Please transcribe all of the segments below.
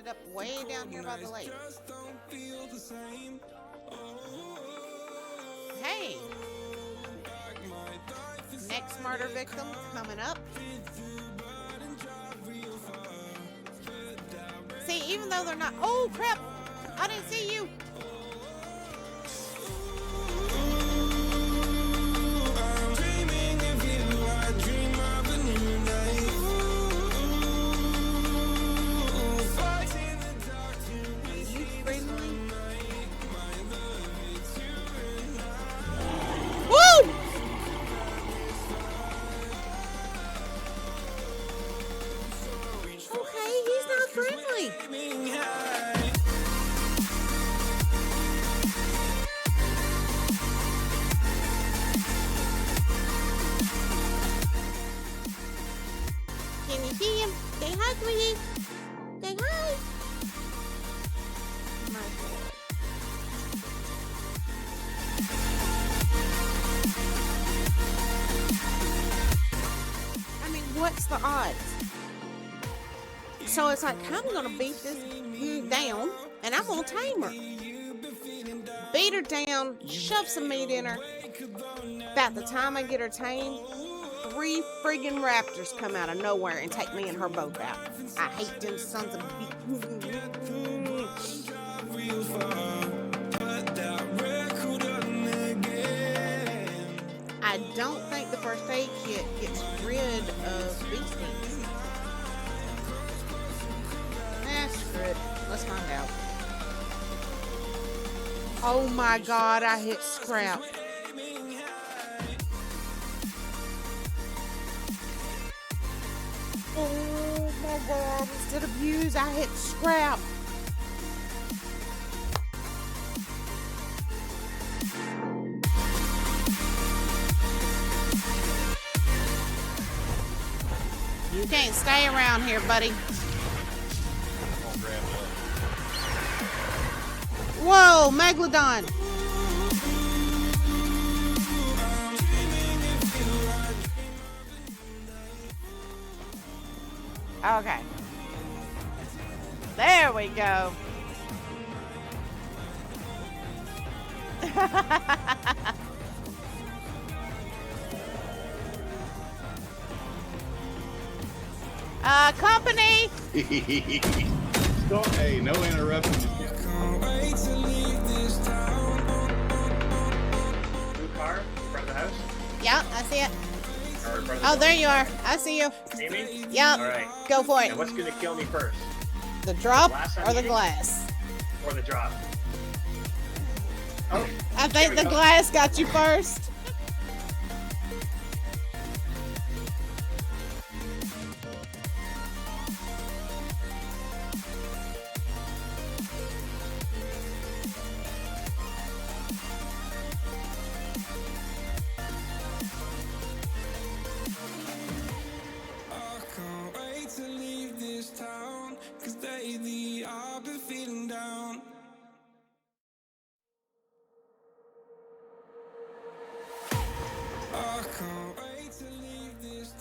ended up way down here by the lake. Hey! Next murder victim coming up. See, even though they're not... Oh, crap! I didn't see you! Can you see him? Say hi, sweetie. Say hi. My God. I mean, what's the odds? So it's like, I'm gonna beat this down, and I'm gonna tame her. Beat her down, shove some meat in her. About the time I get her tamed, 3 friggin' raptors come out of nowhere and take me and her both out. I hate them sons of I don't think the first aid kit gets rid of bee stings. Screw it. Let's find out. Oh my God, I hit scrap. Oh my God, instead of use, I hit scrap. You can't stay around here, buddy. Whoa, Megalodon! Okay. There we go. Company! Hey, no interruptions. Car in front of the house? Yeah, I see it. Oh, there you are. I see you. See me? Yep. All right. Go for it. And what's going to kill me first? The drop Glass I'm or the eating? glass? Or the drop? Oh, I think we the go. glass got you first.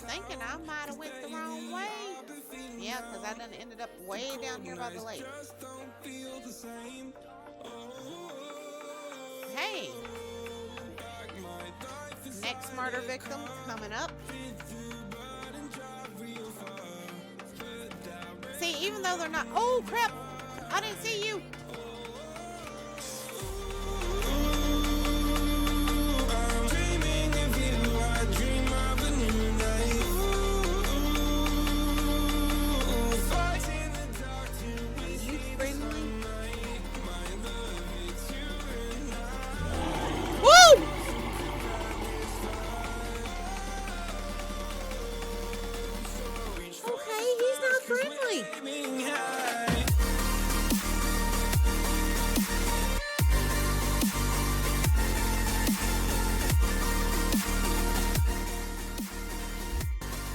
Thinking I might have went the wrong way. Yeah, because I done ended up way down here by the lake. Hey! Next murder victim coming up. See, even though they're not... Oh, crap! I didn't see you!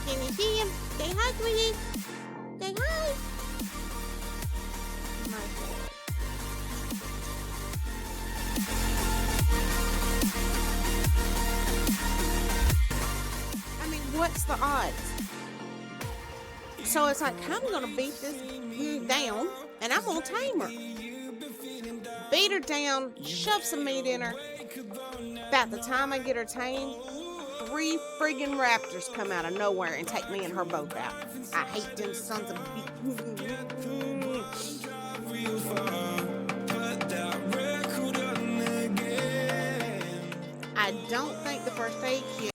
Can you see him? Say hi, sweetie. Say hi. My God. I mean, what's the odds? So it's like, I'm gonna beat this down, and and I'm gonna tame her. Beat her down, shove some meat in her. About the time I get her tamed, 3 friggin' raptors come out of nowhere and take me and her both out. I hate them sons of I don't think the first aid kit.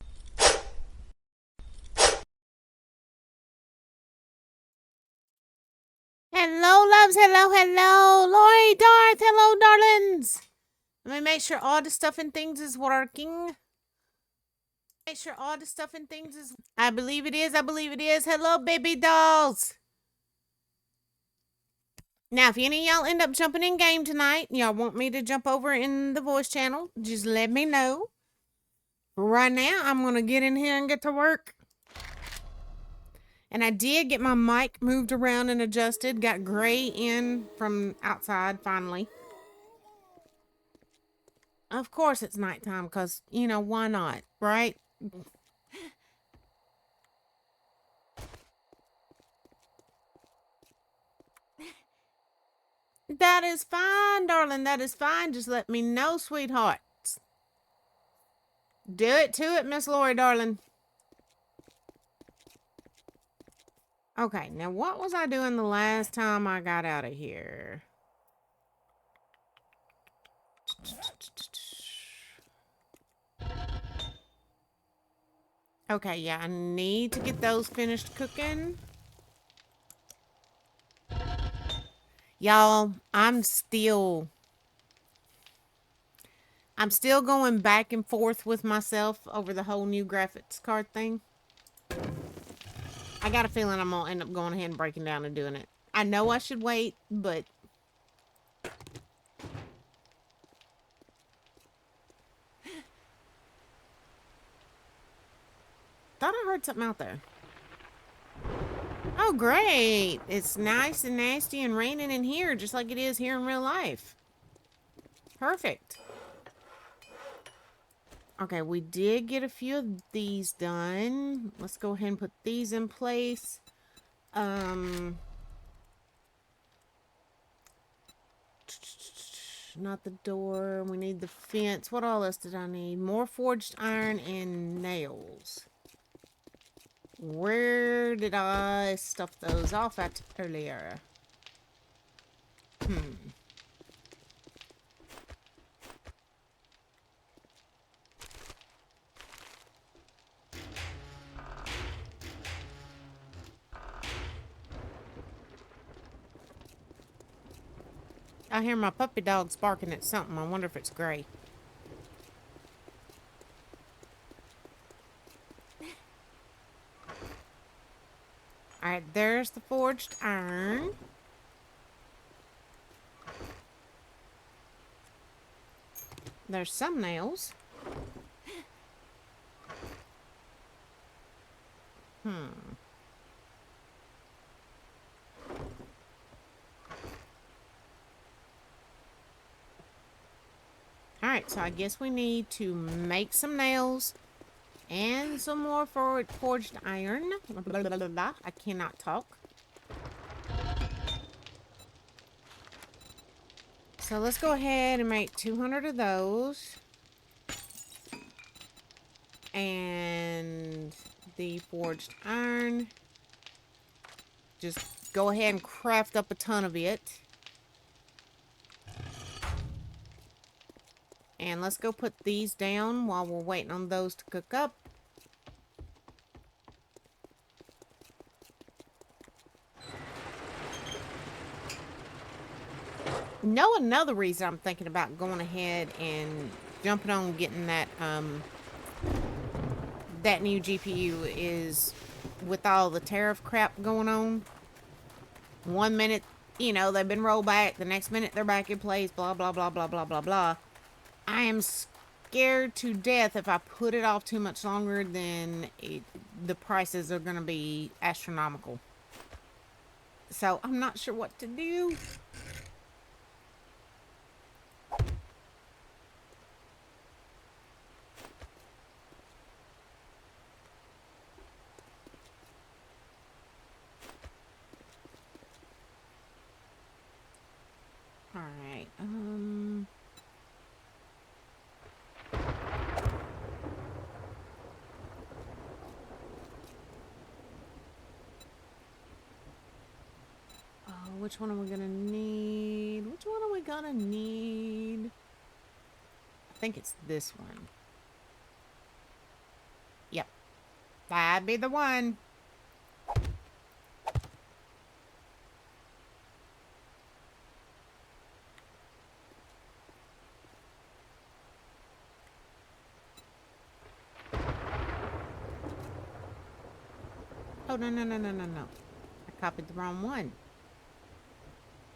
Hello, loves. Hello. Lori, Darth. Hello, darlings. Let me make sure all the stuff and things is working. I believe it is. Hello, baby dolls. Now, if any of y'all end up jumping in game tonight, y'all want me to jump over in the voice channel, just let me know. Right now, I'm going to get in here and get to work. And I did get my mic moved around and adjusted. Got Gray in from outside, finally. Of course it's nighttime, because, you know, why not, right? That is fine, darling. That is fine. Just let me know, sweethearts. Do it to it, Miss Lori, darling. Okay, now what was I doing the last time I got out of here? Okay, yeah, I need to get those finished cooking. Y'all, I'm still going back and forth with myself over the whole new graphics card thing. I got a feeling I'm going to end up going ahead and breaking down and doing it. I know I should wait, but... Thought I heard something out there. Oh, great. It's nice and nasty and raining in here, just like it is here in real life. Perfect. Okay, we did get a few of these done. Let's go ahead and put these in place. Not the door. We need the fence. What all else did I need? More forged iron and nails. Where did I stuff those off at earlier? I hear my puppy dog's barking at something. I wonder if it's Gray. Alright, there's the forged iron. There's some nails. Alright, so I guess we need to make some nails and some more forged iron. Blah, blah, blah, blah. I cannot talk. So let's go ahead and make 200 of those. And the forged iron. Just go ahead and craft up a ton of it. And let's go put these down while we're waiting on those to cook up. Know another reason I'm thinking about going ahead and jumping on getting that that new GPU is with all the tariff crap going on. One minute, you know, they've been rolled back. The next minute they're back in place. Blah, blah, blah, blah, blah, blah, blah. I am scared to death if I put it off too much longer, then the prices are going to be astronomical. So I'm not sure what to do. Alright, which one are we gonna need? Which one are we gonna need? I think it's this one. Yep. That'd be the one. Oh, no, no, no, no, no, no. I copied the wrong one.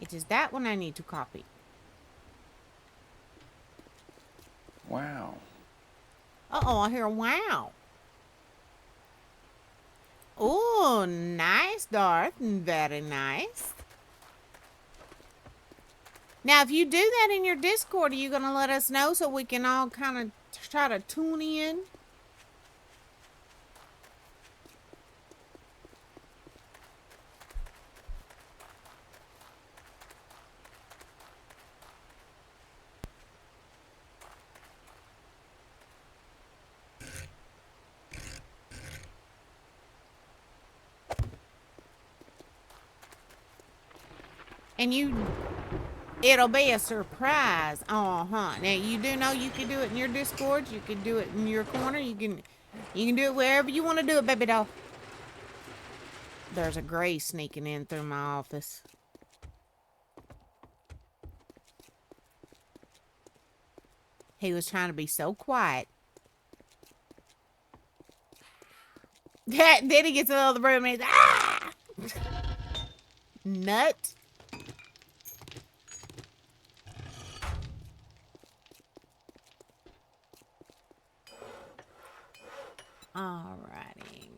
It is that one I need to copy. Wow. Uh-oh, I hear a wow. Oh, nice, Darth. Very nice. Now, if you do that in your Discord, are you going to let us know so we can all kind of try to tune in? And it'll be a surprise. Now you do know you can do it in your Discord. You can do it in your corner. You can do it wherever you want to do it, baby doll. There's a gray sneaking in through my office. He was trying to be so quiet. Then he gets out of the room and he's ah! Nut. Alrighty.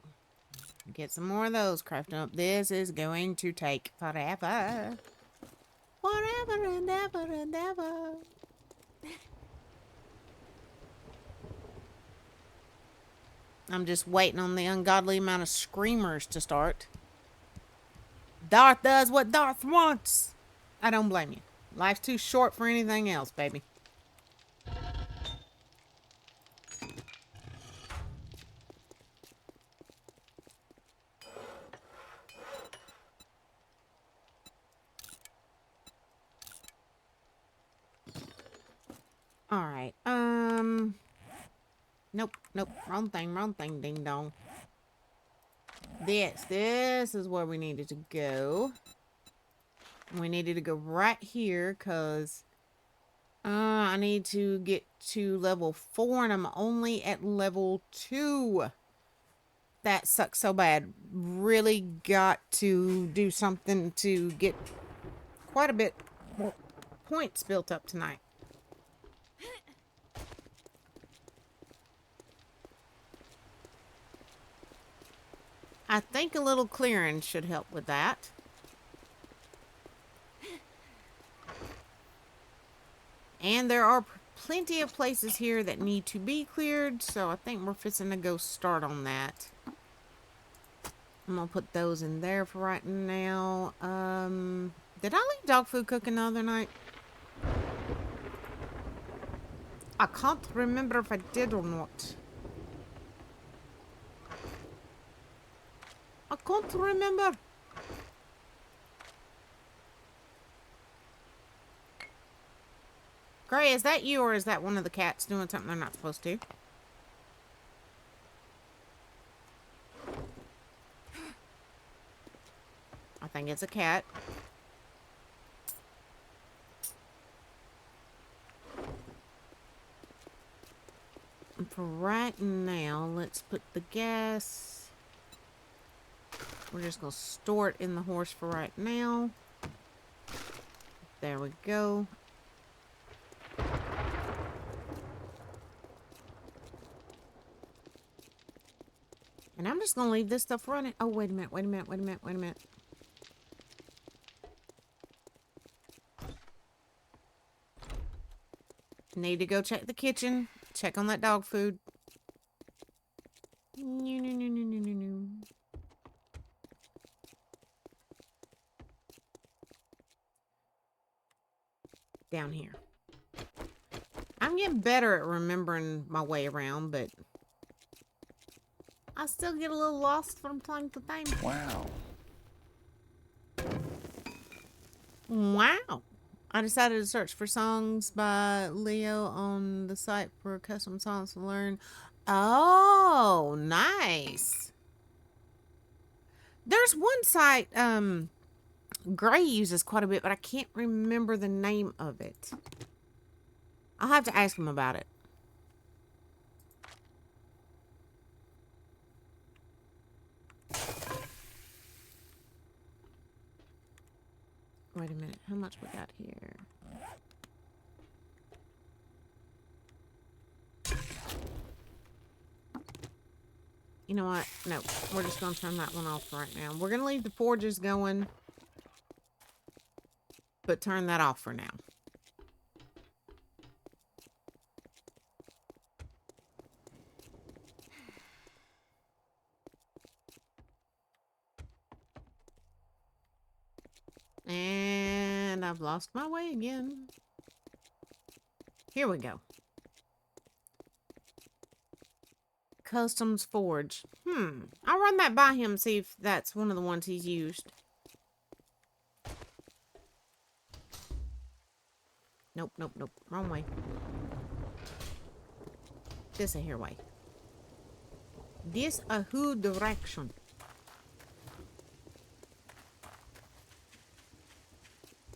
Get some more of those crafting up. This is going to take forever. Forever and ever and ever. I'm just waiting on the ungodly amount of screamers to start. Darth does what Darth wants. I don't blame you. Life's too short for anything else, baby. Alright, nope, wrong thing, ding dong. This is where we needed to go. We needed to go right here, because I need to get to level 4, and I'm only at level 2. That sucks so bad. Really got to do something to get quite a bit more points built up tonight. I think a little clearing should help with that. And there are plenty of places here that need to be cleared, so I think we're fixing to go start on that. I'm gonna put those in there for right now. Did I leave dog food cooking the other night? I can't remember if I did or not. I can't remember. Gray, is that you or is that one of the cats doing something they're not supposed to? I think it's a cat. And for right now, let's put the gas. We're just going to store it in the horse for right now. There we go. And I'm just going to leave this stuff running. Oh, wait a minute. Need to go check the kitchen. Check on that dog food. No. down here. I'm getting better at remembering my way around, but I still get a little lost from time to time. Wow. Wow. I decided to search for songs by Leo on the site for custom songs to learn. Oh, nice. There's one site Gray uses quite a bit, but I can't remember the name of it. I'll have to ask him about it. Wait a minute. How much we got here? You know what? No, we're just going to turn that one off right now. We're going to leave the forges going, but turn that off for now. And I've lost my way again. Here we go. Customs Forge. I'll run that by him, see if that's one of the ones he's used. Nope, nope, nope. Wrong way. This a here way. This a who direction.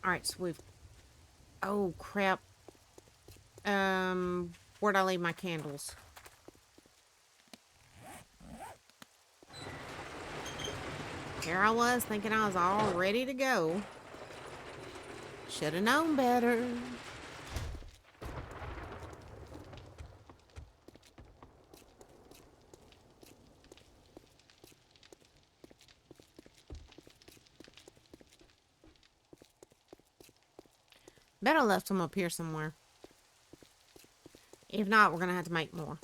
Alright, so we've... Oh, crap. Where'd I leave my candles? Here I was, thinking I was all ready to go. Should have known better. Bet I left some up here somewhere. If not, we're going to have to make more.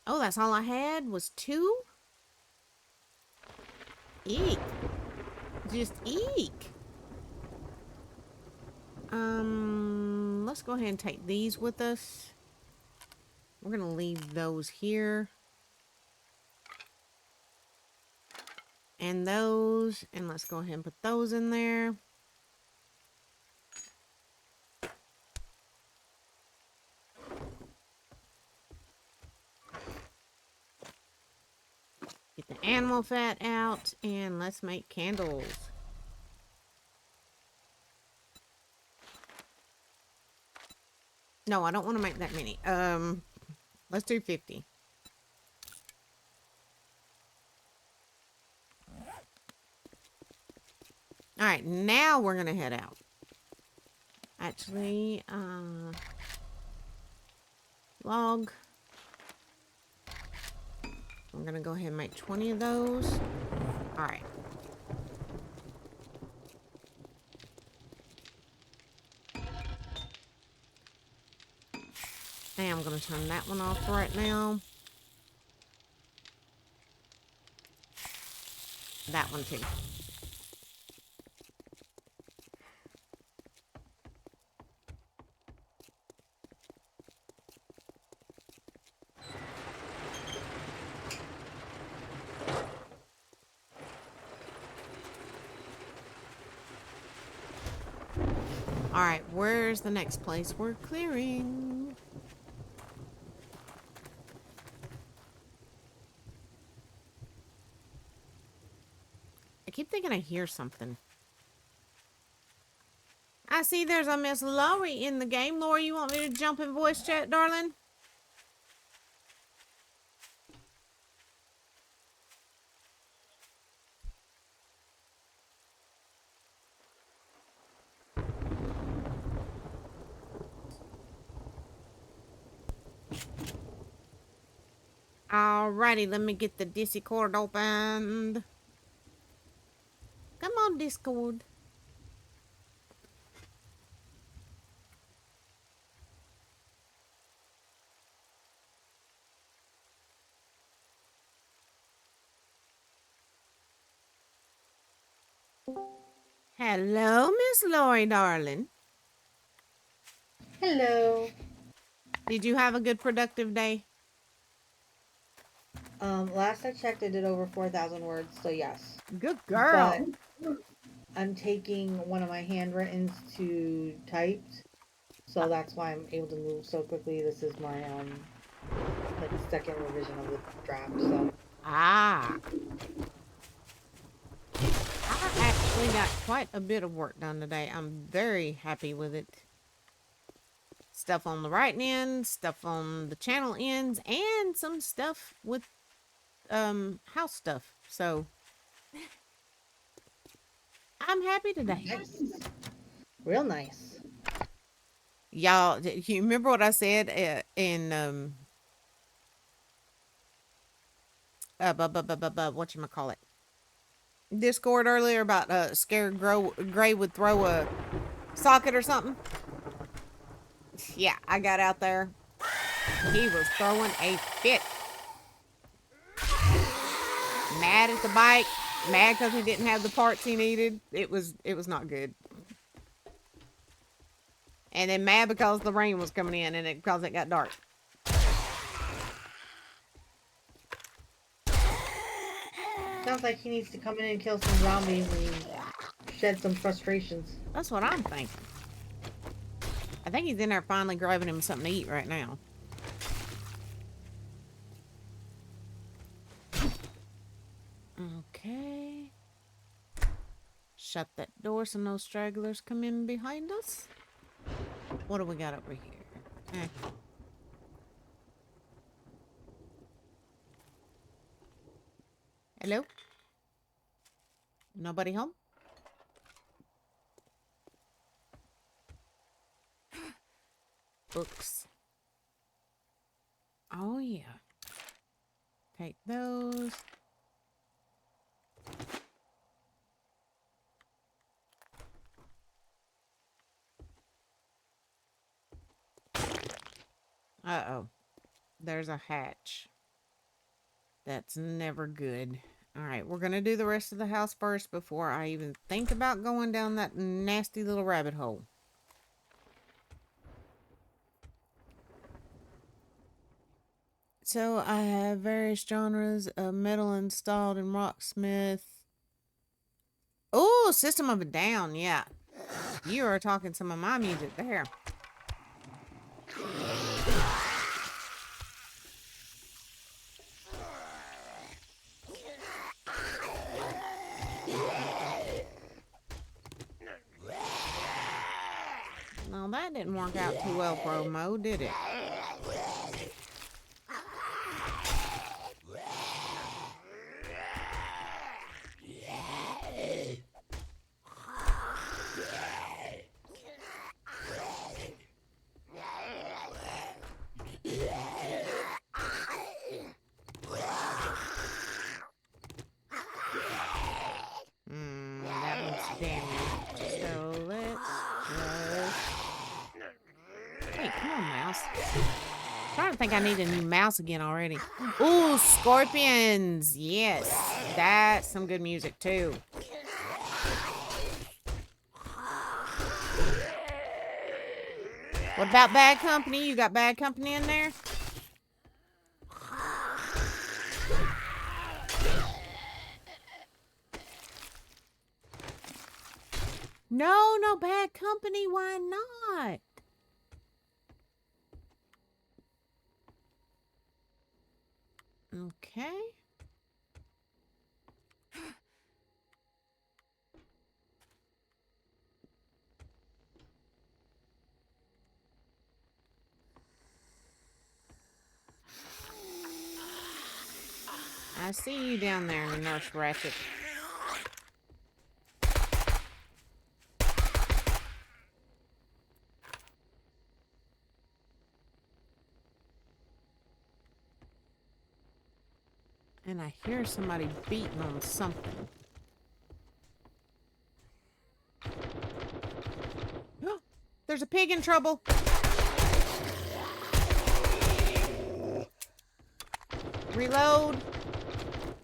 Oh, that's all I had was 2? Eek. Just eek. Let's go ahead and take these with us. We're going to leave those here. And those. And let's go ahead and put those in there. Get the animal fat out. And let's make candles. No, I don't want to make that many. Let's do 50. Alright, now we're going to head out. Actually, log. I'm going to go ahead and make 20 of those. Alright. And I'm going to turn that one off right now. That one too. Alright, where's the next place we're clearing? I keep thinking I hear something. I see there's a Miss Lori in the game. Lori, you want me to jump in voice chat, darling? Alrighty, let me get the Discord opened. Come on, Discord. Hello, Miss Lori, darling. Hello. Did you have a good productive day? Last I checked, I did over 4,000 words, so yes. Good But girl. I'm taking one of my handwrittens to typed, so that's why I'm able to move so quickly. This is my like second revision of the draft. So Ah. I actually got quite a bit of work done today. I'm very happy with it. Stuff on the writing end, stuff on the channel ends, and some stuff with house stuff. So I'm happy today. nice, real nice. Y'all, you remember what I said in whatchamacallit? Discord earlier about scared Gray would throw a socket or something? Yeah, I got out there. He was throwing a fit. Mad at the bike. Mad because he didn't have the parts he needed. It was not good. And then mad because the rain was coming in and because it got dark. Sounds like he needs to come in and kill some zombies and shed some frustrations. That's what I'm thinking. I think he's in there finally grabbing him something to eat right now. Okay. Shut that door so no stragglers come in behind us. What do we got over here? Hello? Nobody home? Books. Oh, yeah. Take those. Uh-oh. There's a hatch. That's never good. Alright, we're going to do the rest of the house first before I even think about going down that nasty little rabbit hole. So I have various genres of metal installed in Rocksmith. Oh, System of a Down, yeah. You are talking some of my music there. No, that didn't work out too well, Promo, did it? That one's damaged. So let's just... Hey, come on, mouse. I'm trying to think I need a new mouse again already. Ooh, scorpions. Yes, that's some good music too. What about Bad Company? You got Bad Company in there? No, no Bad Company. Why not? Okay. I see you down there, Nurse Ratchet. And I hear somebody beating on something. There's a pig in trouble. Reload.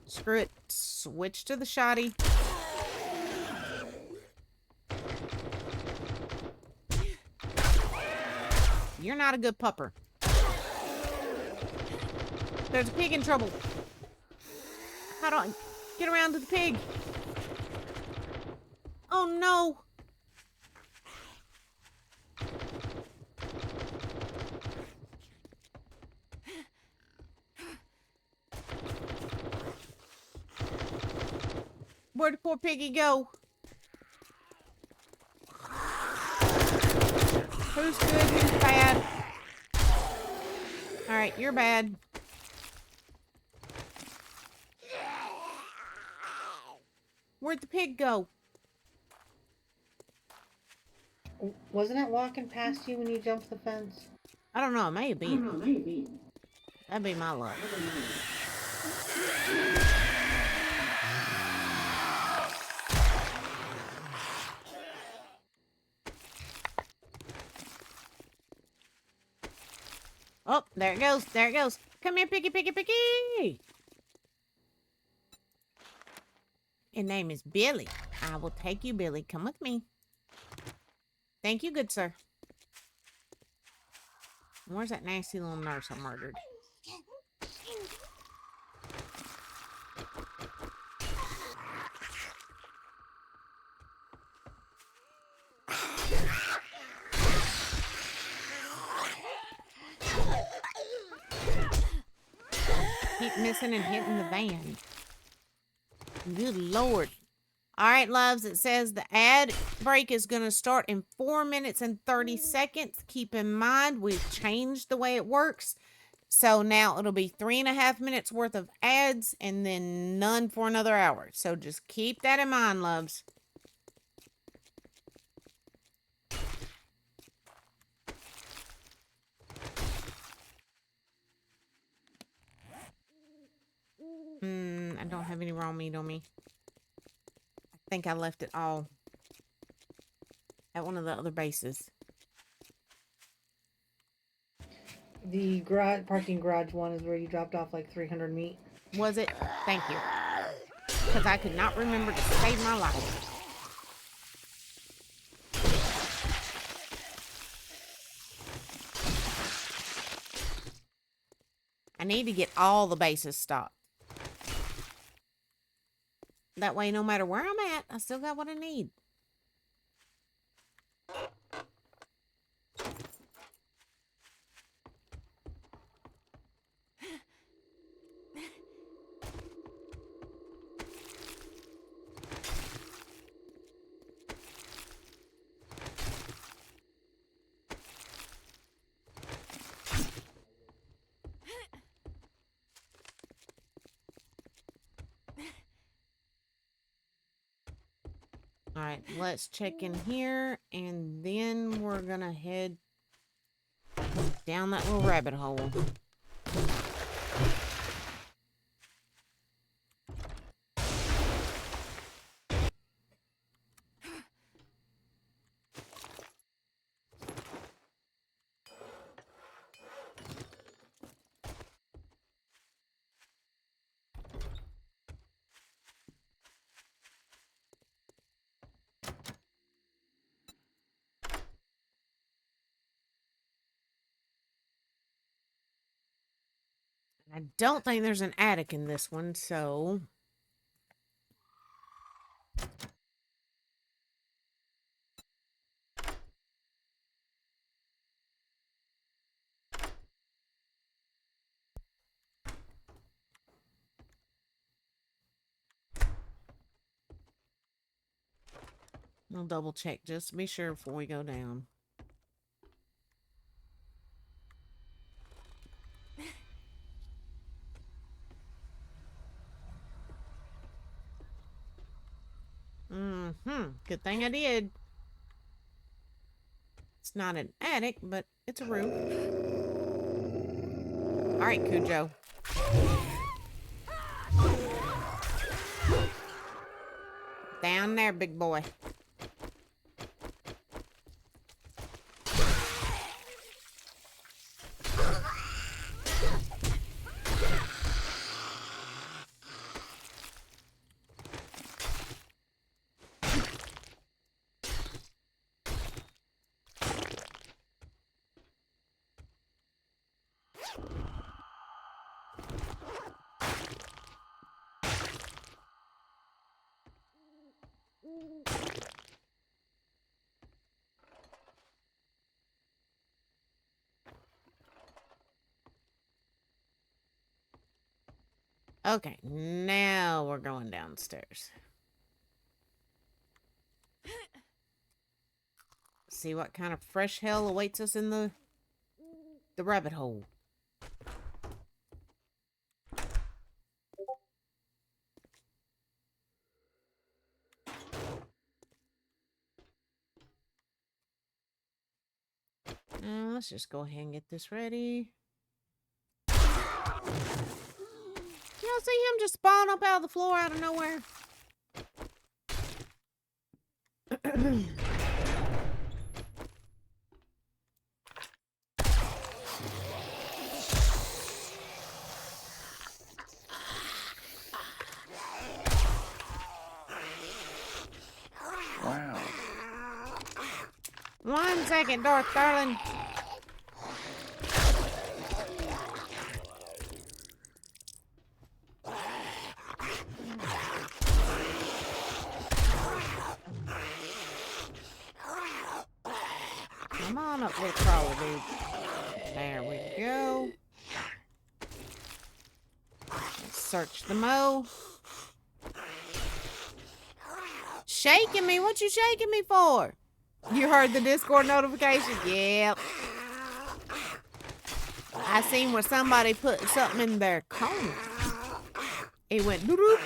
Screw it. Switch to the shotty. You're not a good pupper. There's a pig in trouble. How do I get around to the pig? Oh no. Where'd the poor piggy go? Who's good? Who's bad? Alright, you're bad. Where'd the pig go? Wasn't it walking past you when you jumped the fence? I don't know. It may have been. That'd be my luck. Oh, there it goes. There it goes. Come here, piggy, piggy, piggy. His name is Billy. I will take you, Billy. Come with me. Thank you, good sir. Where's that nasty little nurse I murdered? Keep missing and hitting the van. Good Lord. All right, loves, it says the ad break is going to start in 4 minutes and 30 seconds. Keep in mind, we've changed the way it works. So now it'll be 3.5 minutes worth of ads and then none for another hour. So just keep that in mind, loves. I don't have any raw meat on me. I think I left it all at one of the other bases. The parking garage one is where you dropped off like 300 meat. Was it? Thank you. Because I could not remember to save my life. I need to get all the bases stocked. That way, no matter where I'm at, I still got what I need. All right, let's check in here, and then we're gonna head down that little rabbit hole. I don't think there's an attic in this one, so... I'll double check just to be sure before we go down. Good thing I did. It's not an attic, but it's a roof. All right, Cujo. Down there, big boy. Okay, now we're going downstairs. See what kind of fresh hell awaits us in the rabbit hole. Let's just go ahead and get this ready. Y'all see him just spawn up out of the floor out of nowhere? Wow. 1 second, darling. Come on up, little crawler dude. There we go. Let's search the mo. Shaking me? What you shaking me for? You heard the Discord notification? Yep. I seen where somebody put something in their corner. It went doo-doo.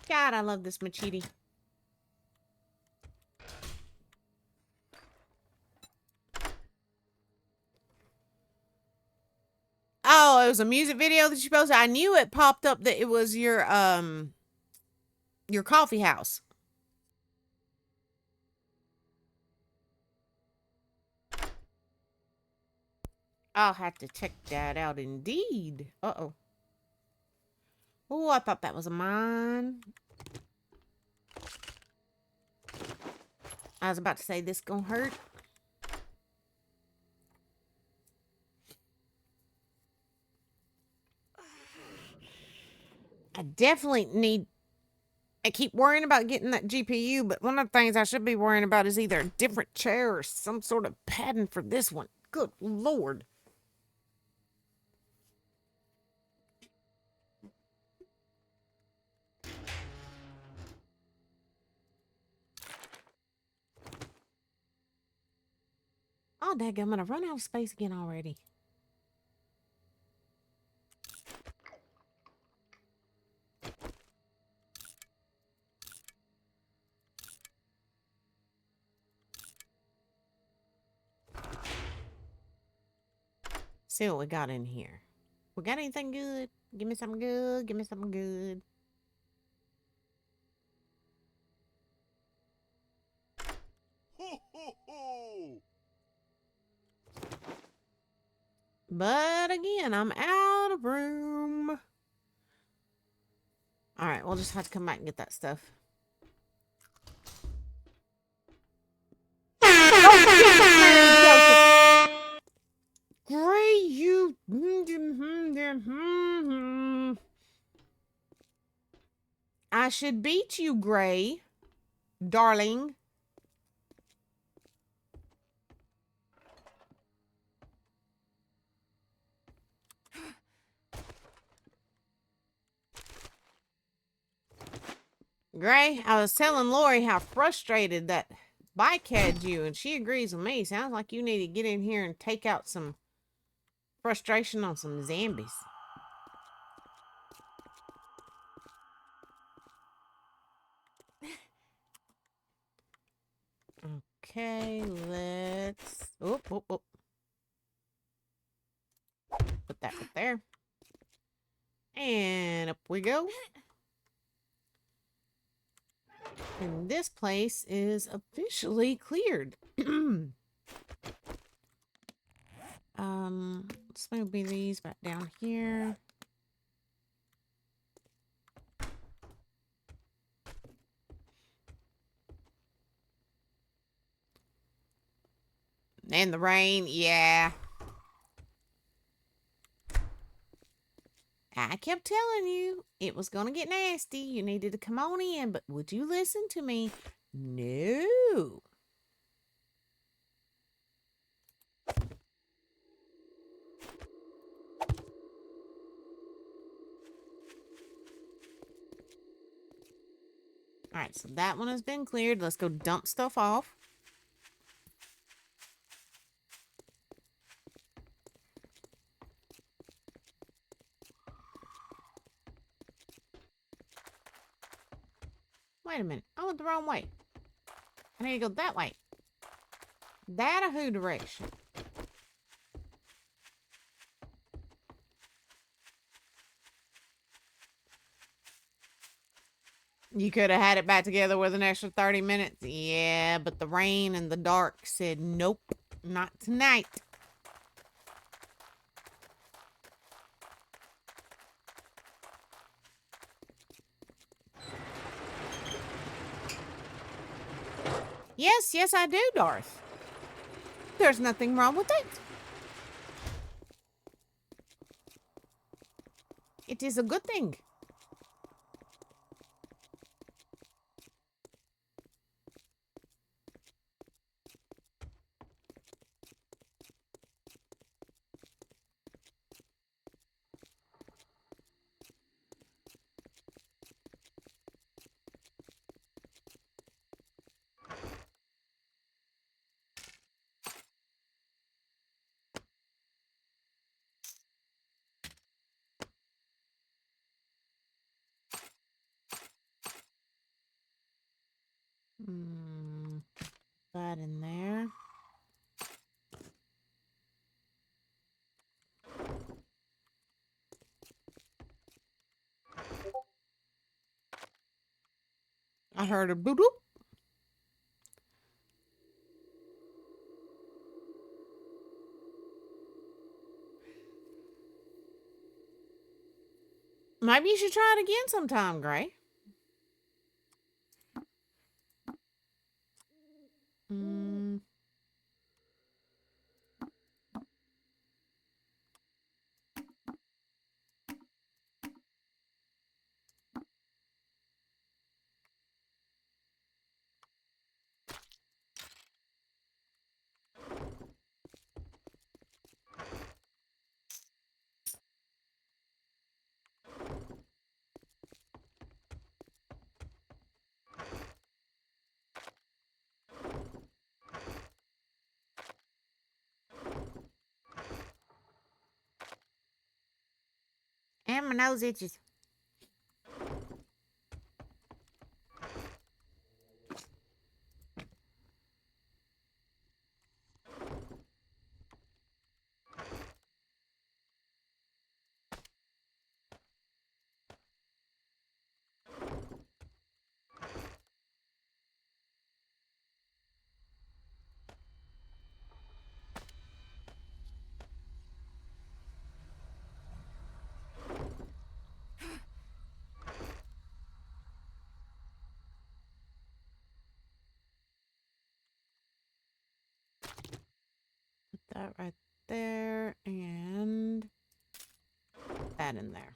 God, I love this machete. Oh, it was a music video that you posted. I knew it popped up that it was your coffee house. I'll have to check that out indeed. Uh-oh. Oh, I thought that was a mine. I was about to say this gonna hurt. I definitely need... I keep worrying about getting that GPU, but one of the things I should be worrying about is either a different chair or some sort of padding for this one. Good Lord. Oh, dang, I'm gonna run out of space again already. See what we got in here. We got anything good? Give me something good. Give me something good. Ho, ho, ho! But again, I'm out of room. All right, we'll just have to come back and get that stuff. Gray, you... I should beat you, Gray. Darling. Gray, I was telling Lori how frustrated that bike had you, and she agrees with me. Sounds like you need to get in here and take out some frustration on some zombies. Okay, let's... Oop, oop, oop. Put that right there. And up we go. And this place is officially cleared. Let's move these back down here. And the rain, yeah. I kept telling you it was going to get nasty. You needed to come on in, but would you listen to me? No. All right, so that one has been cleared. Let's go dump stuff off. Wait a minute. I went the wrong way. I need to go that way. That a who direction? You could have had it back together with an extra 30 minutes. Yeah, but the rain and the dark said, nope, not tonight. Yes, yes, I do, Darth. There's nothing wrong with it. It is a good thing. That in there. I heard a boop boop. Maybe you should try it again sometime, Gray. And my nose itches. Put that right there and that in there.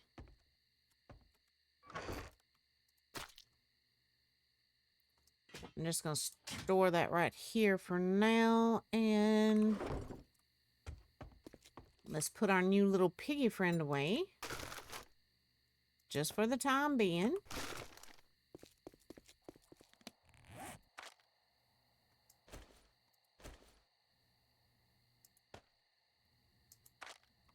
I'm just going to store that right here for now. And let's put our new little piggy friend away. Just for the time being.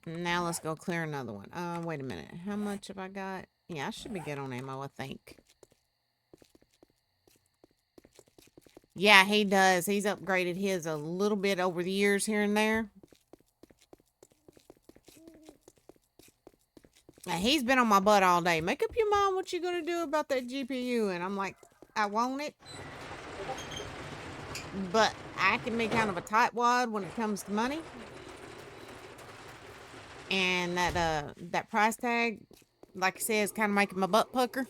Now let's go clear another one. Wait a minute. How much have I got? Yeah, I should be good on ammo, I think. Yeah, he does. He's upgraded his a little bit over the years here and there. Now, he's been on my butt all day. Make up your mind what you're going to do about that GPU. And I'm like, I want it. But I can be kind of a tightwad when it comes to money. And that price tag, like I said, is kind of making my butt pucker.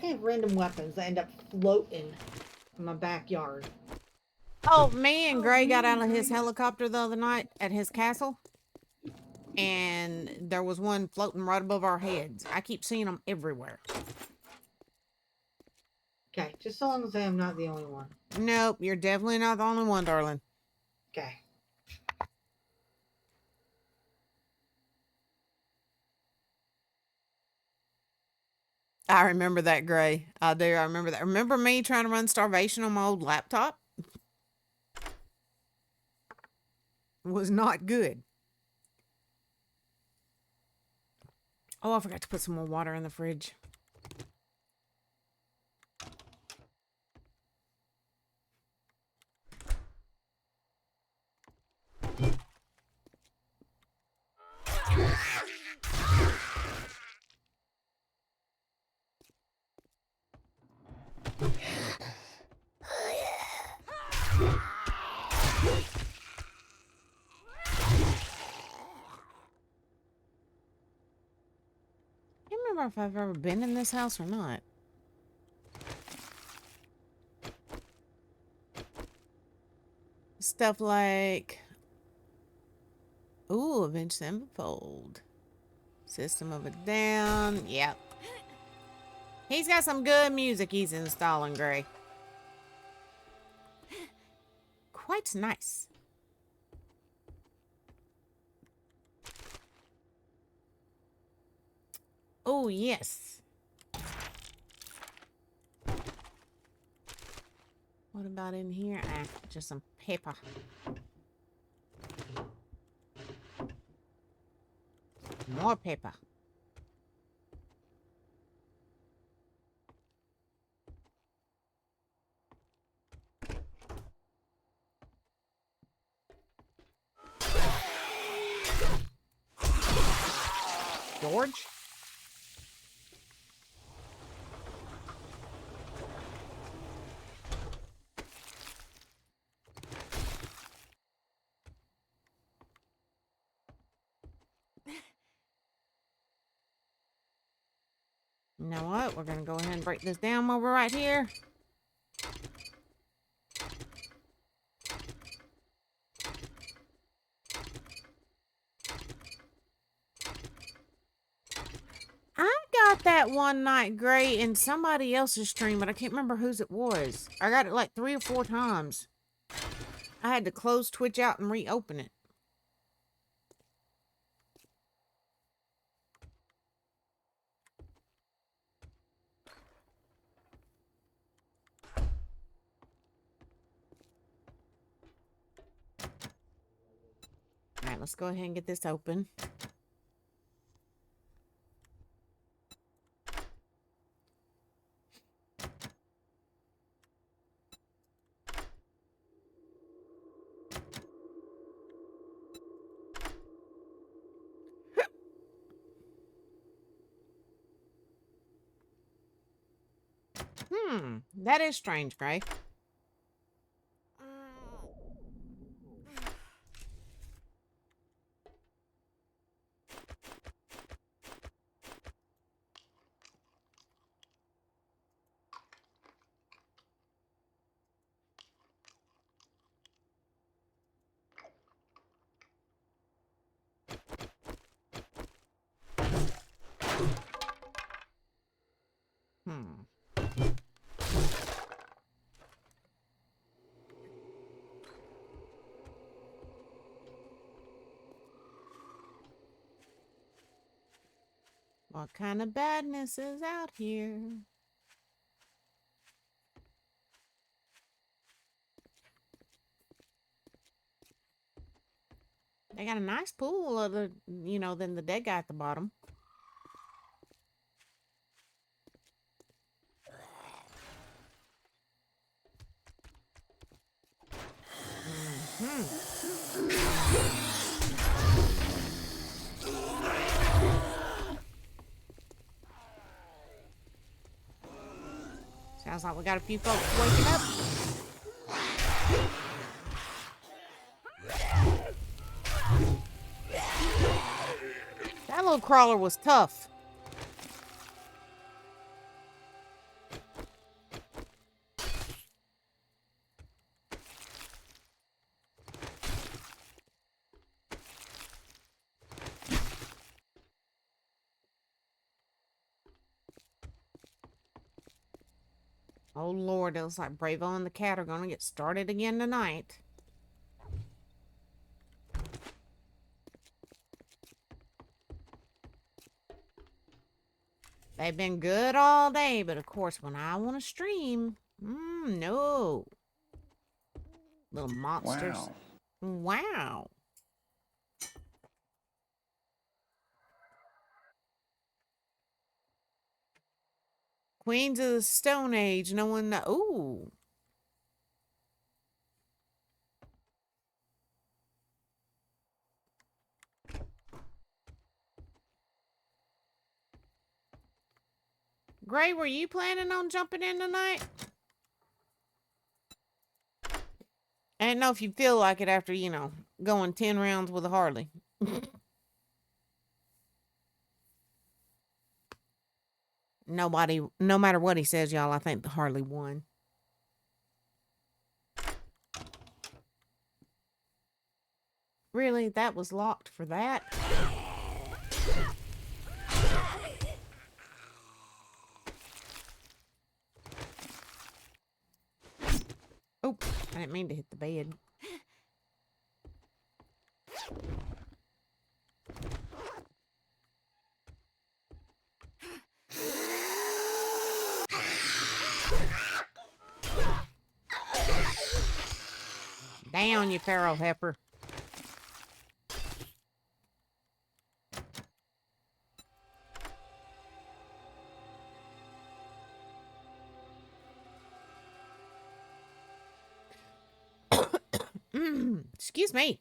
kind of random weapons that end up floating in my backyard. Oh, me and Gray got out of his helicopter the other night at his castle. And there was one floating right above our heads. I keep seeing them everywhere. Okay, just so long as I am not the only one. Nope, you're definitely not the only one, darling. Okay. I remember that, Gray. I do. I remember that. Remember me trying to run starvation on my old laptop? Was not good. Oh, I forgot to put some more water in the fridge. I can't remember if I've ever been in this house or not. Stuff like, ooh, Avenge Sevenfold. System of a Down. Yep. He's got some good music he's installing, Gray. Quite nice. Oh, yes. What about in here? Ah, just some pepper. More pepper. George? You know what? We're gonna go ahead and break this down while we're right here. I got that one night, Gray, in somebody else's stream, but I can't remember whose it was. I got it like 3 or 4 times. I had to close Twitch out and reopen it. Alright, let's go ahead and get this open. That is strange, Gray. What kind of badness is out here? They got a nice pool of the, you know, than the dead guy at the bottom. Sounds like we got a few folks waking up. That little crawler was tough. Oh, Lord, it looks like Bravo and the cat are going to get started again tonight. They've been good all day, but of course, when I want to stream, no. Little monsters. Wow. Wow. Queens of the Stone Age. No one. Ooh. Gray, were you planning on jumping in tonight? I didn't know if you feel like it after, going 10 rounds with a Harley. No matter what he says, y'all, I think the Harley won. Really? That was locked for that? Oh, I didn't mean to hit the bed. Down, you feral heifer. Excuse me.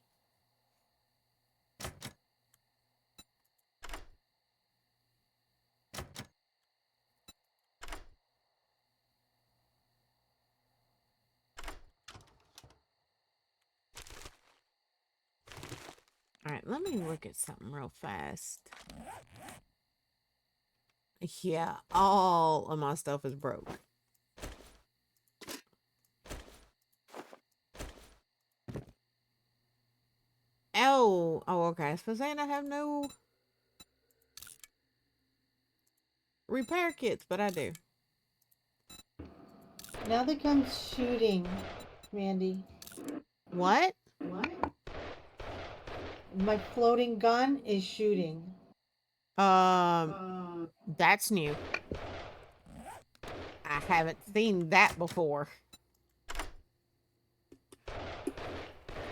All right, let me look at something real fast. Yeah, all of my stuff is broke. Oh, okay. So saying I have no repair kits, but I do. Now that comes shooting, Mandy. What? My floating gun is shooting. That's new. I haven't seen that before.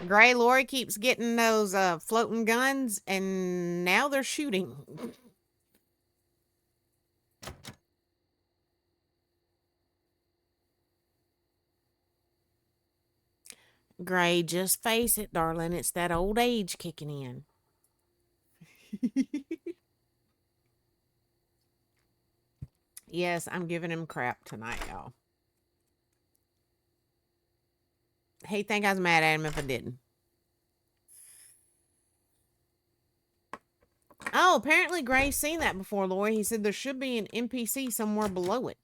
Gray Lori keeps getting those floating guns, and now they're shooting. Gray, just face it, darling. It's that old age kicking in. Yes, I'm giving him crap tonight, y'all. He'd think I was mad at him if I didn't. Oh, apparently Gray's seen that before, Lori. He said there should be an NPC somewhere below it.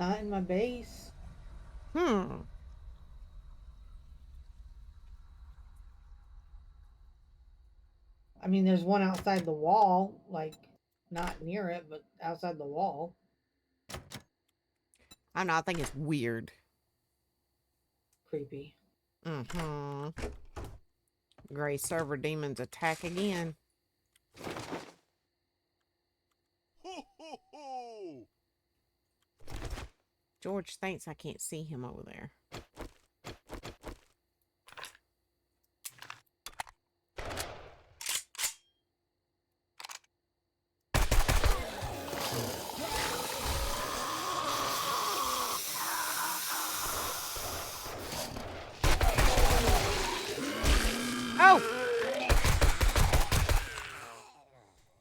Not in my base. I mean, there's one outside the wall, like not near it, but outside the wall. don't know. I think it's weird. Creepy. Gray server demons attack again. Ho, ho, ho! George thinks I can't see him over there. Oh!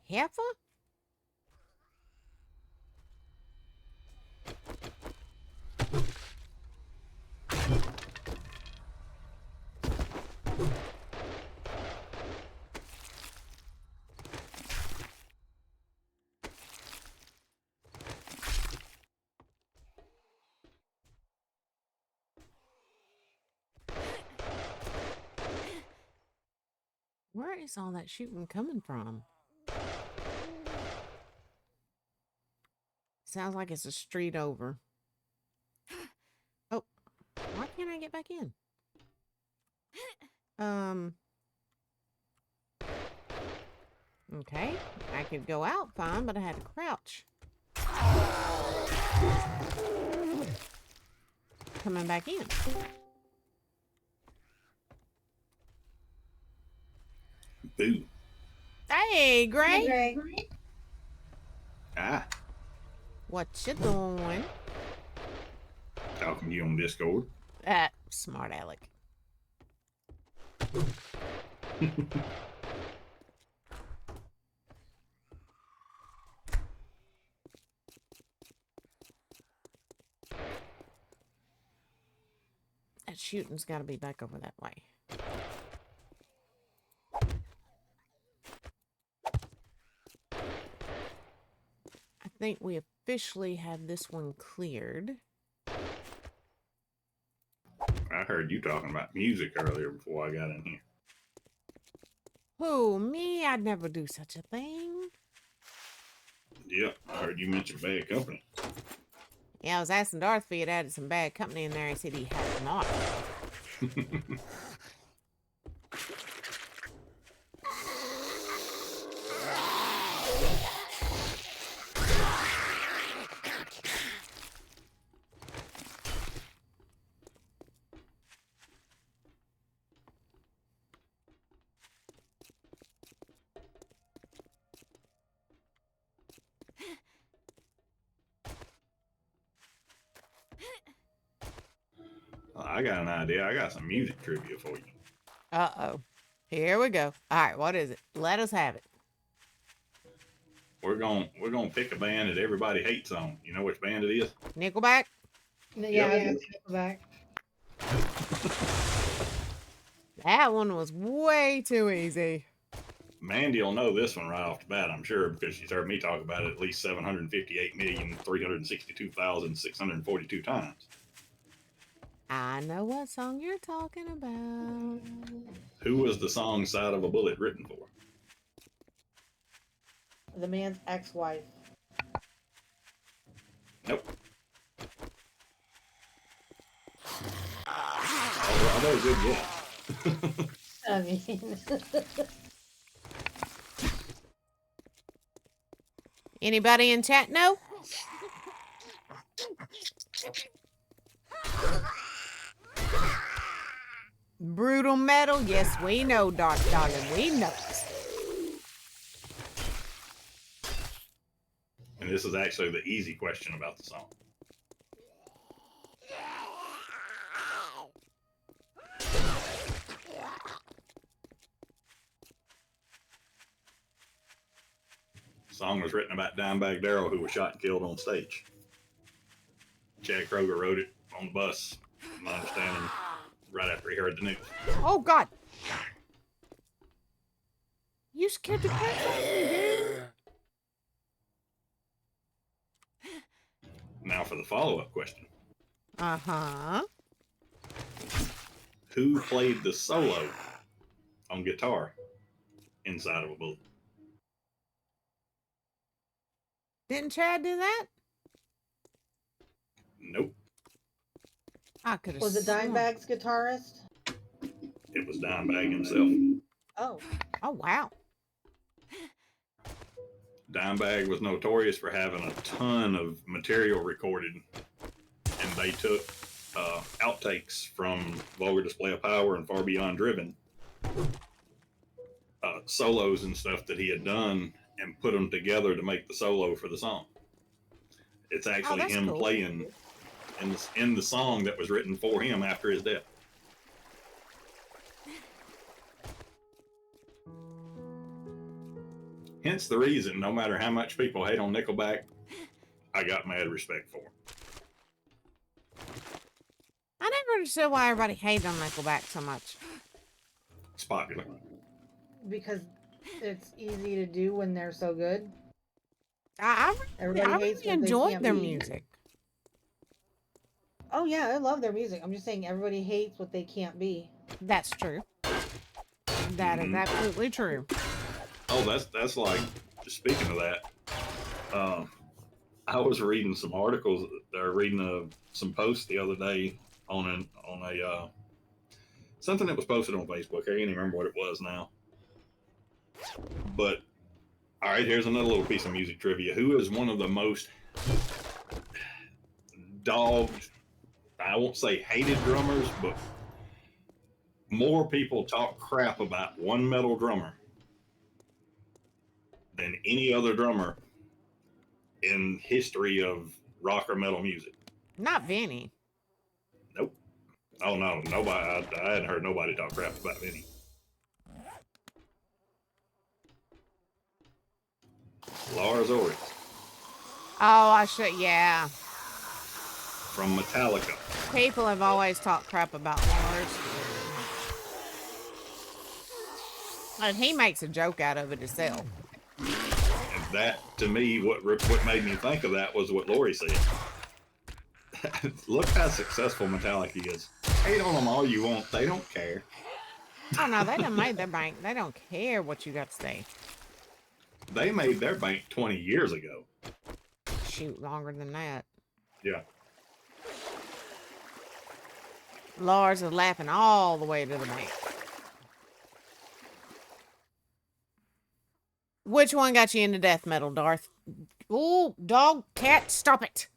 Heifer? Where is all that shooting coming from? Sounds like it's a street over. Oh, why can't I get back in? Okay, I could go out fine, but I had to crouch. Coming back in. Boo. Hey, Gray. Hey, Greg. Ah, What you doing? talking to you on Discord. Smart Alec. That shooting's got to be back over that way. I think we officially have this one cleared. I heard you talking about music earlier before I got in here. Who, me? I'd never do such a thing. Yep, I heard you mention Bad Company. Yeah, I was asking Darth if he had added some bad company in there. He said he had not. I got an idea. I got some music trivia for you. Uh-oh. Here we go. All right, what is it? Let us have it. We're gonna pick a band that everybody hates on. You know which band it is? Nickelback? Yeah, I was gonna go back. That one was way too easy. Mandy will know this one right off the bat, I'm sure, because she's heard me talk about it at least 758,362,642 times. I know what song you're talking about. Who was the song Side of a Bullet written for? The man's ex-wife. Nope. Although good guess. I mean, Anybody in chat know? Brutal metal? Yes, we know, Dark Darling. We know. And this is actually the easy question about the song. The song was written about Dimebag Darrell, who was shot and killed on stage. Chad Kroger wrote it on the bus, my understanding, right after he heard the news. Oh, God. You scared the crap out of me, dude. Now for the follow-up question. Uh-huh. Who played the solo on guitar inside of a Bullet? Didn't Chad do that? Nope. I could have was it Dimebag's guitarist? It was Dimebag himself. Oh, Oh, wow. Dimebag was notorious for having a ton of material recorded, and they took outtakes from Vulgar Display of Power and Far Beyond Driven, solos and stuff that he had done, and put them together to make the solo for the song. It's actually that's him cool. playing in the song that was written for him after his death. Hence the reason, no matter how much people hate on Nickelback, I got mad respect for him. I never understood why everybody hated on Nickelback so much. It's popular. because it's easy to do when they're so good. I Everybody hates really what they enjoyed can't their be. music. Oh yeah, I love their music. I'm just saying everybody hates what they can't be. That's true. That is absolutely true. Oh, that's like, just speaking of that, I was reading some articles, or reading some posts the other day on a something that was posted on Facebook. I can't even remember what it was now. But all right, here's another little piece of music trivia. Who is one of the most dogged, I won't say hated drummers, but more people talk crap about one metal drummer than any other drummer in history of rock or metal music? Not Vinny. Nope. Oh no, nobody. I hadn't heard nobody talk crap about Vinny. Lars Ulrich Oh, I should. Yeah. from Metallica. People have always talked crap about Lars. And he makes a joke out of it himself. And that, to me, what made me think of that was what Lori said. Look how successful Metallica is. Hate on them all you want. They don't care. Oh, no, they done made their bank. They don't care what you got to say. They made their bank 20 years ago. Shoot, longer than that. Yeah. Lars is laughing all the way to the bank. Which one got you into death metal, Darth? Ooh, dog, cat, stop it.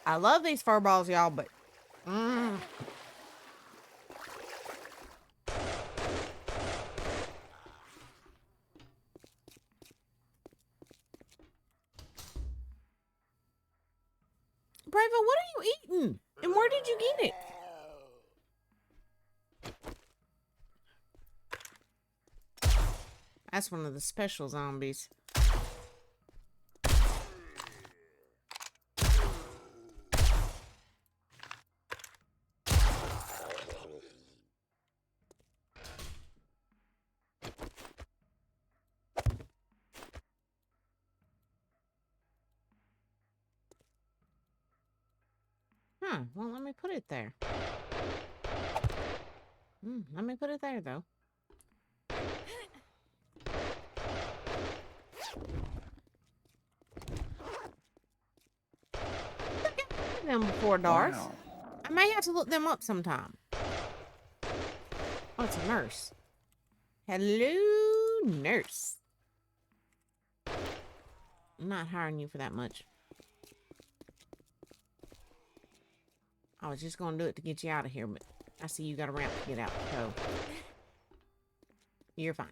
I love these fur balls, y'all, but... Bravo, what are you eating? And where did you get it? That's one of the special zombies. Well, let me put it there. Let me put it there, though. Look at them before, Darth. Wow. I may have to look them up sometime. Oh, it's a nurse. Hello, nurse. I'm not hiring you for that much. I was just going to do it to get you out of here, but I see you got a ramp to get out, so you're fine.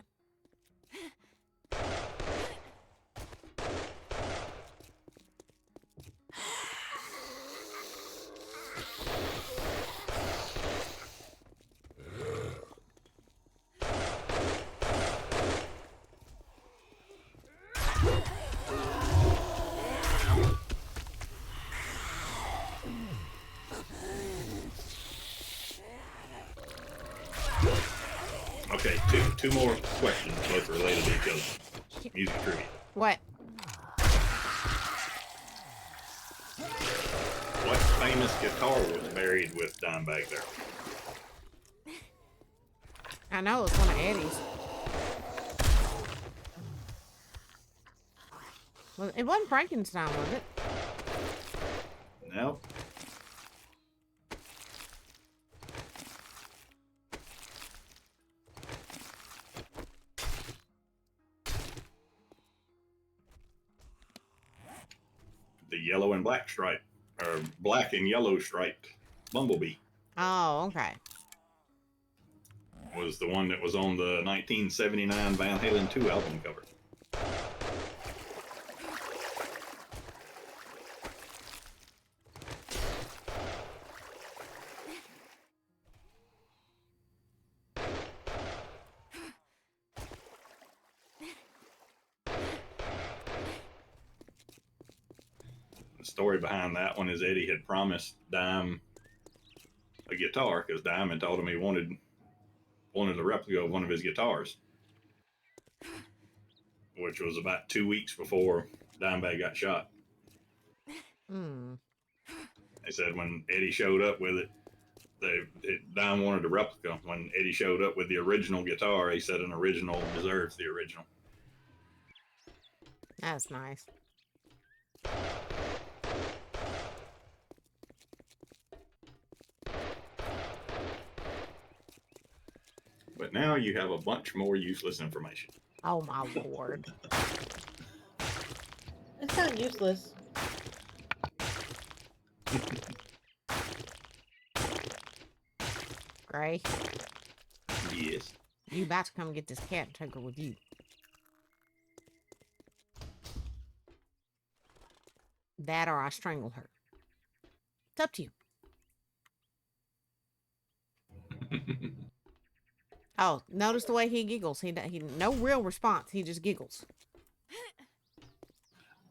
Okay, two more questions, both related to each other. Music trivia. What? What famous guitar was buried with Dimebag there? I know it's one of Eddie's. Well, it wasn't Frankenstein, was it? No. The yellow and black stripe, or black and yellow striped Bumblebee Oh, okay. was the one that was on the 1979 Van Halen 2 album cover. The story behind that one is Eddie had promised Dime a guitar because Dime had told him he wanted a replica of one of his guitars, which was about 2 weeks before Dimebag got shot. Hmm. They said when Eddie showed up with it, Don wanted a replica. When Eddie showed up with the original guitar, he said an original deserves the original. That's nice. But now you have a bunch more useless information. Oh my lord. It's not useless. Gray, Yes. you about to come get this cat and take her with you. That or I strangle her. It's up to you. Oh, notice the way he giggles. He no real response. He just giggles.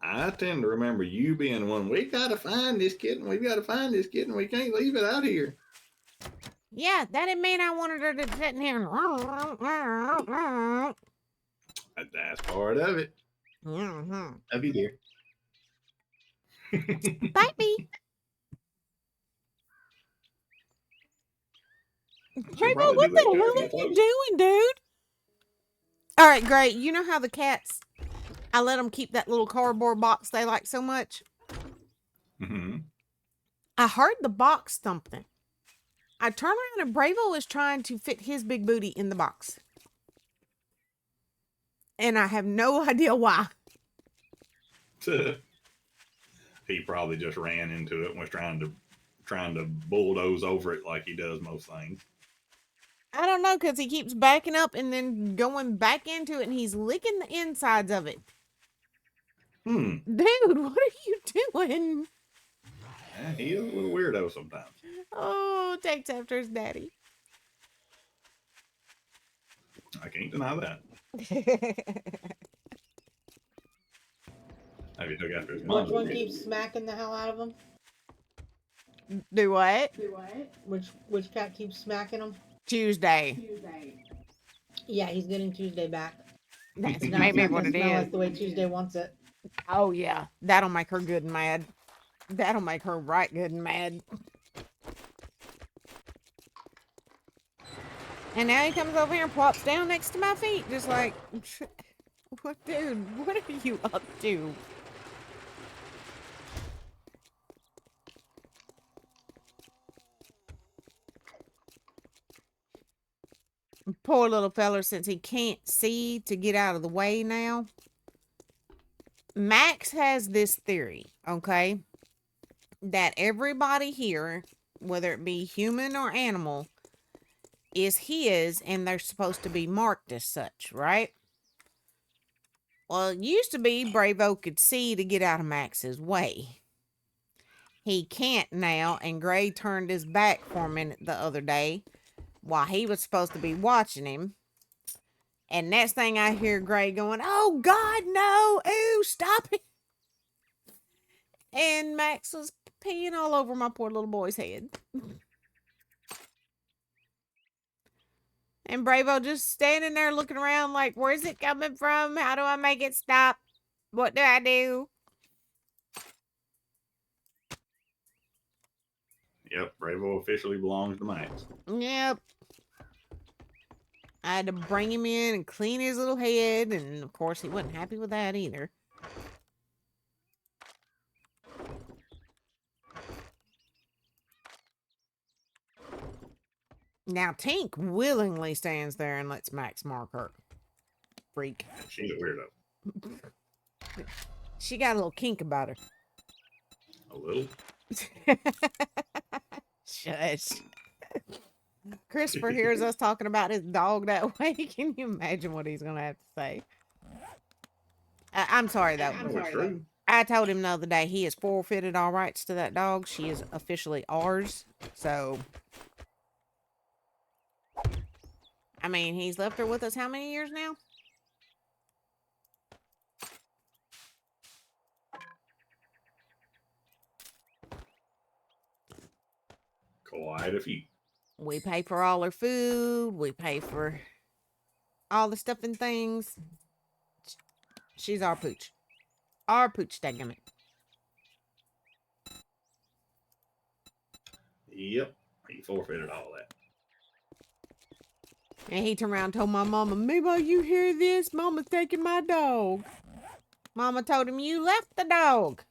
I tend to remember you being one. We gotta find this kitten. We gotta find this kitten. We can't leave it out here. Yeah, that didn't mean I wanted her to sit in here. That's part of it. Mm-hmm. Love you, dear. Baby. Should Rainbow, probably what do the that hell back are in you the doing, dude? All right, great. You know how the cats, I let them keep that little cardboard box they like so much? Mm-hmm. I heard the box thumping. I turned around and Bravo was trying to fit his big booty in the box. And I have no idea why. He probably just ran into it and was trying to bulldoze over it like he does most things. I don't know, because he keeps backing up and then going back into it and he's licking the insides of it. Dude, what are you doing? Yeah, he is a little weirdo sometimes. Oh, takes after his daddy. I can't deny that. Have you took after his mom? Which one keeps smacking the hell out of him? Do what? Which cat keeps smacking him? Tuesday. Yeah, he's getting Tuesday back. That's Now maybe it's not what gonna it smell is. like the way Tuesday wants it. Oh, yeah. That'll make her good and mad. That'll make her right good and mad. And now he comes over here and plops down next to my feet, just like, what, dude? What are you up to? Poor little feller, since he can't see to get out of the way now. Max has this theory, okay, that everybody here, whether it be human or animal, is his and they're supposed to be marked as such, right? Well, it used to be Bravo could see to get out of Max's way. He can't now, and Gray turned his back for a minute the other day while he was supposed to be watching him. And next thing I hear Gray going, "Oh, God, no! Ooh, stop it!" And Max was peeing all over my poor little boy's head. And Bravo just standing there looking around like, where's it coming from? How do I make it stop? What do I do? Yep, Bravo officially belongs to Max. Yep. I had to bring him in and clean his little head, and of course he wasn't happy with that either. Now Tink willingly stands there and lets Max mark her. Freak. She's a weirdo. She got a little kink about her. A little. Shush. Christopher hears us talking about his dog that way. Can you imagine what he's going to have to say? I'm sorry, though. True. I told him the other day he has forfeited all rights to that dog. She is officially ours. So, I mean, he's left her with us how many years now? Quite a few. We pay for all her food. We pay for all the stuff and things. She's our pooch. Our pooch, daggum it. Yep. He forfeited all that. And he turned around and told my mama, "Maybe you hear this? Mama's taking my dog." Mama told him, "You left the dog."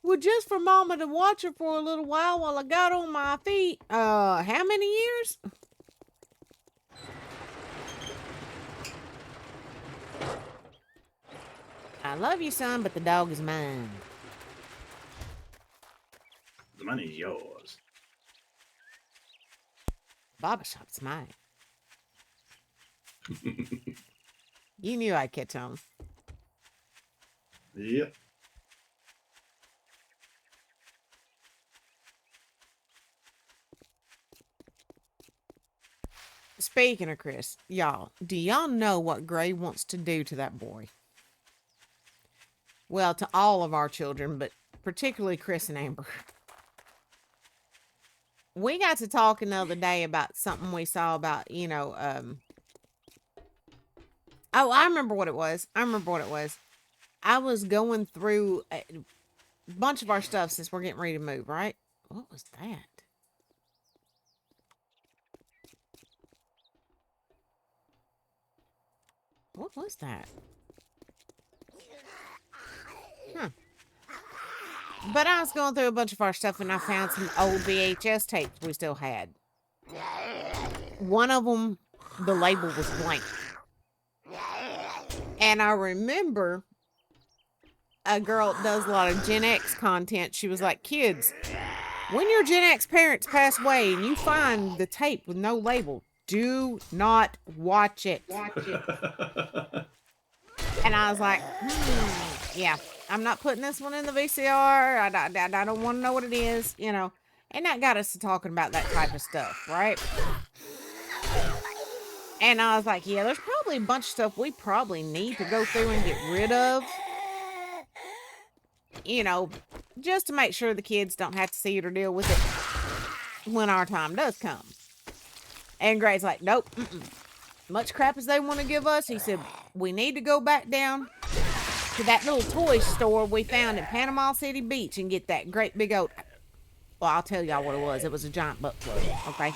Well, just for Mama to watch her for a little while I got on my feet. How many years? I love you, son, but the dog is mine. The money's yours. Barbershop's mine. You knew I'd catch on. Yep. Speaking of Chris, y'all, do y'all know what Gray wants to do to that boy? Well, to all of our children, but particularly Chris and Amber. We got to talking the other day about something we saw about, oh, I remember what it was. I was going through a bunch of our stuff since we're getting ready to move, right? What was that? What was that? Huh. But I was going through a bunch of our stuff and I found some old VHS tapes we still had. One of them, the label was blank. And I remember a girl that does a lot of Gen X content. She was like, "Kids, when your Gen X parents pass away and you find the tape with no label, do not watch it." And I was like, yeah, I'm not putting this one in the VCR. I don't want to know what it is, And that got us to talking about that type of stuff, right? And I was like, yeah, there's probably a bunch of stuff we probably need to go through and get rid of. Just to make sure the kids don't have to see it or deal with it when our time does come. And Gray's like, "Nope, much crap as they want to give us," he said, "we need to go back down to that little toy store we found in Panama City Beach and get that great big old..." Well, I'll tell y'all what it was. It was a giant butt plug, okay?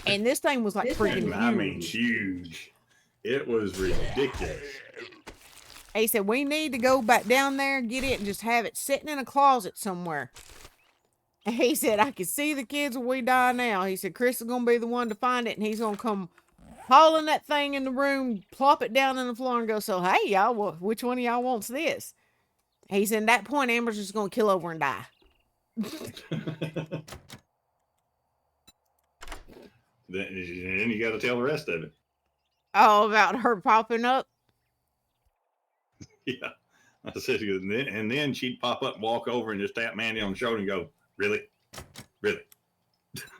And this thing was like freaking huge. I mean, huge. It was ridiculous. He said, "We need to go back down there and get it and just have it sitting in a closet somewhere." And he said, "I can see the kids when we die now." He said, "Chris is going to be the one to find it, and he's going to come hauling that thing in the room, plop it down on the floor, and go, 'So, hey, y'all, which one of y'all wants this?'" He said, "At that point, Amber's just going to kill over and die." Then you got to tell the rest of it. Oh, about her popping up? Yeah. I said, and then she'd pop up and walk over and just tap Mandy on the shoulder and go, "Really? Really?"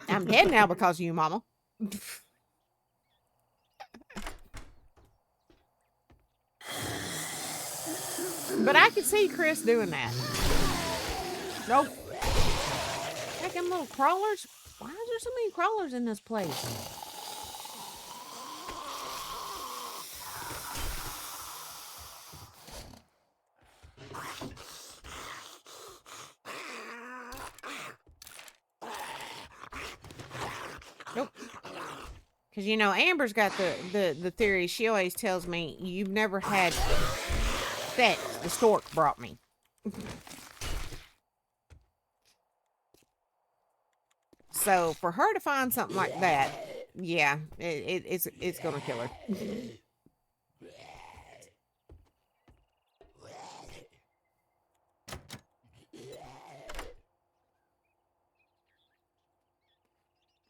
"I'm dead now because of you, Mama." But I could see Chris doing that. Nope. Heck, them little crawlers. Why is there so many crawlers in this place? Nope. Because, Amber's got the theory. She always tells me, "You've never had sex. The stork brought me." So, for her to find something like that, yeah, it's going to kill her.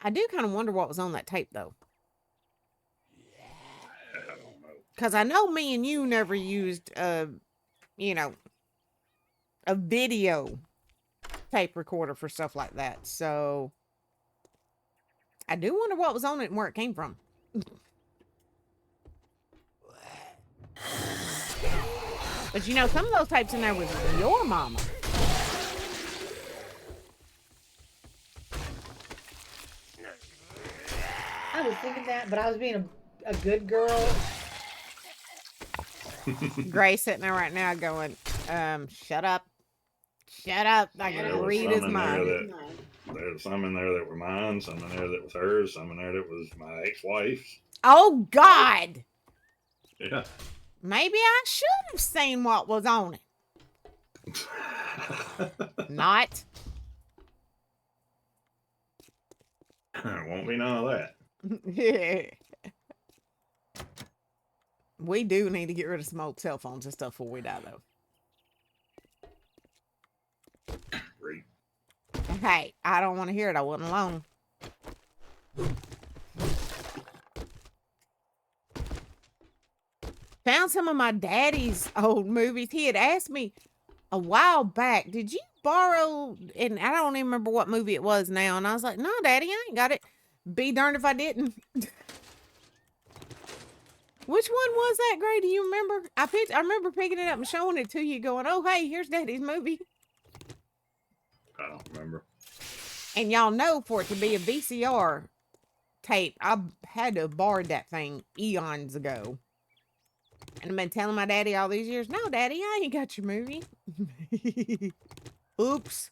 I do kind of wonder what was on that tape, though. I don't know. Because I know me and you never used, a video tape recorder for stuff like that. So, I do wonder what was on it and where it came from. But, some of those tapes in there was your mama. I was thinking that, but I was being a good girl. Gray sitting there right now going, shut up. Shut up. I There can was read some his in there mind. there was some in there that were mine, some in there that was hers, some in there that was my ex-wife's. Oh, God. Yeah. Maybe I should have seen what was on it. Not. There won't be none of that. We do need to get rid of some old cell phones and stuff before we die, though. Great. Hey, I don't want to hear it. I wasn't alone. Found some of my daddy's old movies. He had asked me a while back, did you borrow, and I don't even remember what movie it was now. And I was like, no, Daddy, I ain't got it. Be darned if I didn't. Which one was that, Gray? Do you remember? I remember picking it up and showing it to you going, oh, hey, here's Daddy's movie. I don't remember. And y'all know for it to be a VCR tape, I had to have borrowed that thing eons ago. And I've been telling my daddy all these years, no, Daddy, I ain't got your movie. Oops.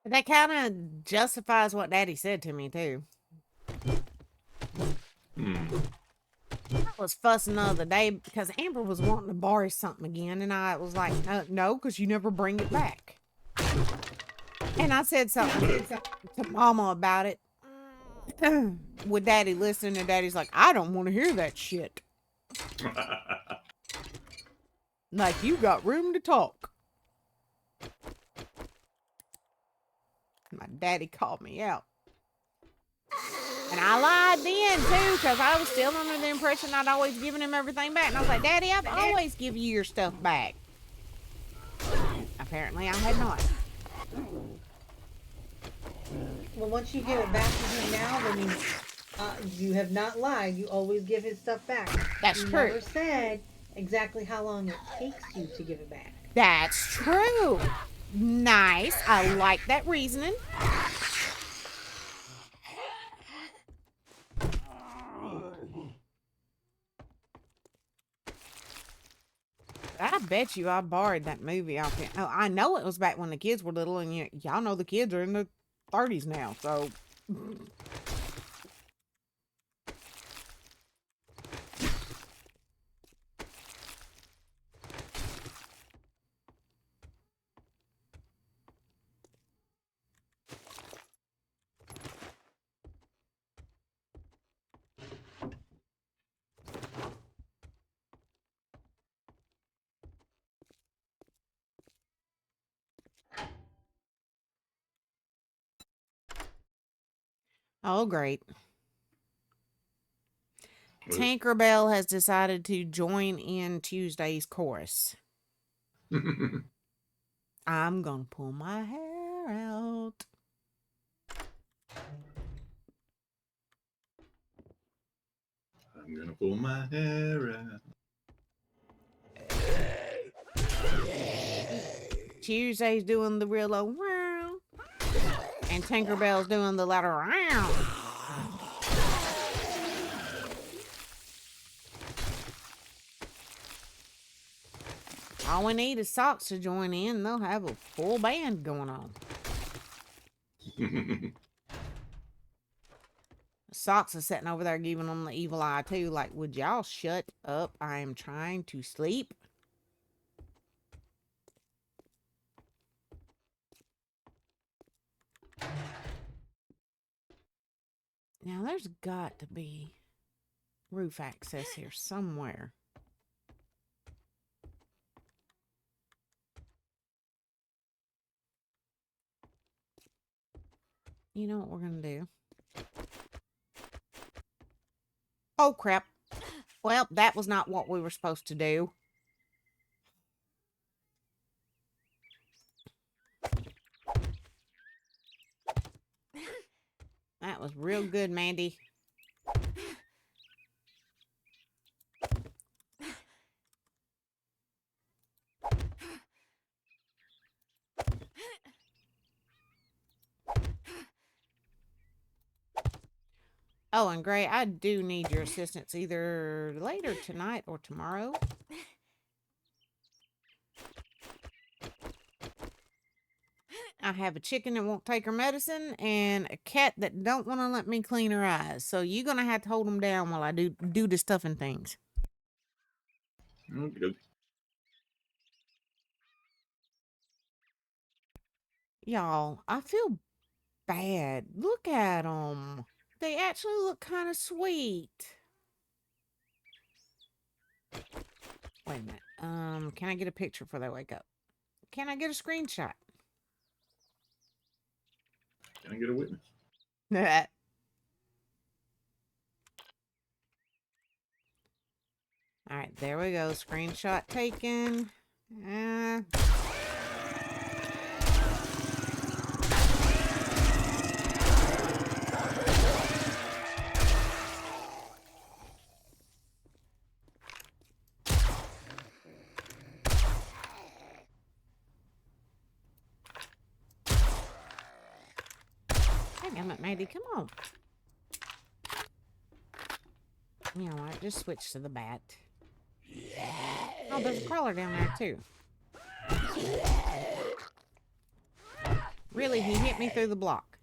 That kind of justifies what Daddy said to me, too. I was fussing the other day because Amber was wanting to borrow something again, and I was like, no, because you never bring it back. And I said something to Mama about it. With Daddy listening, and Daddy's like, I don't want to hear that shit. Like, you got room to talk. My daddy called me out. And I lied then, too, because I was still under the impression I'd always given him everything back. And I was like, Daddy, I've always given you your stuff back. Apparently, I had not. Well, once you give it back to him now, then you have not lied. You always give his stuff back. That's you true. Never said exactly how long it takes you to give it back. That's true. Nice. I like that reasoning. I bet you I borrowed that movie off him. Oh, I know it was back when the kids were little, and y'all know the kids are in their 30s now, so. Oh, great. Tinkerbell has decided to join in Tuesday's chorus. I'm gonna pull my hair out. I'm gonna pull my hair out. Tuesday's doing the real low wow. And Tinkerbell's doing the louder wow. All we need is Socks to join in, and they'll have a full band going on. Socks is sitting over there giving them the evil eye, too. Like, would y'all shut up? I am trying to sleep. Now, there's got to be roof access here somewhere. You know what we're going to do? Oh, crap. Well, that was not what we were supposed to do. That was real good, Mandy. Oh, and Gray, I do need your assistance either later tonight or tomorrow. I have a chicken that won't take her medicine and a cat that don't want to let me clean her eyes. So you're going to have to hold them down while I do the stuff and things. Okay. Y'all, I feel bad. Look at them. They actually look kind of sweet. Wait a minute. Can I get a picture before they wake up? Can I get a screenshot? Can I get a witness? All right, there we go. Screenshot taken. Damn it, Mandy, come on. You know what? Just switch to the bat. Oh, there's a crawler down there, too. Really, he hit me through the block.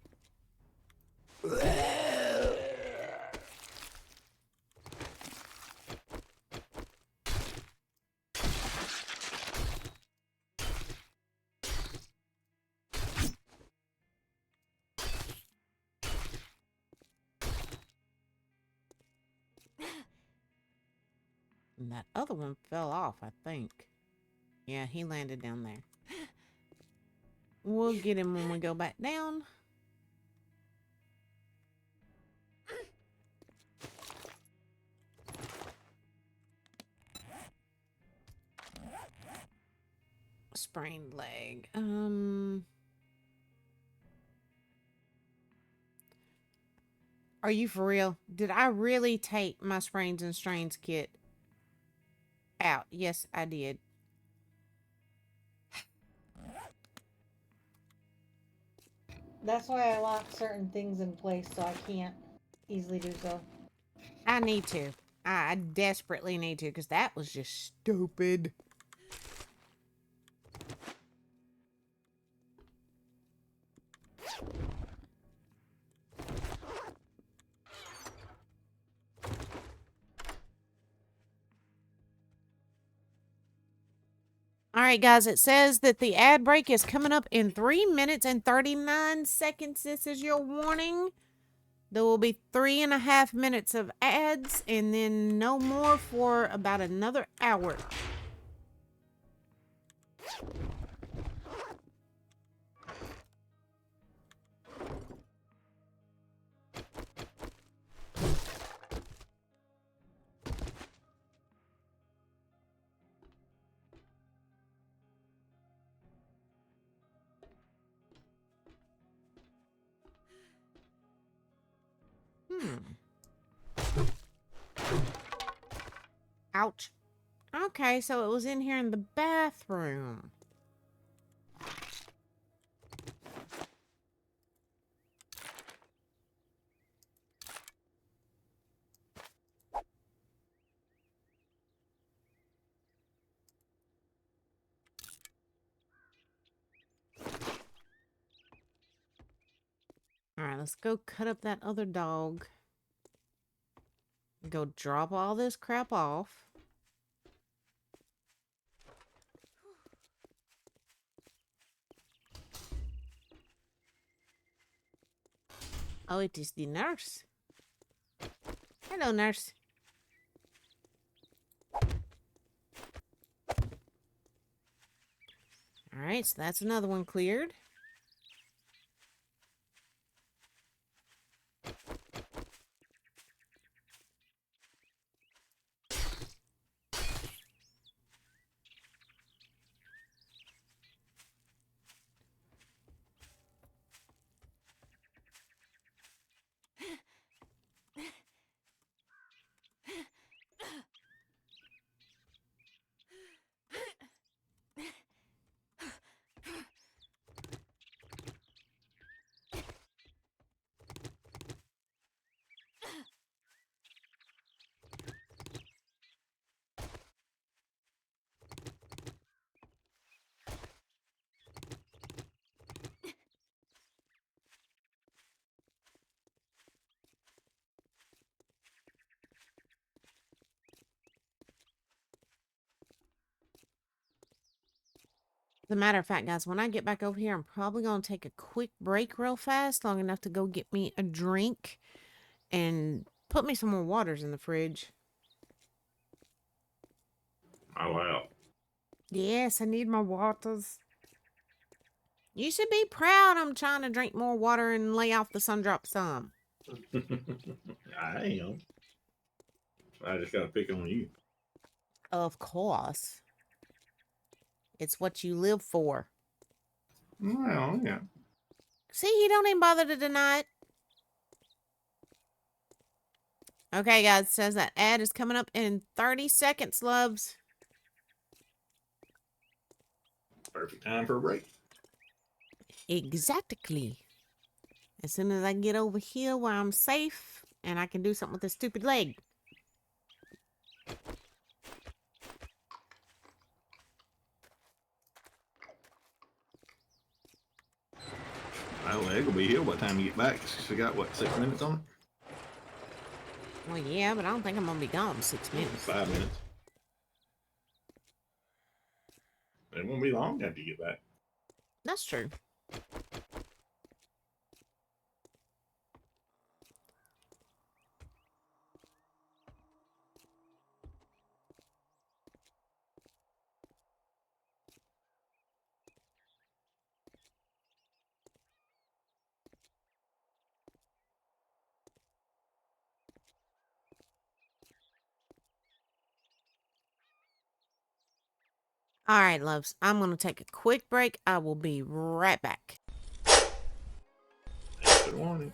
And that other one fell off, I think. Yeah, he landed down there. We'll get him when we go back down. Sprained leg. Are you for real? Did I really take my sprains and strains kit out? Yes, I did. That's why I lock certain things in place so I can't easily do so. I need to. I desperately need to, because that was just stupid. All right, guys, it says that the ad break is coming up in 3 minutes and 39 seconds. This is your warning. There will be 3.5 minutes of ads and then no more for about another hour. Ouch. Okay, so it was in here in the bathroom. All right, let's go cut up that other dog. Go drop all this crap off. Oh, it is the nurse. Hello, nurse. All right, so that's another one cleared. As a matter of fact, guys, when I get back over here, I'm probably going to take a quick break real fast, long enough to go get me a drink and put me some more waters in the fridge. Oh, wow. Yes, I need my waters. You should be proud I'm trying to drink more water and lay off the sundrop some. I am. I just got to pick on you. Of course. It's what you live for. Well, yeah. See, he don't even bother to deny it. Okay, guys, says that ad is coming up in 30 seconds, loves. Perfect time for a break. Exactly. As soon as I get over here where I'm safe and I can do something with this stupid leg. My leg will be healed by the time you get back. She got, what, 6 minutes on it? Well, yeah, but I don't think I'm going to be gone in 6 minutes. 5 minutes. It won't be long after you get back. That's true. All right, loves. I'm going to take a quick break. I will be right back. Thanks for the warning.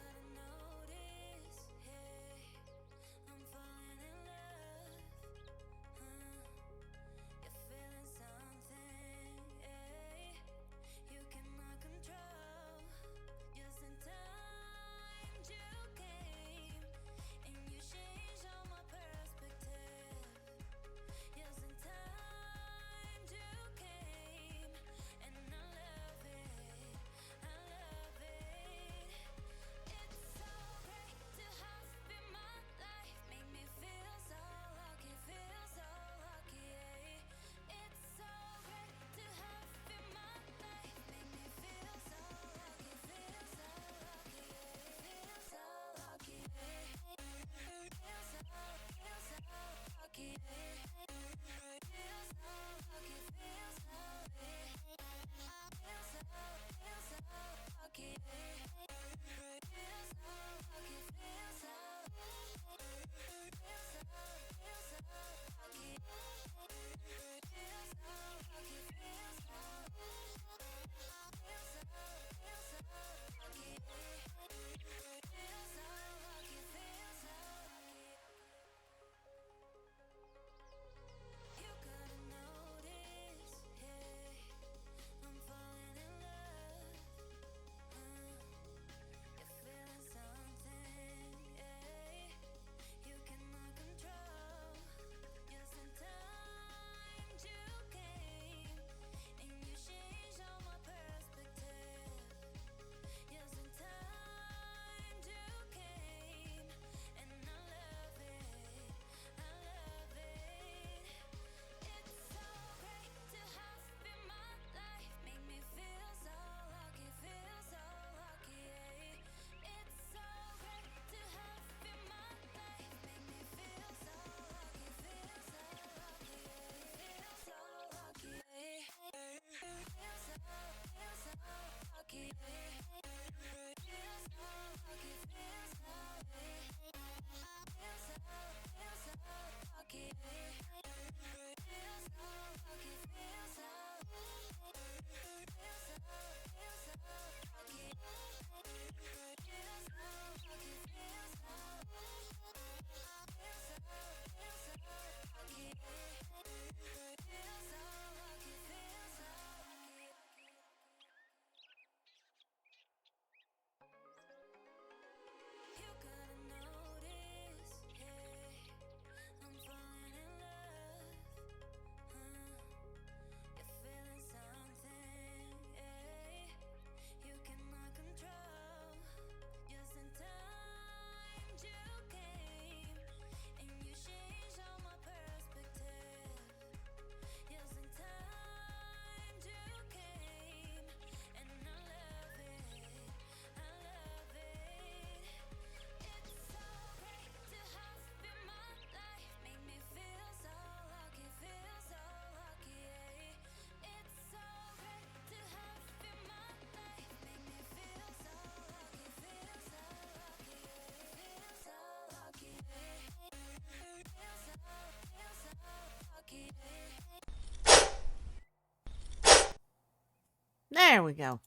There we go.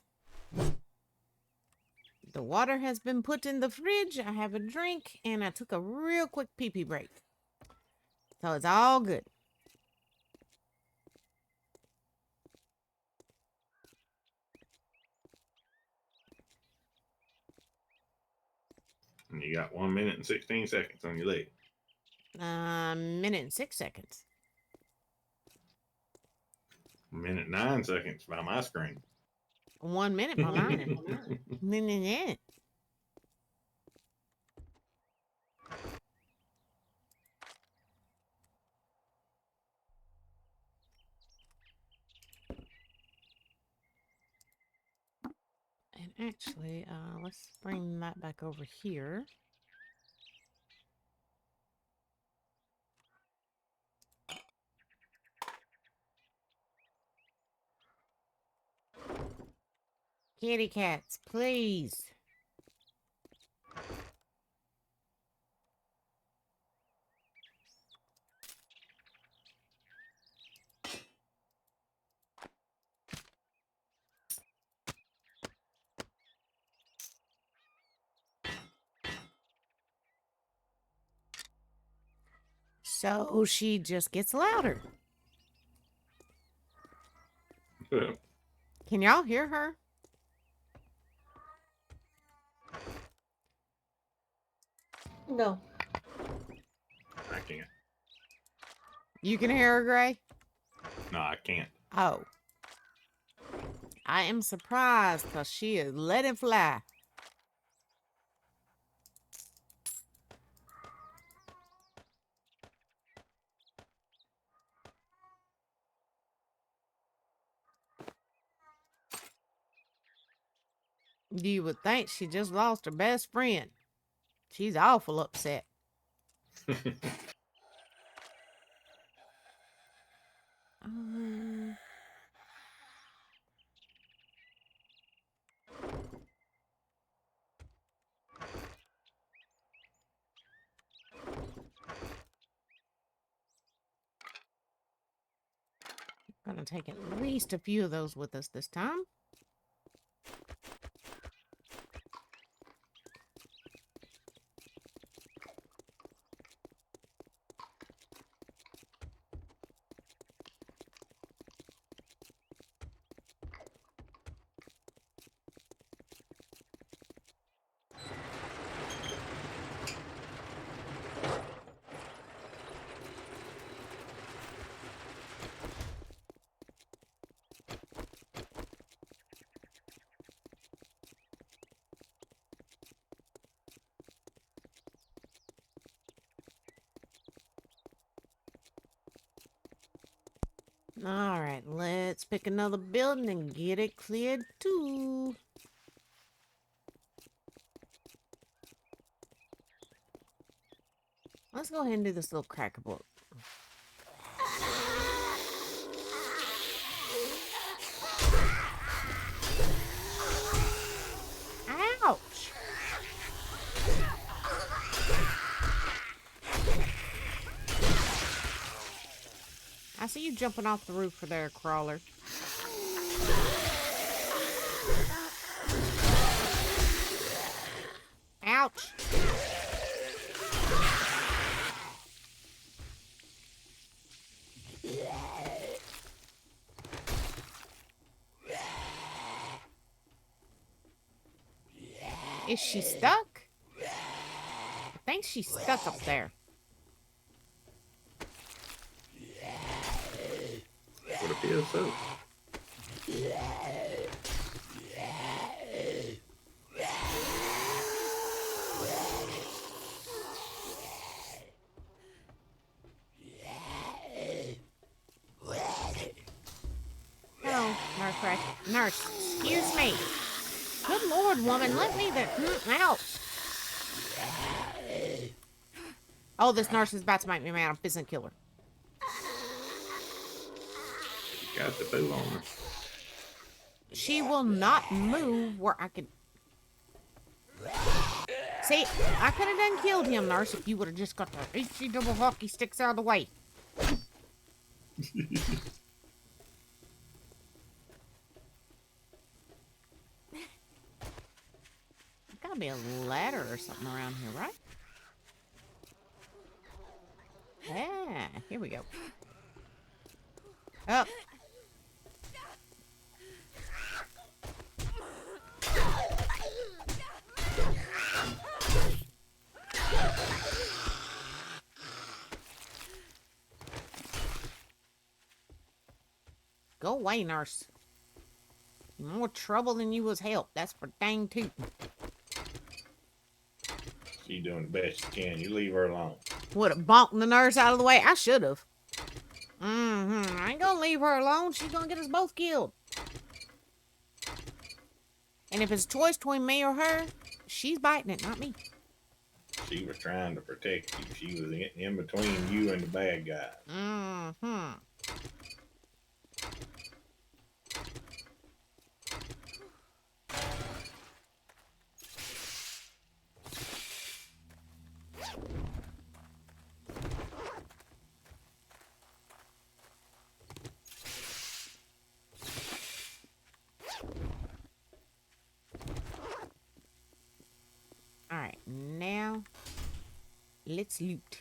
The water has been put in the fridge. I have a drink, and I took a real quick pee-pee break. So it's all good. And you got 1 minute and 16 seconds on your leg. Minute and 6 seconds. 1 minute 9 seconds by my screen. 1 minute by mine. Minute. And actually, let's bring that back over here. Kitty cats, please. So she just gets louder. Can y'all hear her? No. I can't. You can hear her, Gray? No, I can't. Oh. I am surprised because she is letting fly. You would think she just lost her best friend. She's awful upset. Gonna take at least a few of those with us this time. All right, let's pick another building and get it cleared too. Let's go ahead and do this little cracker book. Ouch! I see you jumping off the roof for there, crawler. Ouch! Is she stuck? I think she's stuck up there. Would appear so. Hello, nurse, excuse me. Good Lord, woman, let me there. Out. Oh, this nurse is about to make me mad. I'm fixing to kill her. Got the boo on her. She will not move where I could. See, I could have done killed him, nurse, if you would have just got the HE double hockey sticks out of the way. Gotta be a ladder or something around here, right? Yeah, here we go. Up. Go away, nurse. You're more trouble than you was help. That's for dang tootin'. She's doing the best she can. You leave her alone. Would have bonked the nurse out of the way. I should have. I ain't gonna leave her alone. She's gonna get us both killed. And if it's a choice between me or her, she's biting it, not me. She was trying to protect you. She was in between you and the bad guy. Alright, now let's loot.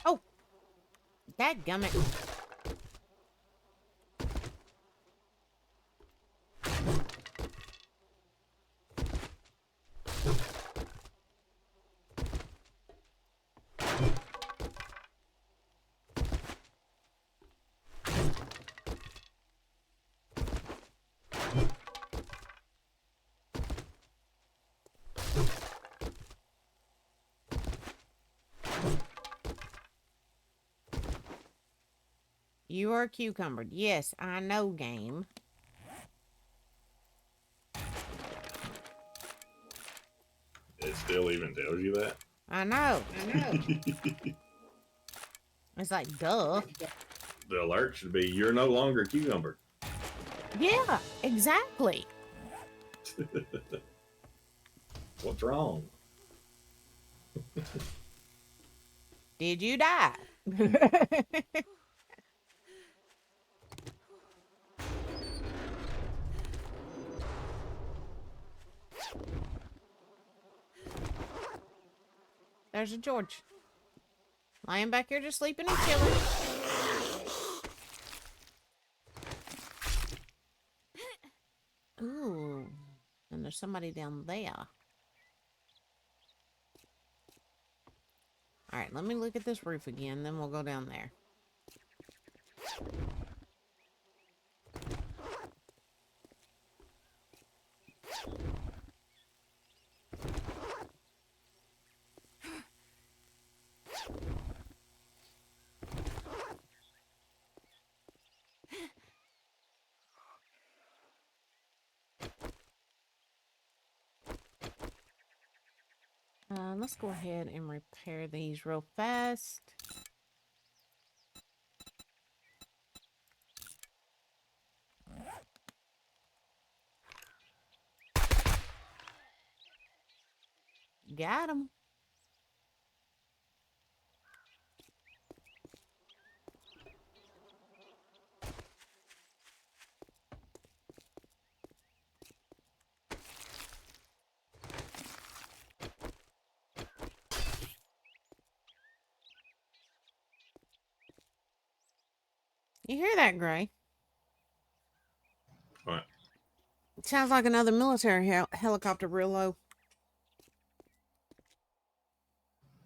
Oh! Dadgummit. You are cucumbered. Yes, I know, game. It still even tells you that. I know. It's like, duh. The alert should be, you're no longer cucumbered. Yeah, exactly. What's wrong? Did you die? There's a George. Lying back here just sleeping and chilling. Ooh. And there's somebody down there. Alright, let me look at this roof again, then we'll go down there. Let's go ahead and repair these real fast. Got him. You hear that, Gray? What? It sounds like another military helicopter real low.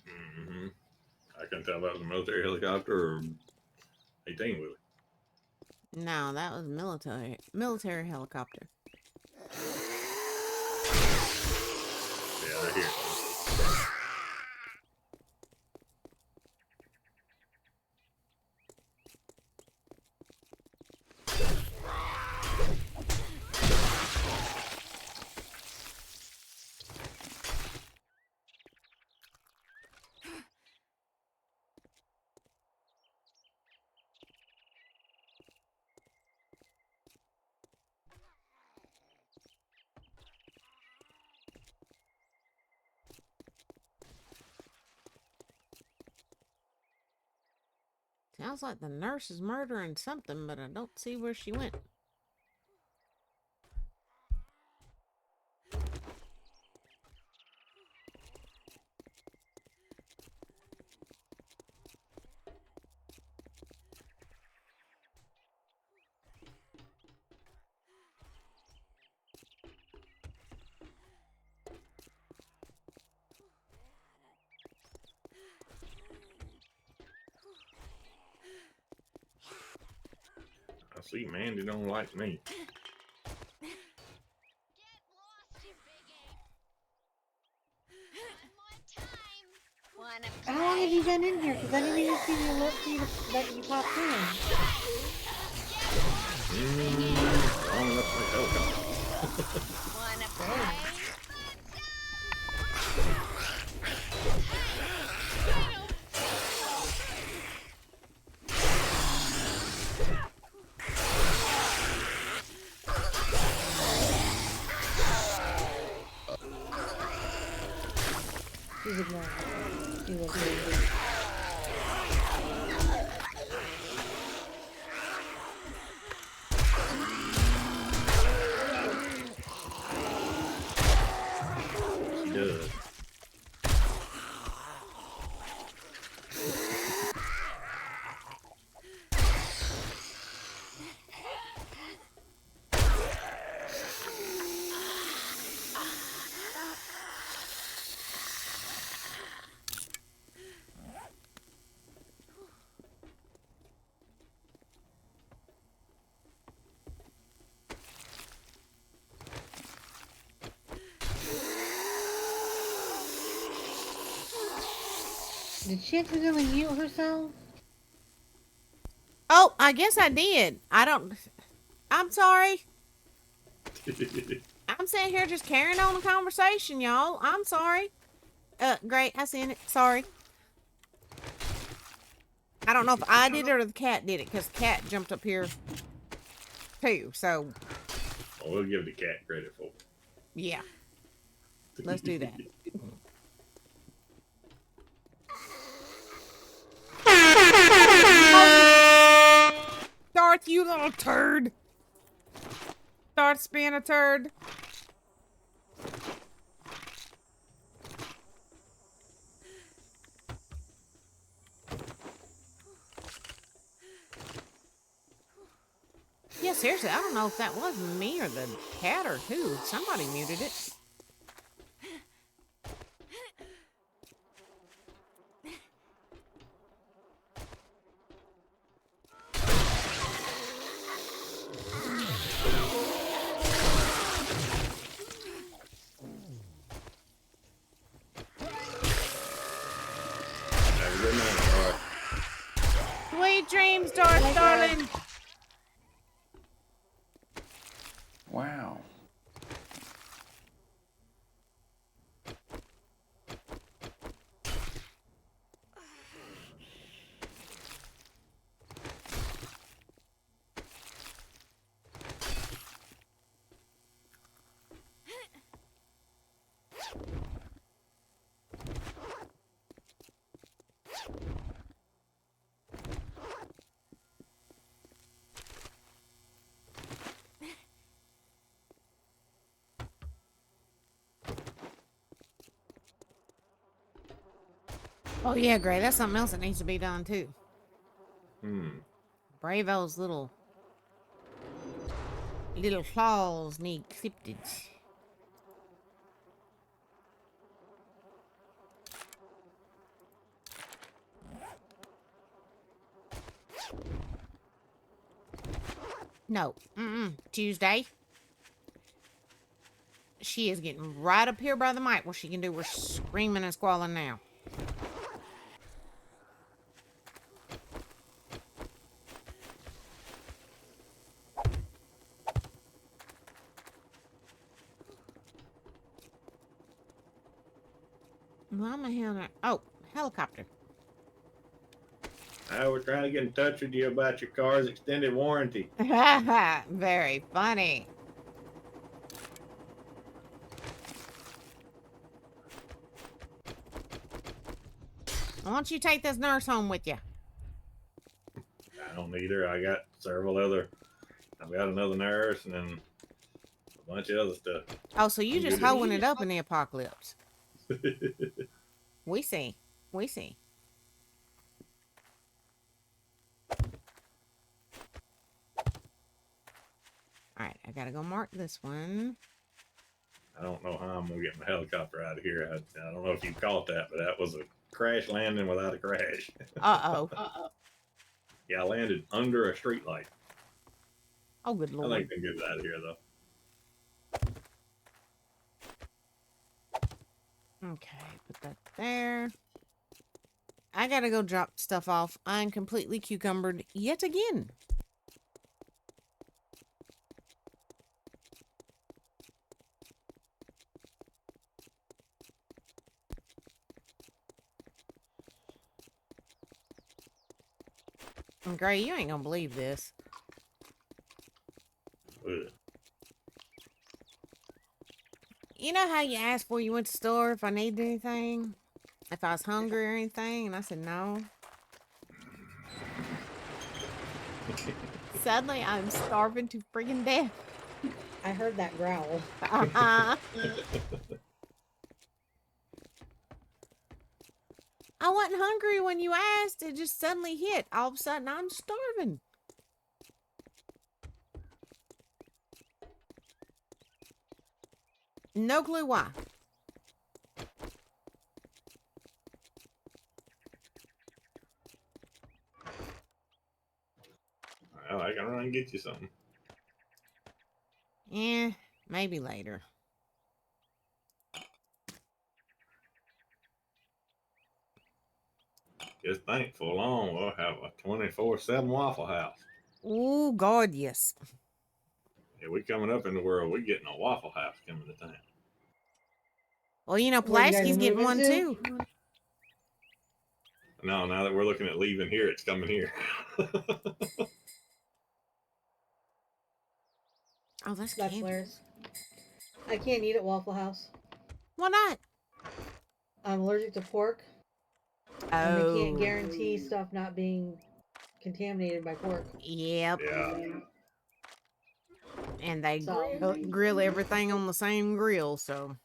Mm-hmm. I can tell that was a military helicopter or 18-wheeler. No, that was military helicopter. Yeah, I hear it. Sounds like the nurse is murdering something, but I don't see where she went. I see Mandy don't like me. How long have you been in here? Because I didn't even see the alert for you that you popped in. Long enough for a helicopter. She's ignoring it. She will be. Does. Did she accidentally mute herself? Oh, I guess I did. I'm sorry. I'm sitting here just carrying on the conversation, y'all. I'm sorry. Great. I seen it. Sorry. I don't know if I did it or the cat did it, because the cat jumped up here too. So, Well, we'll give the cat credit for it. yeah. Let's do that. Darth, you little turd. Darth's being a turd. Yeah, seriously, I don't know if that was me or the cat or who. Somebody muted it. Have a good night, Darth. Sweet dreams, Darth, darling. Wow. Oh, yeah, Gray. That's something else that needs to be done, too. Hmm. Bravo's little claws need clipped. No. Tuesday. She is getting right up here by the mic where she can do her screaming and squalling now. Why am I hearing? Oh, helicopter. I was trying to get in touch with you about your car's extended warranty. Very funny. Why don't you take this nurse home with you? I don't either. I got several other. I've got another nurse and then a bunch of other stuff. Oh, so you I'm just good at hoeing it up in the apocalypse. it. We see. We see. Alright, I gotta go mark this one. I don't know how I'm gonna get my helicopter out of here. I don't know if you caught that, but that was a crash landing without a crash. Uh-oh. Yeah, I landed under a streetlight. Oh, good I lord. think I can get it out of here though. Okay, put that there. I gotta go drop stuff off. I'm completely cucumbered yet again. And Gray, you ain't gonna believe this. Ugh. You know how you asked before you went to the store if I needed anything? If I was hungry or anything? And I said no. Suddenly, I'm starving to friggin' death. I heard that growl. I wasn't hungry when you asked. It just suddenly hit. All of a sudden, I'm starving. No clue why. Well, I can run and get you something. Eh, maybe later. Just think, for long we'll have a 24/7 Waffle House. Oh, God, yes. Yeah, we coming up in the world. We getting a Waffle House coming to town. Well, you know, Where you guys Pulaski's getting moving one, to? too. No, now that we're looking at leaving here, it's coming here. Oh, that's That's candy. hilarious. I can't eat at Waffle House. Why not? I'm allergic to pork, and they can't guarantee stuff not being contaminated by pork. Yep. Yeah. And they So grill everything on the same grill, so.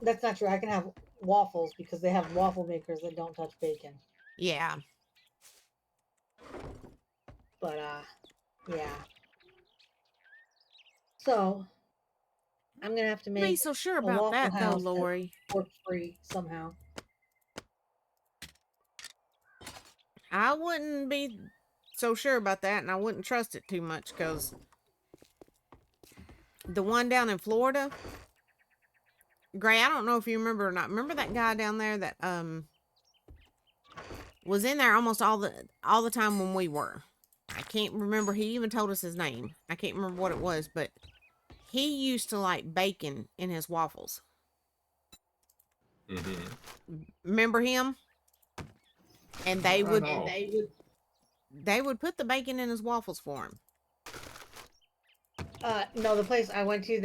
that's not true. I can have waffles because they have waffle makers that don't touch bacon. Yeah. But yeah. So I'm gonna have to Be make so sure a about Waffle that, though, House Lori. pork free somehow. I wouldn't be so sure about that, and I wouldn't trust it too much, because the one down in Florida, Gray, I don't know if you remember or not. Remember that guy down there that was in there almost all the time when we were. I can't remember. He even told us his name. I can't remember what it was, but he used to like bacon in his waffles. Mm-hmm. Remember him? And they would put the bacon in his waffles for him. No, the place I went to,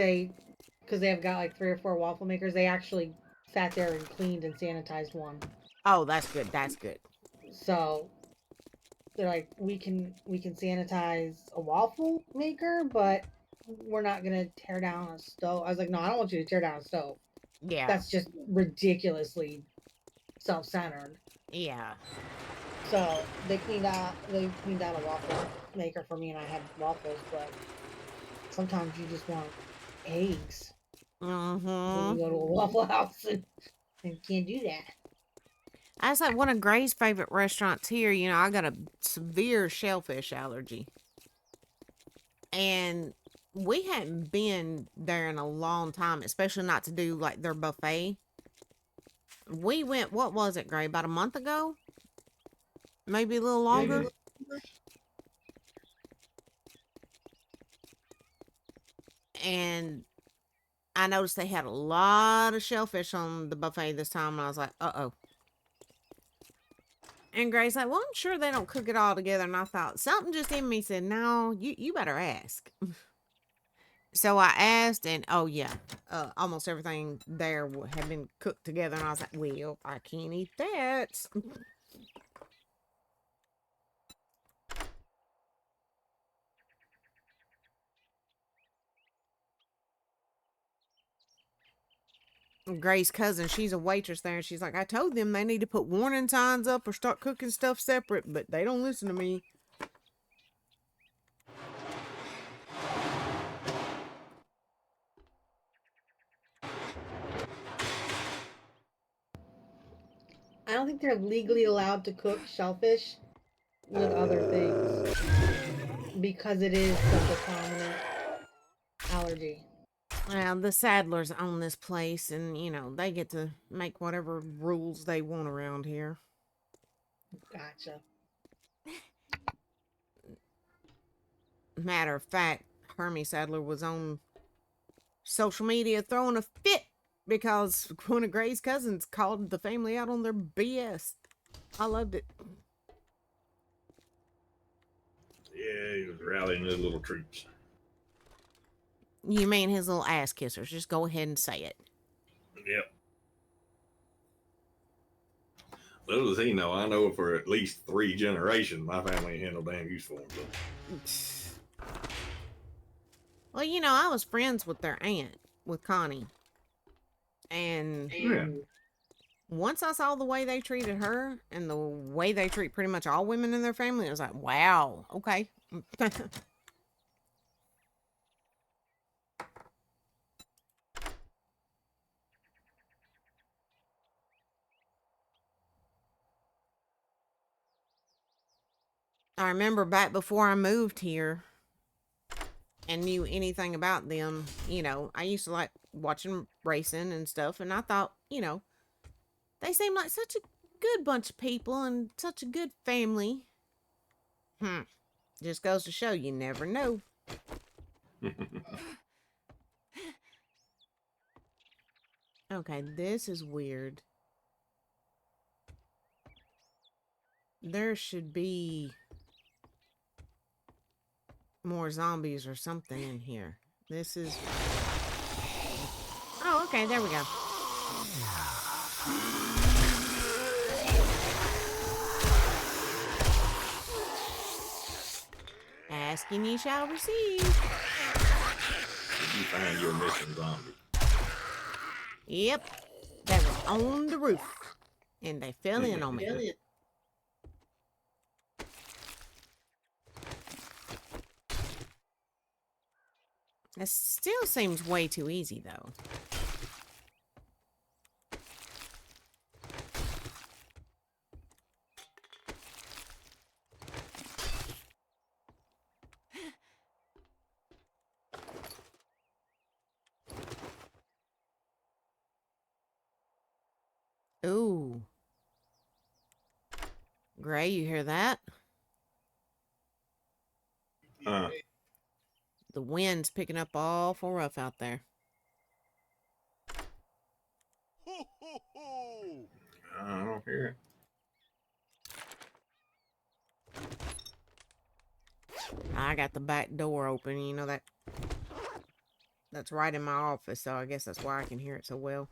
because they have got like 3 or 4 waffle makers, they actually sat there and cleaned and sanitized one. Oh, that's good. That's good. So they're like, we can sanitize a waffle maker, but we're not gonna tear down a stove. I was like, no, I don't want you to tear down a stove. Yeah. That's just ridiculously self-centered. Yeah. So they cleaned out a waffle maker for me, and I had waffles. But sometimes you just want eggs. Mm-hmm. When you go to a Waffle House and can't do that. That's like one of Gray's favorite restaurants here. You know, I got a severe shellfish allergy. And we hadn't been there in a long time, especially not to do like their buffet. We went, what was it, Gray? About a month ago? Maybe a little longer? Mhm. And I noticed they had a lot of shellfish on the buffet this time. And I was like, uh-oh. And Gray's like, well, I'm sure they don't cook it all together. And I thought, something just in me said, no, you better ask. So I asked, and oh, yeah, almost everything there had been cooked together. And I was like, well, I can't eat that. Gray's cousin, she's a waitress there, and she's like, I told them they need to put warning signs up or start cooking stuff separate, but they don't listen to me. I don't think they're legally allowed to cook shellfish with other things because it is such a prominent allergy. Well, the Sadlers own this place, and, you know, they get to make whatever rules they want around here. Gotcha. Matter of fact, Hermie Sadler was on social media throwing a fit because one of Gray's cousins called the family out on their BS. I loved it. Yeah, he was rallying his little troops. You mean his little ass kissers? Just go ahead and say it. Yep. Little does he know, I know for at least 3 generations, my family ain't had no damn use for him. So. Well, you know, I was friends with their aunt, with Connie. And Yeah. once I saw the way they treated her and the way they treat pretty much all women in their family, I was like, wow, okay. I remember back before I moved here and knew anything about them, you know, I used to like watching racing and stuff, and I thought, you know, they seem like such a good bunch of people and such a good family. Just goes to show you never know. Okay, this is weird. There should be more zombies or something in here. This is... Oh, okay, there we go. Ask and ye shall receive. You find your missing zombie. Yep, they was on the roof, and they fell in on me. That still seems way too easy, though. Ooh. Gray, you hear that? The wind's picking up awful rough out there. Ho, ho, ho! I don't hear it. I got the back door open, you know, that's right in my office, so I guess that's why I can hear it so well.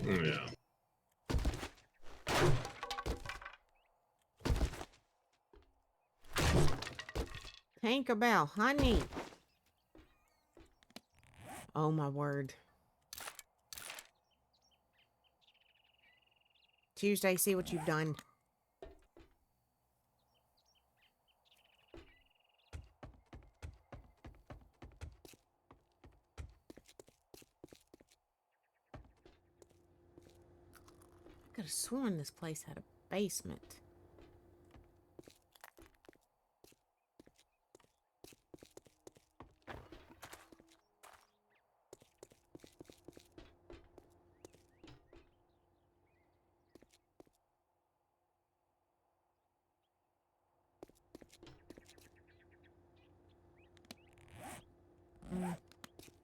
Yeah. Tinkerbell, honey. Oh my word. Tuesday, see what you've done. I could have sworn this place had a basement.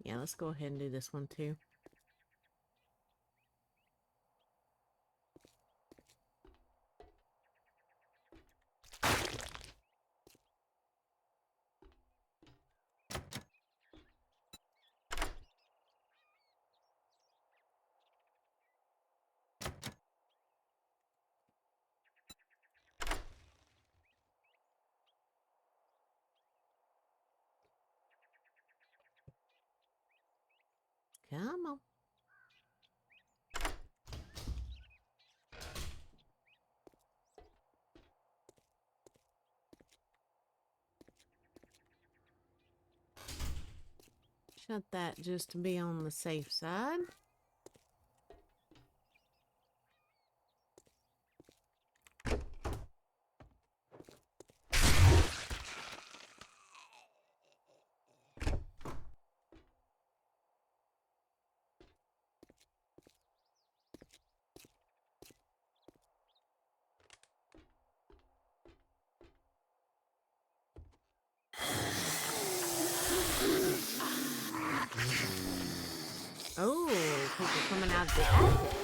Yeah, let's go ahead and do this one too. Come on. Shut that just to be on the safe side. Oh, people coming out of the attic.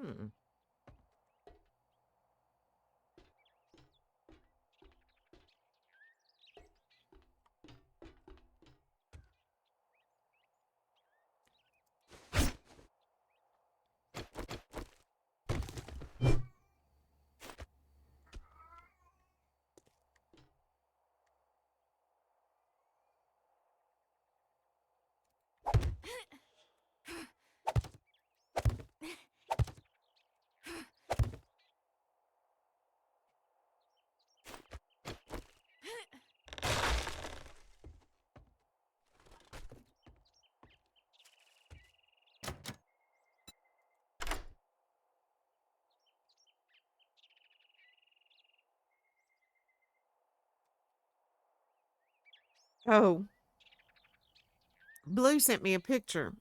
Hmm. Oh, Blue sent me a picture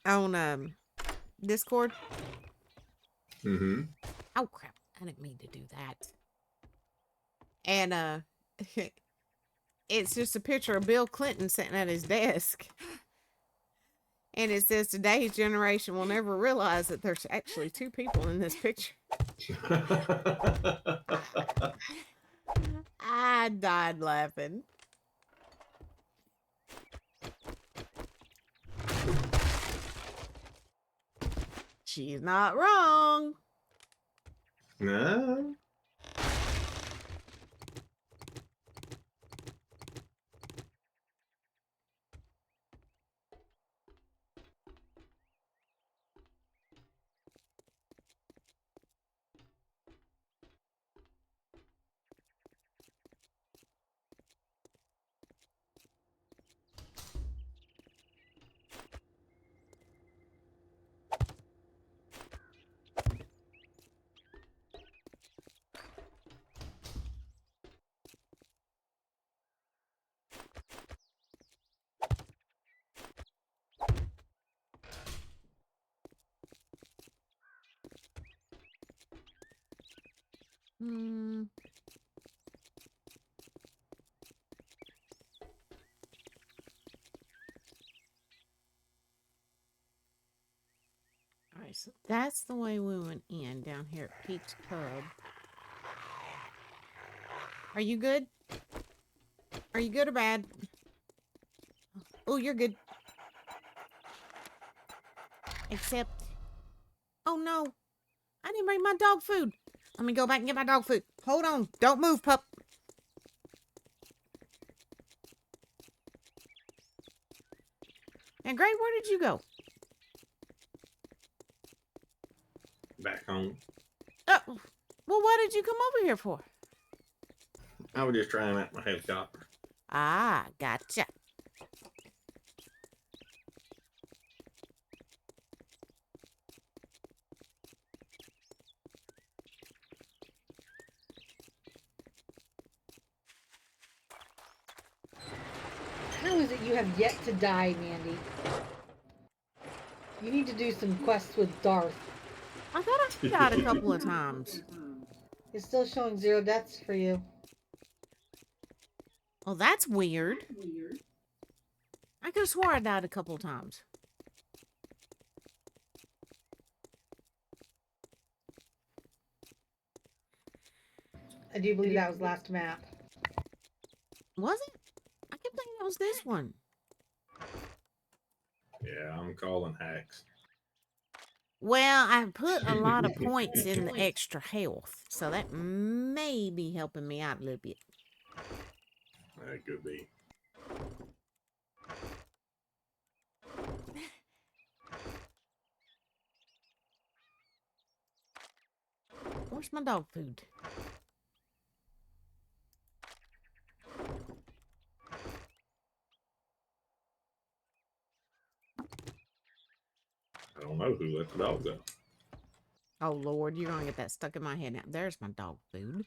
on Discord. Mm-hmm. Oh crap! I didn't mean to do that. And it's just a picture of Bill Clinton sitting at his desk, and it says today's generation will never realize that there's actually two people in this picture. I died laughing. She's not wrong. No. Hmm. All right, so that's the way we went in down here at Pete's Pub. Are you good? Are you good or bad? Oh, you're good. Except, oh no, I didn't bring my dog food. Let me go back and get my dog food. Hold on, don't move, pup. And Gray, where did you go? Back home. Oh, well, what did you come over here for? I was just trying out my helicopter. Ah, gotcha. How is it you have yet to die, Mandy? You need to do some quests with Darth. I thought I died a couple of times. It's still showing 0 deaths for you. Well, that's weird. I could have swore I died a couple of times. I do believe that was last map. Was it? I kept thinking it was this one. Yeah, I'm calling hacks. Well, I put a lot of points in the extra health, so that may be helping me out a little bit. That could be. Where's my dog food? I don't know who let the dog go. Oh, Lord, you're going to get that stuck in my head now. There's my dog food.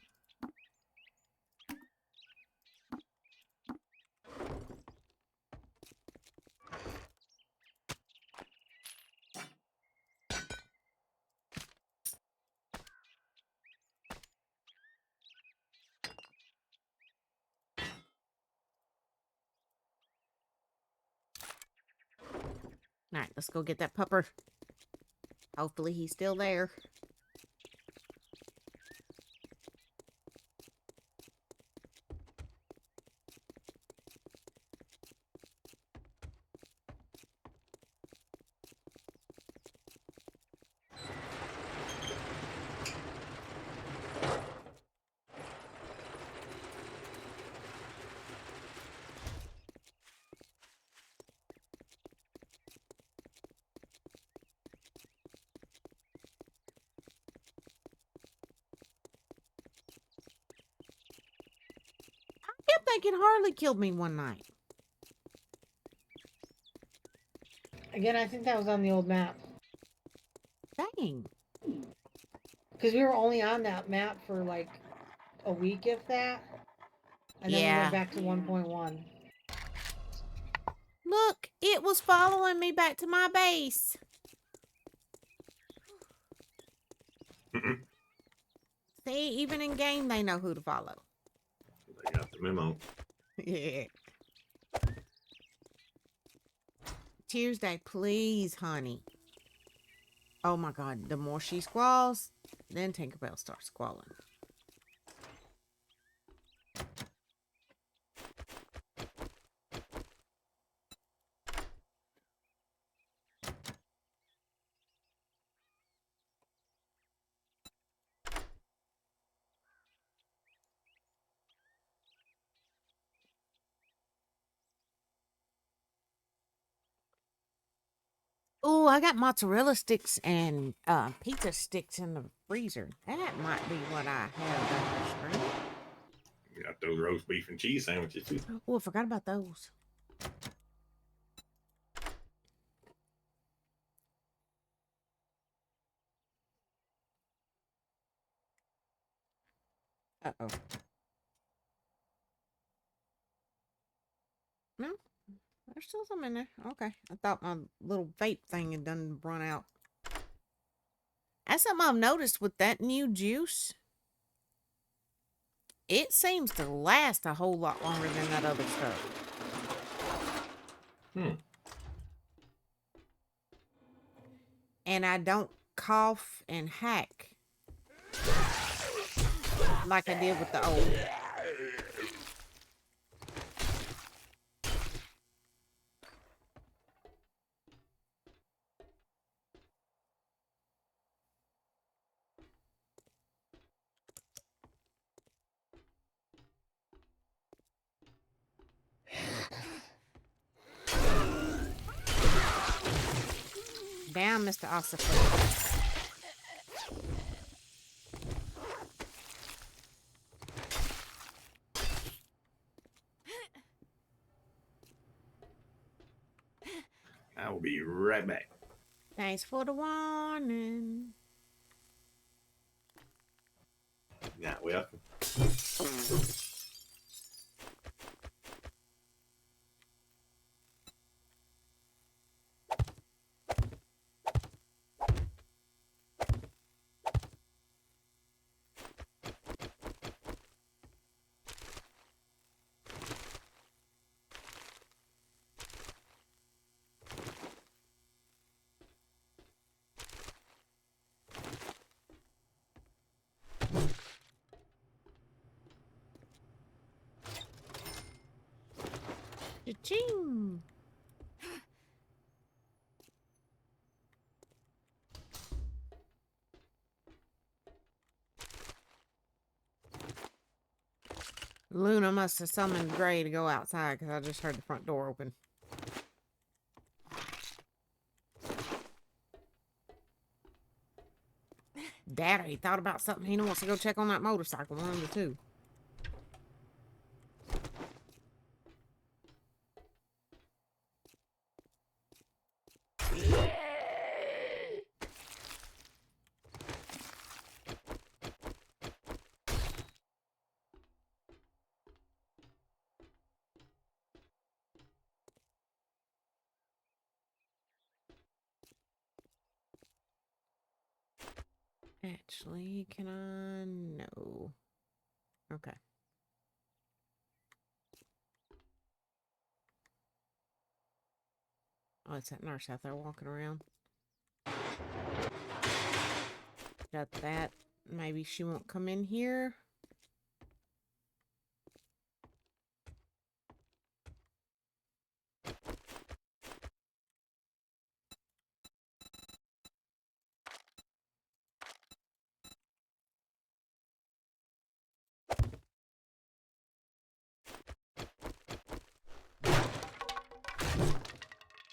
All right, let's go get that pupper. Hopefully he's still there. I kept thinking Harley killed me one night. Again, I think that was on the old map. Dang. Because we were only on that map for like a week, if that. And then we Yeah. went back to 1.1. Look, it was following me back to my base. See, even in game, they know who to follow. They got the memo. Yeah. Tuesday, please, honey. Oh my God, the more she squalls, then Tinkerbell starts squalling. Oh, I got mozzarella sticks and pizza sticks in the freezer. That might be what I have down the street. You got those roast beef and cheese sandwiches too. Oh, I forgot about those. Uh-oh. No, there's still some in there. Okay. I thought my little vape thing had done run out. That's something I've noticed with that new juice. It seems to last a whole lot longer than that other stuff. And I don't cough and hack like I did with the old. Down, Mr. Ossifer. I will be right back. Thanks for the warning. Not welcome. Cha-ching. Luna must have summoned Gray to go outside because I just heard the front door open. Dad, he thought about something. He wants to go check on that motorcycle. One of the two. Actually, can I? No. Okay. Oh, it's that nurse out there walking around. Got that. Maybe she won't come in here.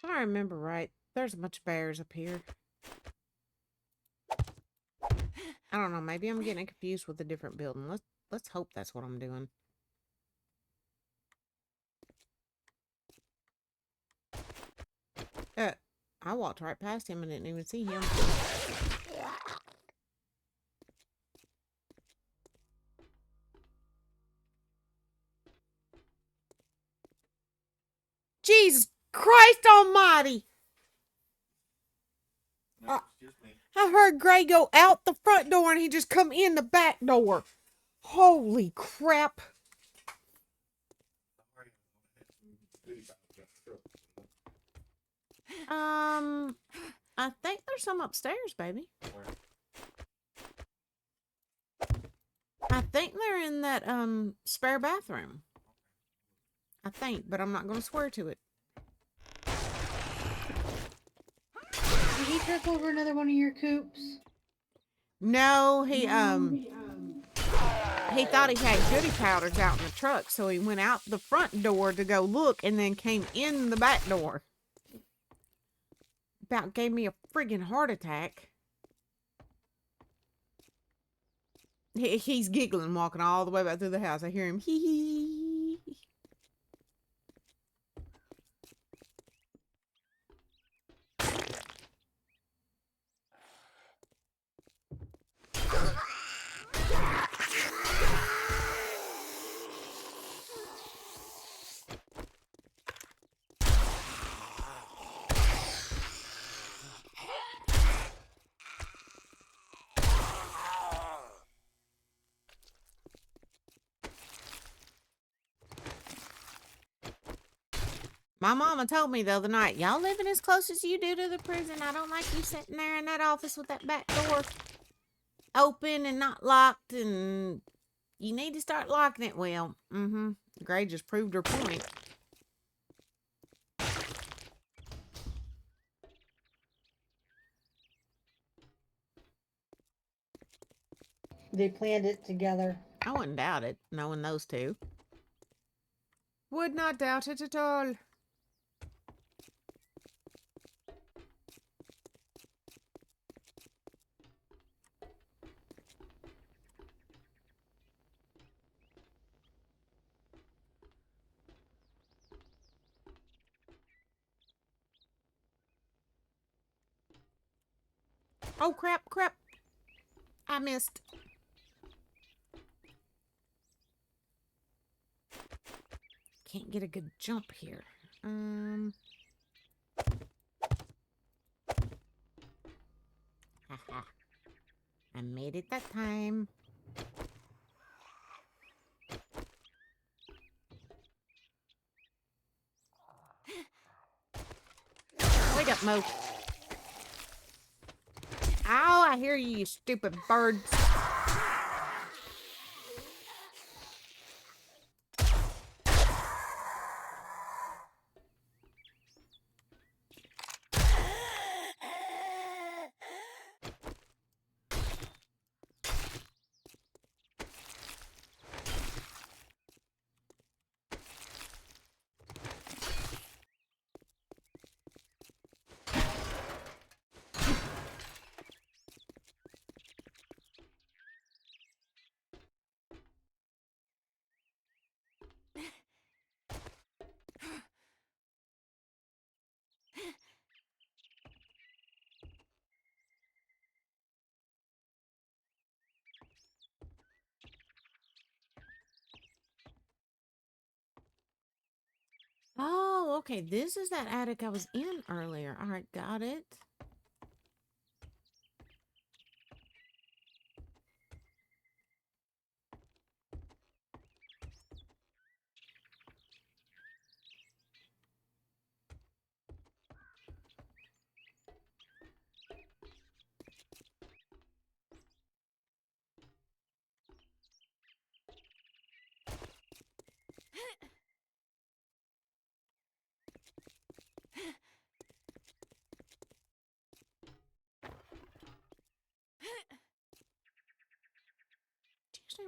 If I remember right, there's a bunch of bears up here. I don't know. Maybe I'm getting confused with a different building. Let's hope that's what I'm doing. I walked right past him and didn't even see him. Jesus Christ Almighty! I heard Gray go out the front door and he just come in the back door. Holy crap. I think there's some upstairs, baby. I think they're in that, spare bathroom. I think, but I'm not going to swear to it. Did he trip over another one of your coops? No, he thought he had goody powders out in the truck, so he went out the front door to go look and then came in the back door. About gave me a friggin' heart attack. He's giggling, walking all the way back through the house. I hear him, hee hee. My mama told me the other night, y'all living as close as you do to the prison. I don't like you sitting there in that office with that back door open and not locked, and you need to start locking it. Well, Gray just proved her point. They planned it together. I wouldn't doubt it, knowing those two. Would not doubt it at all. Oh, crap. I missed. Can't get a good jump here. Haha. I made it that time. Wake up, Mo. Ow, I hear you, you stupid birds. Oh, okay. This is that attic I was in earlier. All right, got it.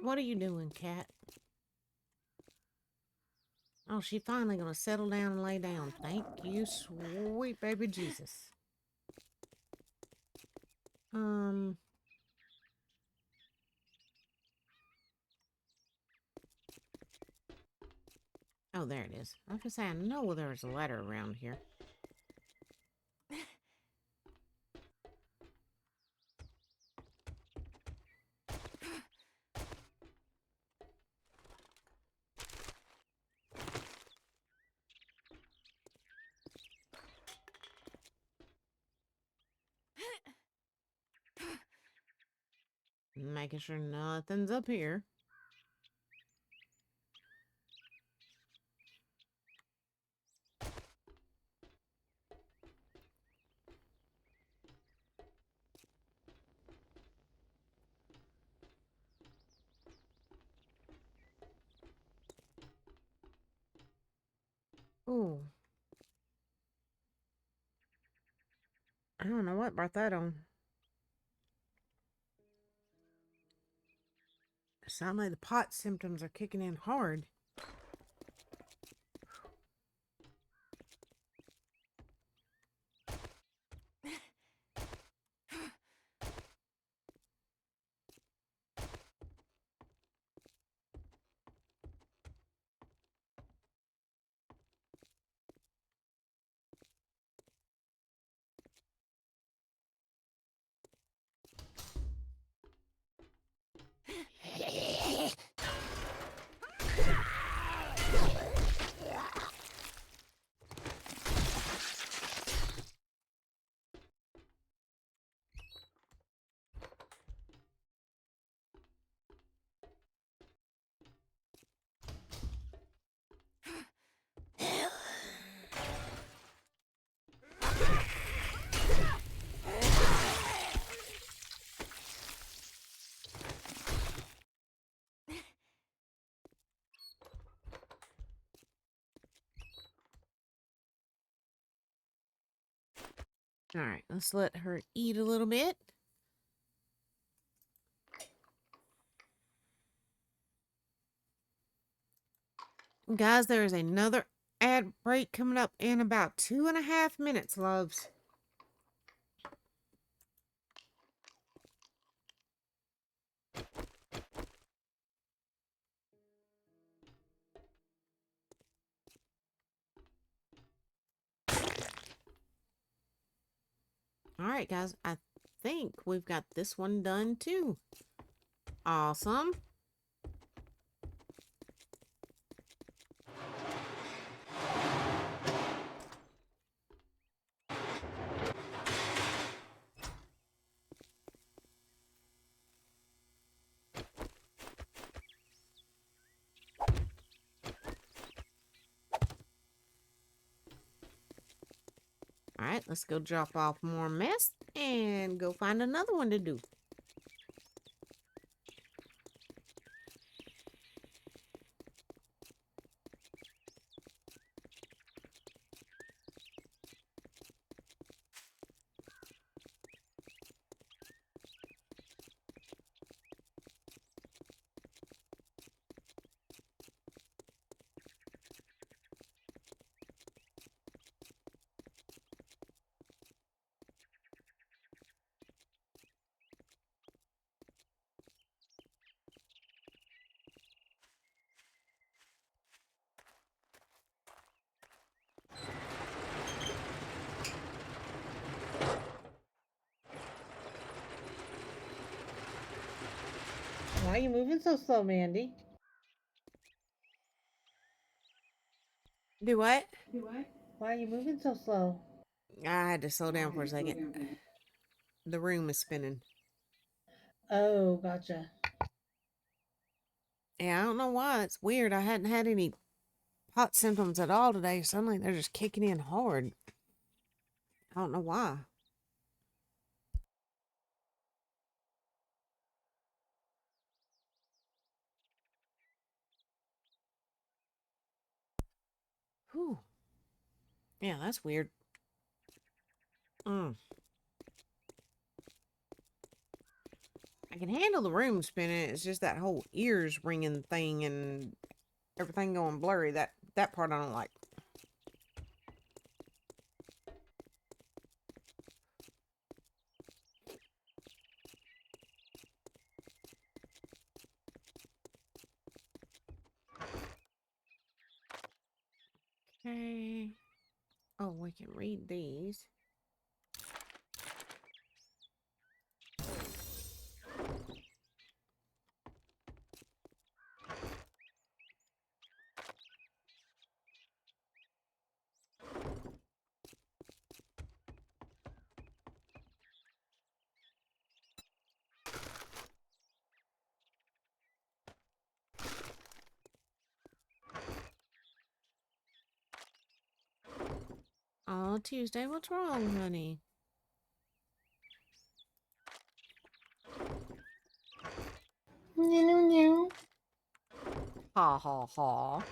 What are you doing, cat? Oh, she finally gonna settle down and lay down. Thank you, sweet baby Jesus. Oh, there it is. I was gonna say, I know there's a ladder around here. Making sure nothing's up here. Ooh. I don't know what brought that on. It sounds like the pot symptoms are kicking in hard. All right, let's let her eat a little bit. Guys, there is another ad break coming up in about 2.5 minutes, loves. All right, guys, I think we've got this one done too. Awesome. All right, let's go drop off more mess and go find another one to do. Why are you moving so slow, Mandy? Do what? Why are you moving so slow? I had to slow down for a second. The room is spinning. Oh, gotcha. Yeah, I don't know why. It's weird. I hadn't had any hot symptoms at all today. Suddenly they're just kicking in hard. I don't know why. Whew. Yeah, that's weird. I can handle the room spinning. It's just that whole ears ringing thing and everything going blurry. That part I don't like. Okay. Oh, we can read these. Oh, Tuesday, what's wrong, honey? Ha ha ha.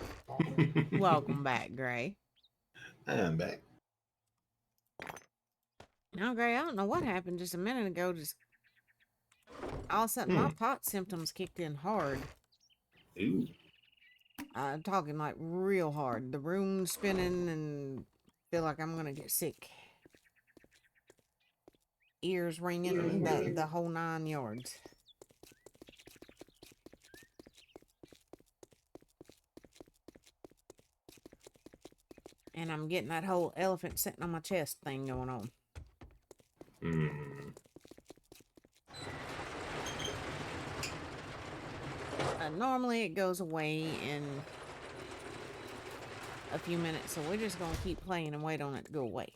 Welcome back, Gray. I'm back. Now, Gray, I don't know what happened just a minute ago. Just all of a sudden, my pot symptoms kicked in hard. Ooh. I'm talking like real hard. The room spinning and feel like I'm gonna get sick. Ears ringing, the whole 9 yards. And I'm getting that whole elephant sitting on my chest thing going on. Normally it goes away in a few minutes, so we're just gonna keep playing and wait on it to go away.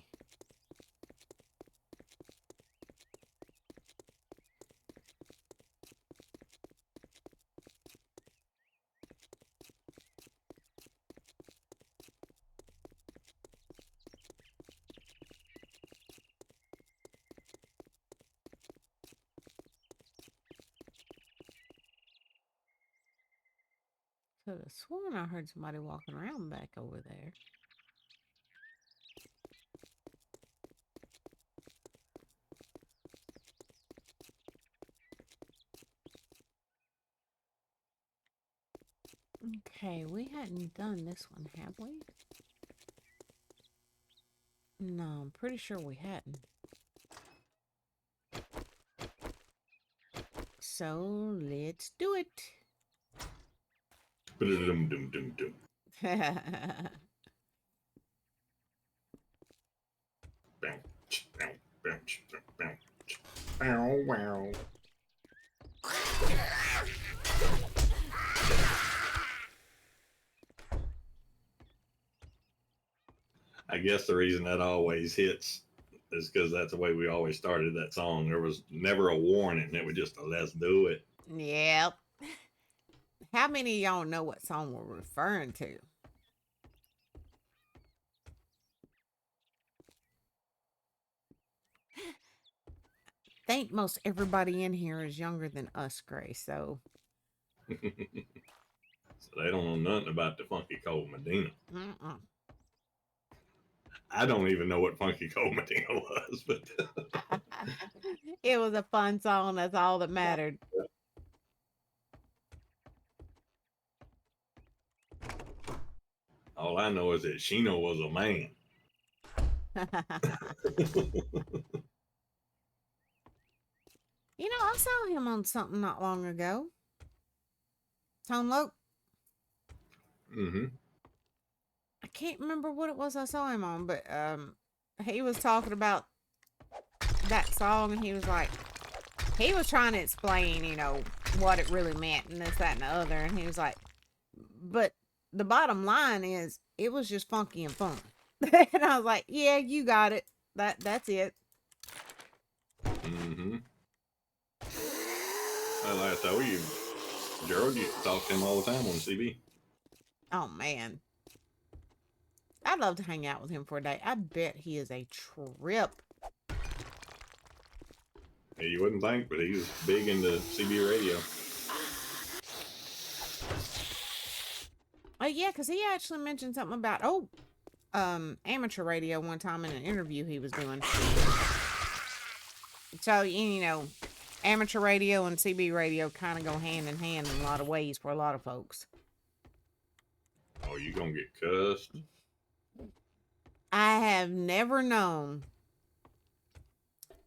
Could have sworn I heard somebody walking around back over there. Okay, we hadn't done this one, have we? No, I'm pretty sure we hadn't. So, let's do it. I guess the reason that always hits is because that's the way we always started that song. There was never a warning. It was just a let's do it. Yep. How many of y'all know what song we're referring to? I think most everybody in here is younger than us, Gray, so... So they don't know nothing about the Funky Cold Medina. I don't even know what Funky Cold Medina was, but... It was a fun song, that's all that mattered. All I know is that Shino was a man. You know, I saw him on something not long ago. Tone Loc. I can't remember what it was I saw him on, but he was talking about that song, and he was like, he was trying to explain, you know, what it really meant and this, that, and the other, and he was like, but the bottom line is, it was just funky and fun. And I was like, yeah, you got it. That's it. Mm-hmm. Well, I told you, Gerald, you talk to him all the time on CB. Oh, man. I'd love to hang out with him for a day. I bet he is a trip. Yeah, you wouldn't think, but he was big into CB radio. Oh, yeah, because he actually mentioned something about, amateur radio one time in an interview he was doing. So, you know, amateur radio and CB radio kind of go hand in hand in a lot of ways for a lot of folks. Oh, you gonna get cussed? I have never known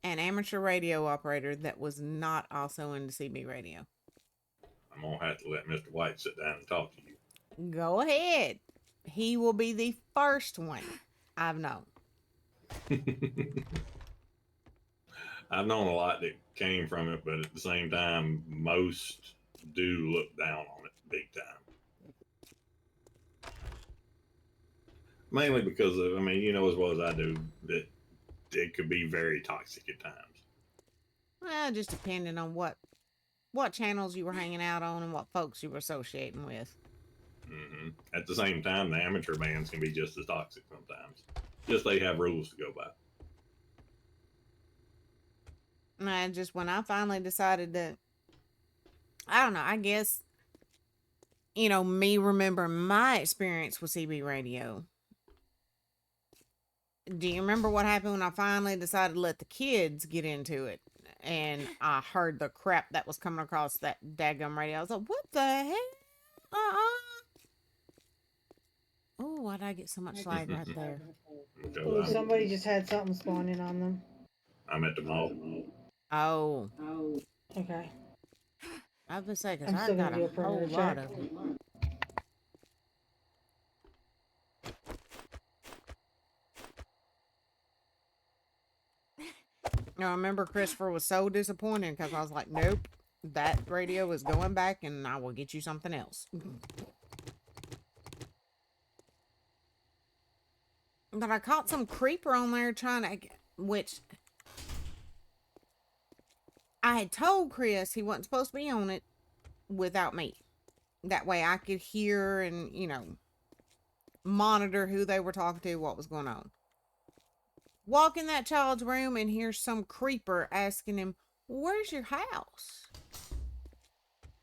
an amateur radio operator that was not also into CB radio. I'm gonna have to let Mr. White sit down and talk to you. Go ahead. He will be the first one I've known. I've known a lot that came from it, but at the same time, most do look down on it big time. Mainly because of, I mean, you know as well as I do that it could be very toxic at times. Well, just depending on what channels you were hanging out on and what folks you were associating with. Mm-hmm. At the same time, the amateur bands can be just as toxic sometimes. Just they have rules to go by. And just when I finally decided that, I don't know, I guess, you know, me remember my experience with CB radio. Do you remember what happened when I finally decided to let the kids get into it? And I heard the crap that was coming across that daggum radio. I was like, what the hell? Oh, why did I get so much lag right there? Oh, somebody just had something spawning on them. I'm at the mall. Oh. Okay. I was going to say, because I'm I still got gonna do a a whole perimeter lot check. of them. I remember Christopher was so disappointed because I was like, nope, that radio is going back and I will get you something else. But I caught some creeper on there trying to, which I had told Chris he wasn't supposed to be on it without me. That way I could hear and, you know, monitor who they were talking to, what was going on. Walk in that child's room and hear some creeper asking him, where's your house?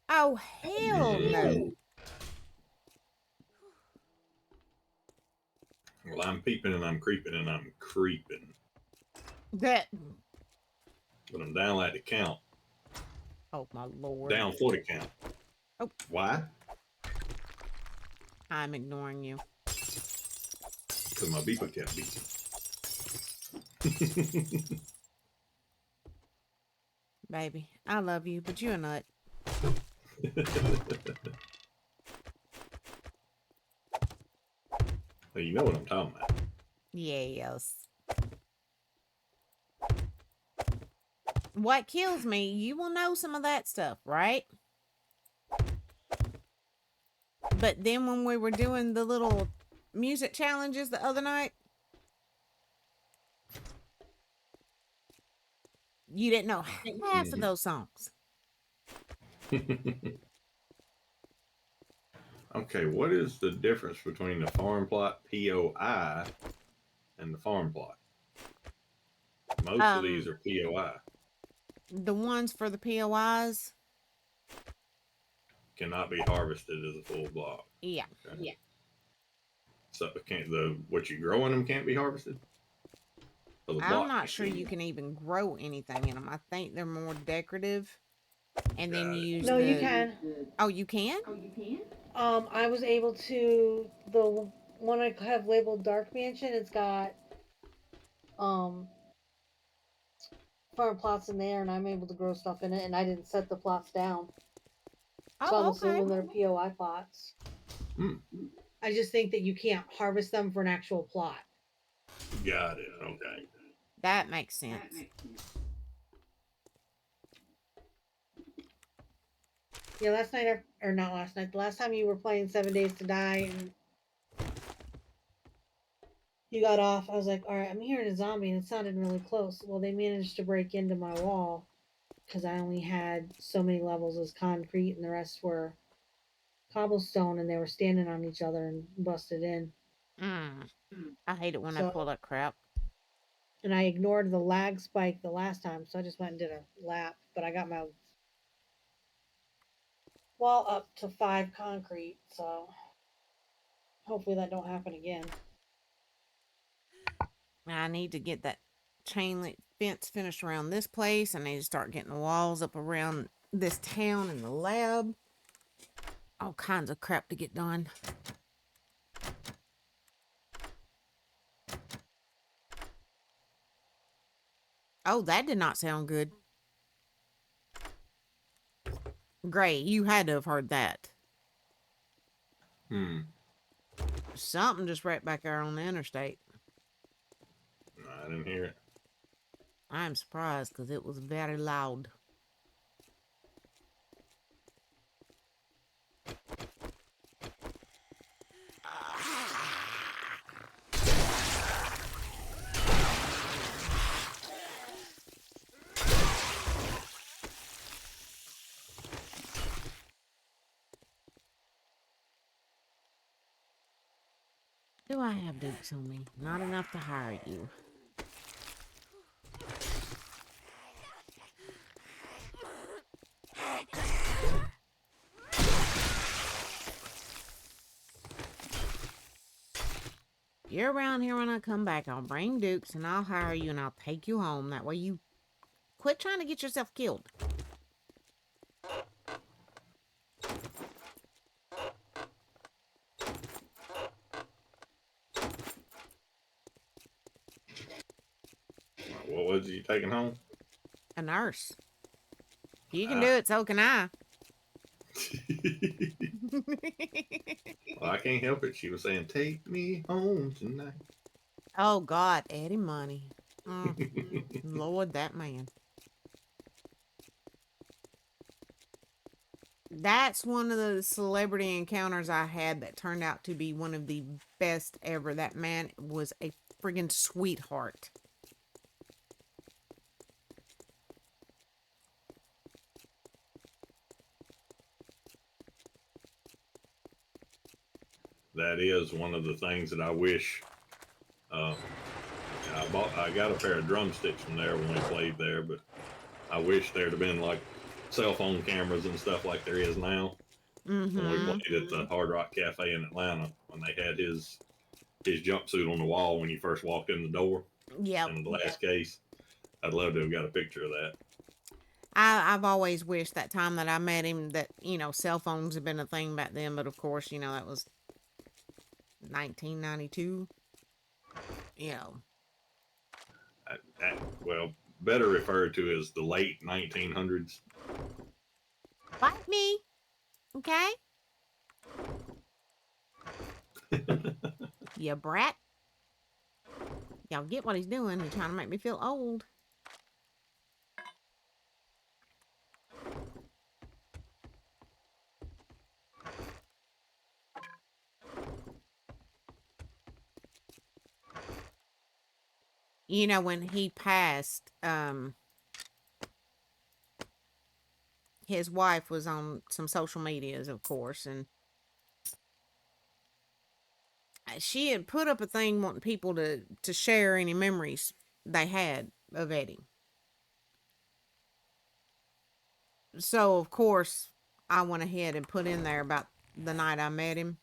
Oh, hell no. Well, I'm peeping and I'm creeping and I'm creeping. That, But I'm down like the count. oh my Lord. Down for the count. Oh. Why? I'm ignoring you. Because my beeper kept beeping. Baby, I love you, but you're a nut. Well, you know what I'm talking about. Yes. What kills me, you will know some of that stuff, right? But then when we were doing the little music challenges the other night, you didn't know half of those songs. Okay, what is the difference between the farm plot POI and the farm plot? Most of these are POI. The ones for the POIs? Cannot be harvested as a full block. Yeah. Okay. Yeah. So what you grow in them can't be harvested? I'm not sure you can even grow anything in them. I think they're more decorative. And then you use No, you can. Oh, you can? I was able to, the one I have labeled Dark Mansion, it's got farm plots in there, and I'm able to grow stuff in it, and I didn't set the plots down. So I'm assuming they're POI plots. I just think that you can't harvest them for an actual plot. Got it. Okay. That makes sense. Yeah, last night, or not last night, the last time you were playing 7 Days to Die, and He got off. I was like, all right, I'm hearing a zombie, and it sounded really close. Well, they managed to break into my wall because I only had so many levels as concrete, and the rest were cobblestone, and they were standing on each other and busted in. Mm. I hate it when I So, pull that crap. and I ignored the lag spike the last time, so I just went and did a lap. But I got my wall up to 5 concrete, so hopefully that don't happen again. I need to get that chain link fence finished around this place. I need to start getting the walls up around this town and the lab. All kinds of crap to get done. Oh, that did not sound good. Gray, you had to have heard that. Something just right back there on the interstate. I didn't hear it. I'm surprised because it was very loud. Do I have dukes on me? Not enough to hire you. You're around here when I come back. I'll bring dukes and I'll hire you and I'll take you home. That way you quit trying to get yourself killed. What was you taking home? A nurse. If you can do it, so can I. Well, I can't help it. She was saying, "Take me home tonight." Oh, God, Eddie Money. Lord, that man. That's one of the celebrity encounters I had that turned out to be one of the best ever. That man was a friggin' sweetheart. That is one of the things that I wish. I got a pair of drumsticks from there when we played there, but I wish there'd have been like cell phone cameras and stuff like there is now. When we played at the Hard Rock Cafe in Atlanta, when they had his jumpsuit on the wall when you first walked in the door. Yep. In the glass case. I'd love to have got a picture of that. I've always wished that time that I met him that, you know, cell phones had been a thing back then, but of course, you know, that was 1992. You know. Well, better referred to as the late 1900s. Like me. Okay? You brat. Y'all get what he's doing. He's trying to make me feel old. You know, when he passed, his wife was on some social medias, of course, and she had put up a thing wanting people to share any memories they had of Eddie. So, of course, I went ahead and put in there about the night I met him.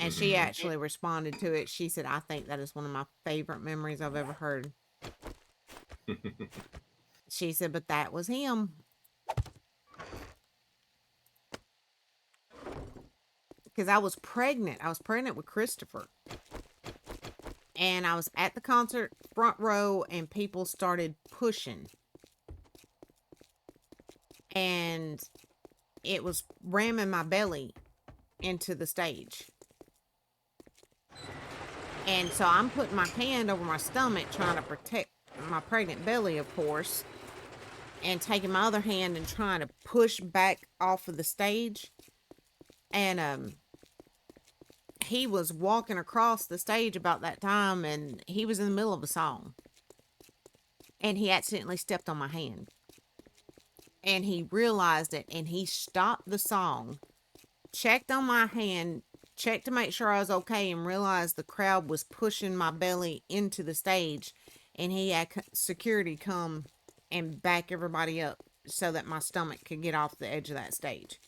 And she actually responded to it. She said, I think that is one of my favorite memories I've ever heard. She said, but that was him. Because I was pregnant. I was pregnant with Christopher. And I was at the concert, front row, and people started pushing. And it was ramming my belly into the stage. And so I'm putting my hand over my stomach trying to protect my pregnant belly, of course. And taking my other hand and trying to push back off of the stage. And he was walking across the stage about that time, and he was in the middle of a song. And he accidentally stepped on my hand. And he realized it, and he stopped the song, checked on my hand, checked to make sure I was okay, and realized the crowd was pushing my belly into the stage. And he had security come and back everybody up so that my stomach could get off the edge of that stage.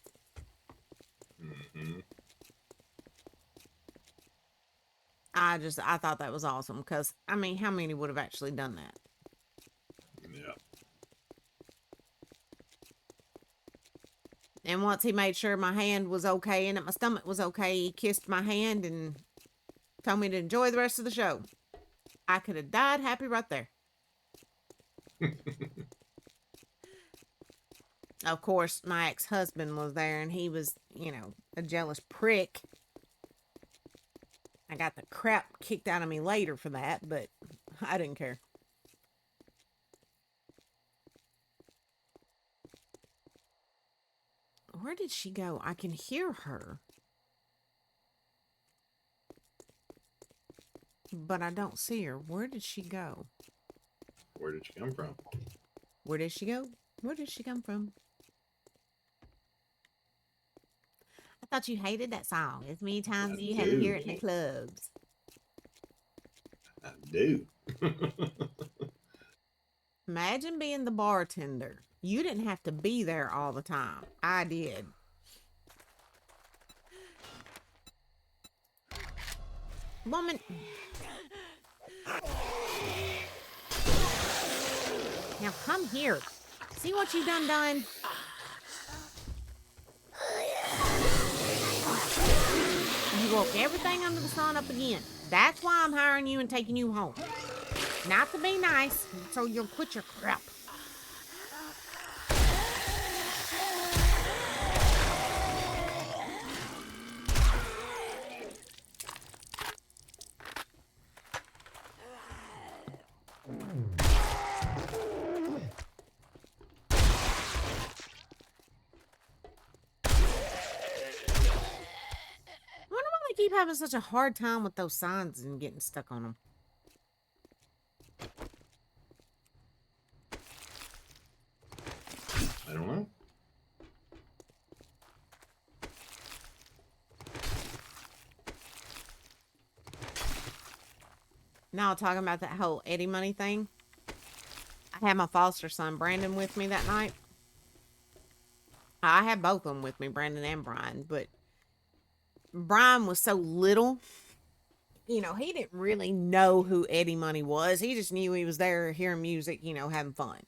Mm-hmm. I thought that was awesome because, I mean, how many would have actually done that? Yeah. And once he made sure my hand was okay and that my stomach was okay, he kissed my hand and told me to enjoy the rest of the show. I could have died happy right there. Of course, my ex-husband was there, and he was, you know, a jealous prick. I got the crap kicked out of me later for that, but I didn't care. Where did she go? I can hear her. But I don't see her. Where did she go? Where did she come from? Where did she go? Where did she come from? I thought you hated that song as many times as you had to hear it in the clubs. I do. Imagine being the bartender. You didn't have to be there all the time. I did. Woman. Now come here. See what you done? You woke everything under the sun up again. That's why I'm hiring you and taking you home. Not to be nice, so you'll quit your crap. Keep having such a hard time with those signs and getting stuck on them. I don't know. Now talking about that whole Eddie money thing. I had my foster son Brandon with me that night. I had both of them with me, Brandon and Brian, but Brian was so little, you know, he didn't really know who Eddie Money was. He just knew he was there hearing music, you know, having fun.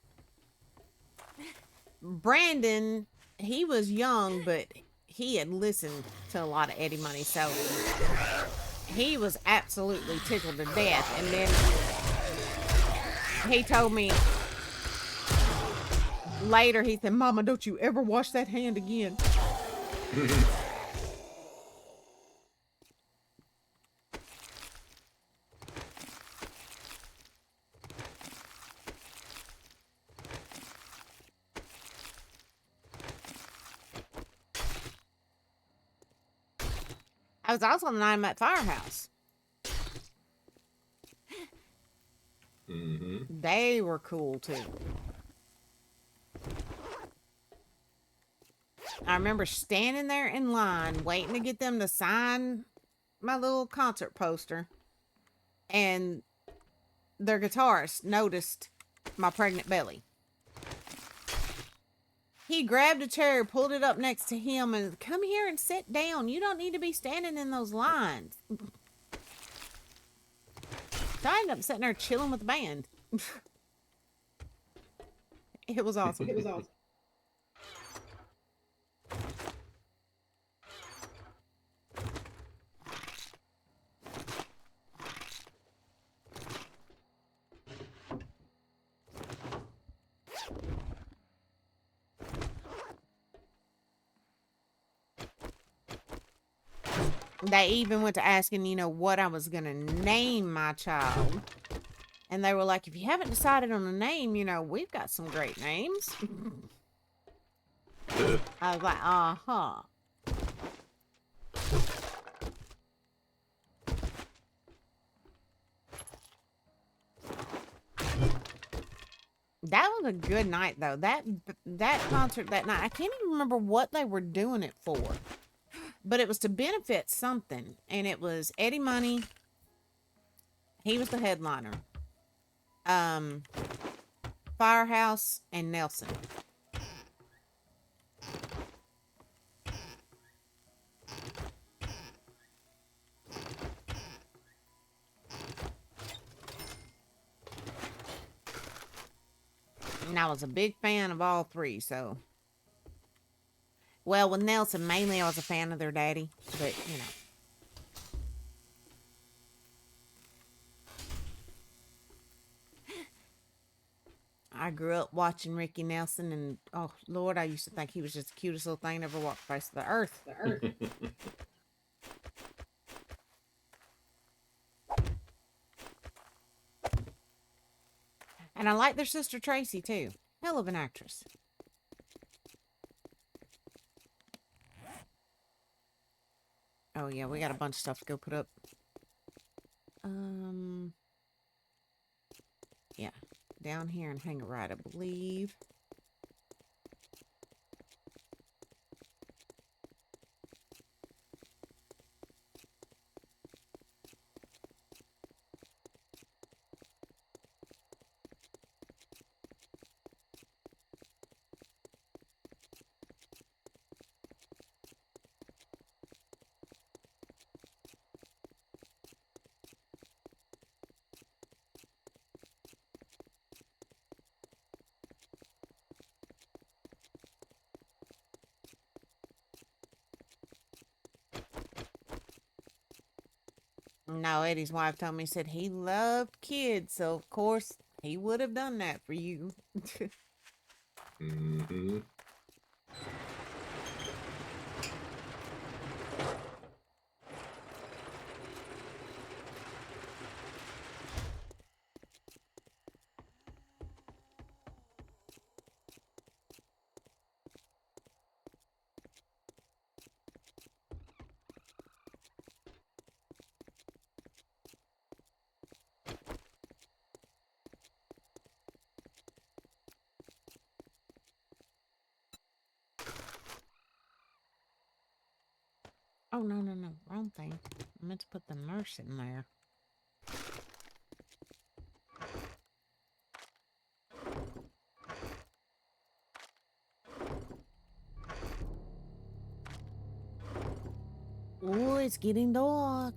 Brandon, he was young, but he had listened to a lot of Eddie Money, so he was absolutely tickled to death. And then he told me later, he said, "Mama, don't you ever wash that hand again." I was also on the night I'm at Firehouse. Mm-hmm. They were cool too. I remember standing there in line waiting to get them to sign my little concert poster, and their guitarist noticed my pregnant belly. He grabbed a chair, pulled it up next to him, and come here and sit down. You don't need to be standing in those lines. So I ended up sitting there chilling with the band. It was awesome. It was awesome. They even went to asking, you know, what I was going to name my child. And they were like, if you haven't decided on a name, you know, we've got some great names. I was like, uh-huh. That was a good night, though. That concert that night, I can't even remember what they were doing it for, but it was to benefit something, and it was Eddie Money. He was the headliner. Firehouse and Nelson. And I was a big fan of all three, so. Well, with Nelson, mainly I was a fan of their daddy, but, you know. I grew up watching Ricky Nelson, and, oh, Lord, I used to think he was just the cutest little thing ever walked the face of the earth. And I like their sister Tracy, too. Hell of an actress. Oh, yeah, we got a bunch of stuff to go put up. Yeah, down here and hang it right, I believe. No, Eddie's wife told me, said he loved kids, so of course he would have done that for you. Mm-hmm. Oh, no, no, no, wrong thing. I meant to put the nurse in there. Oh, it's getting dark.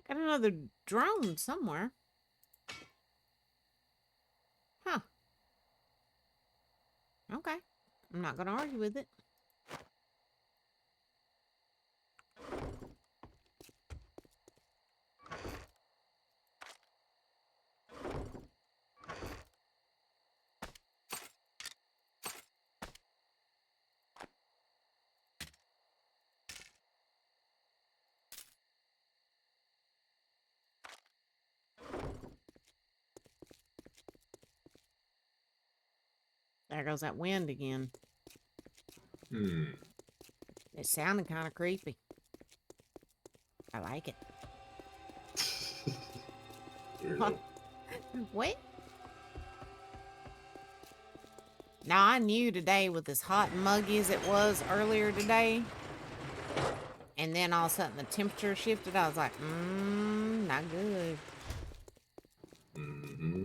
I got another drone somewhere. Huh. Okay. I'm not going to argue with it. There goes that wind again. It sounded kind of creepy. I like it. Weirdo. Wait. Now, I knew today with as hot and muggy as it was earlier today, and then all of a sudden the temperature shifted, I was like, not good. Mm-hmm.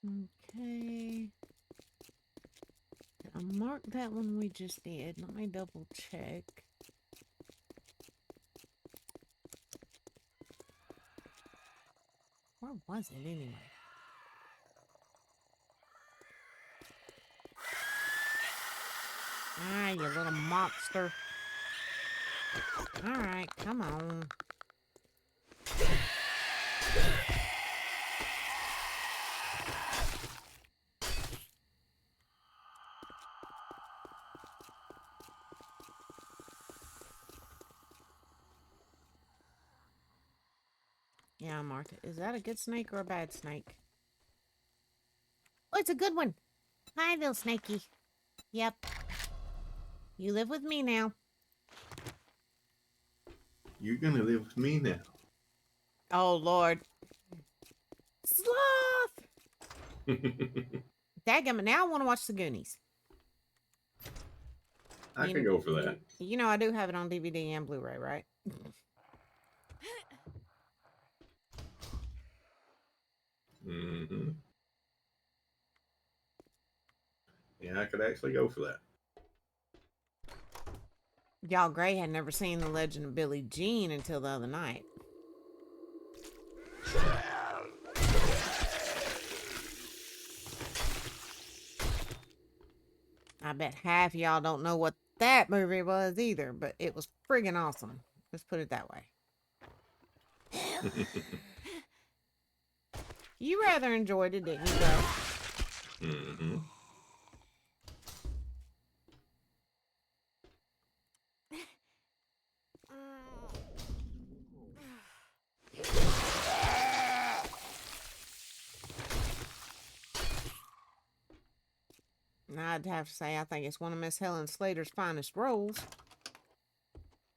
Okay. I marked that one we just did. Let me double check. Where was it anyway? Ah, you little monster. Alright, come on. Yeah, I marked it. Is that a good snake or a bad snake? Oh, it's a good one. Hi, little snakey. Yep. You live with me now. You're gonna live with me now. Oh, Lord. Sloth! Dadgummit, now I want to watch the Goonies. I could go for that. You know I do have it on DVD and Blu-ray, right? Mm-hmm. Yeah, I could actually go for that. Y'all, Gray had never seen The Legend of Billie Jean until the other night. I bet half of y'all don't know what that movie was either, but it was friggin' awesome. Let's put it that way. You rather enjoyed it, didn't you, though? Mm-hmm. I'd have to say I think it's one of Miss Helen Slater's finest roles.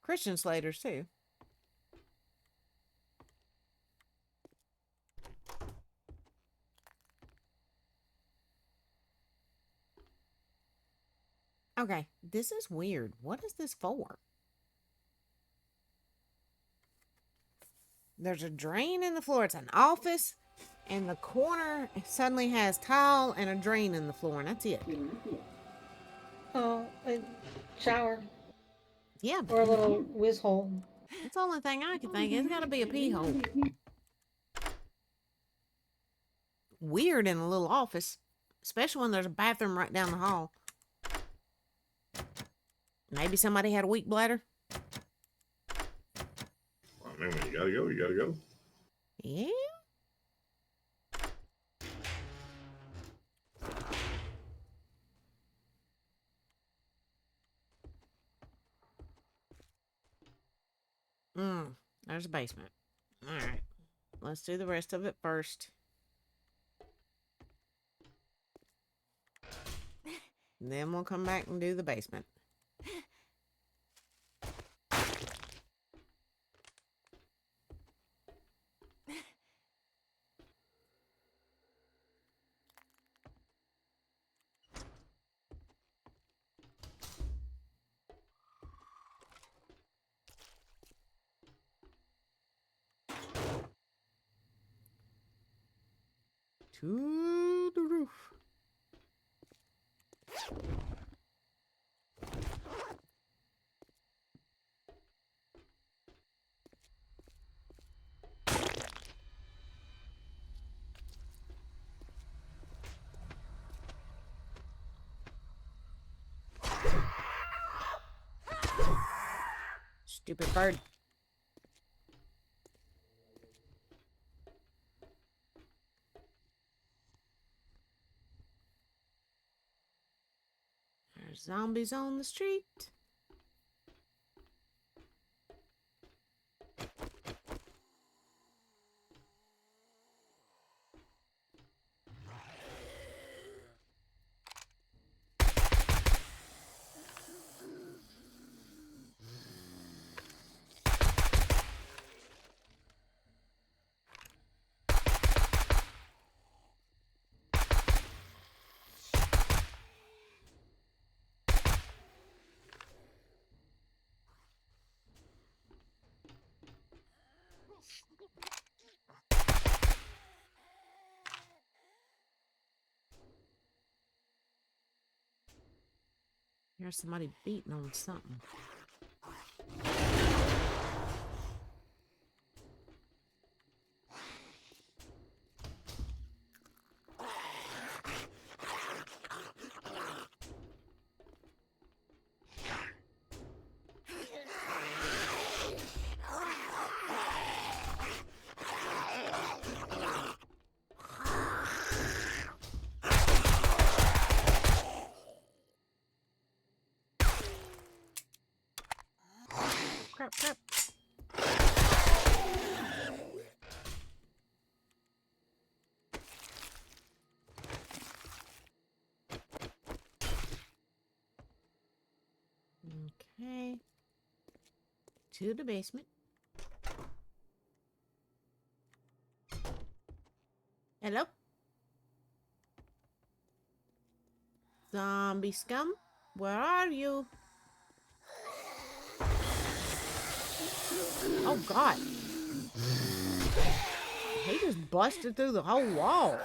Christian Slater's, too. Okay, this is weird. What is this for? There's a drain in the floor. It's an office, and the corner suddenly has tile and a drain in the floor, and that's it. Oh, a shower Yeah, or a little whiz hole. that's the only thing I can think. It's got to be a pee hole. Weird in a little office, especially when there's a bathroom right down the hall. Maybe somebody had a weak bladder. Well, I mean, when you gotta go, you gotta go. Yeah. There's a basement. All right. Let's do the rest of it first. Then we'll come back and do the basement. To the roof. Stupid bird. There's zombies on the street. Here's somebody beating on something. Crap, crap. Okay. To the basement. Hello? Zombie scum? Where are you? Oh, God. He just busted through the whole wall.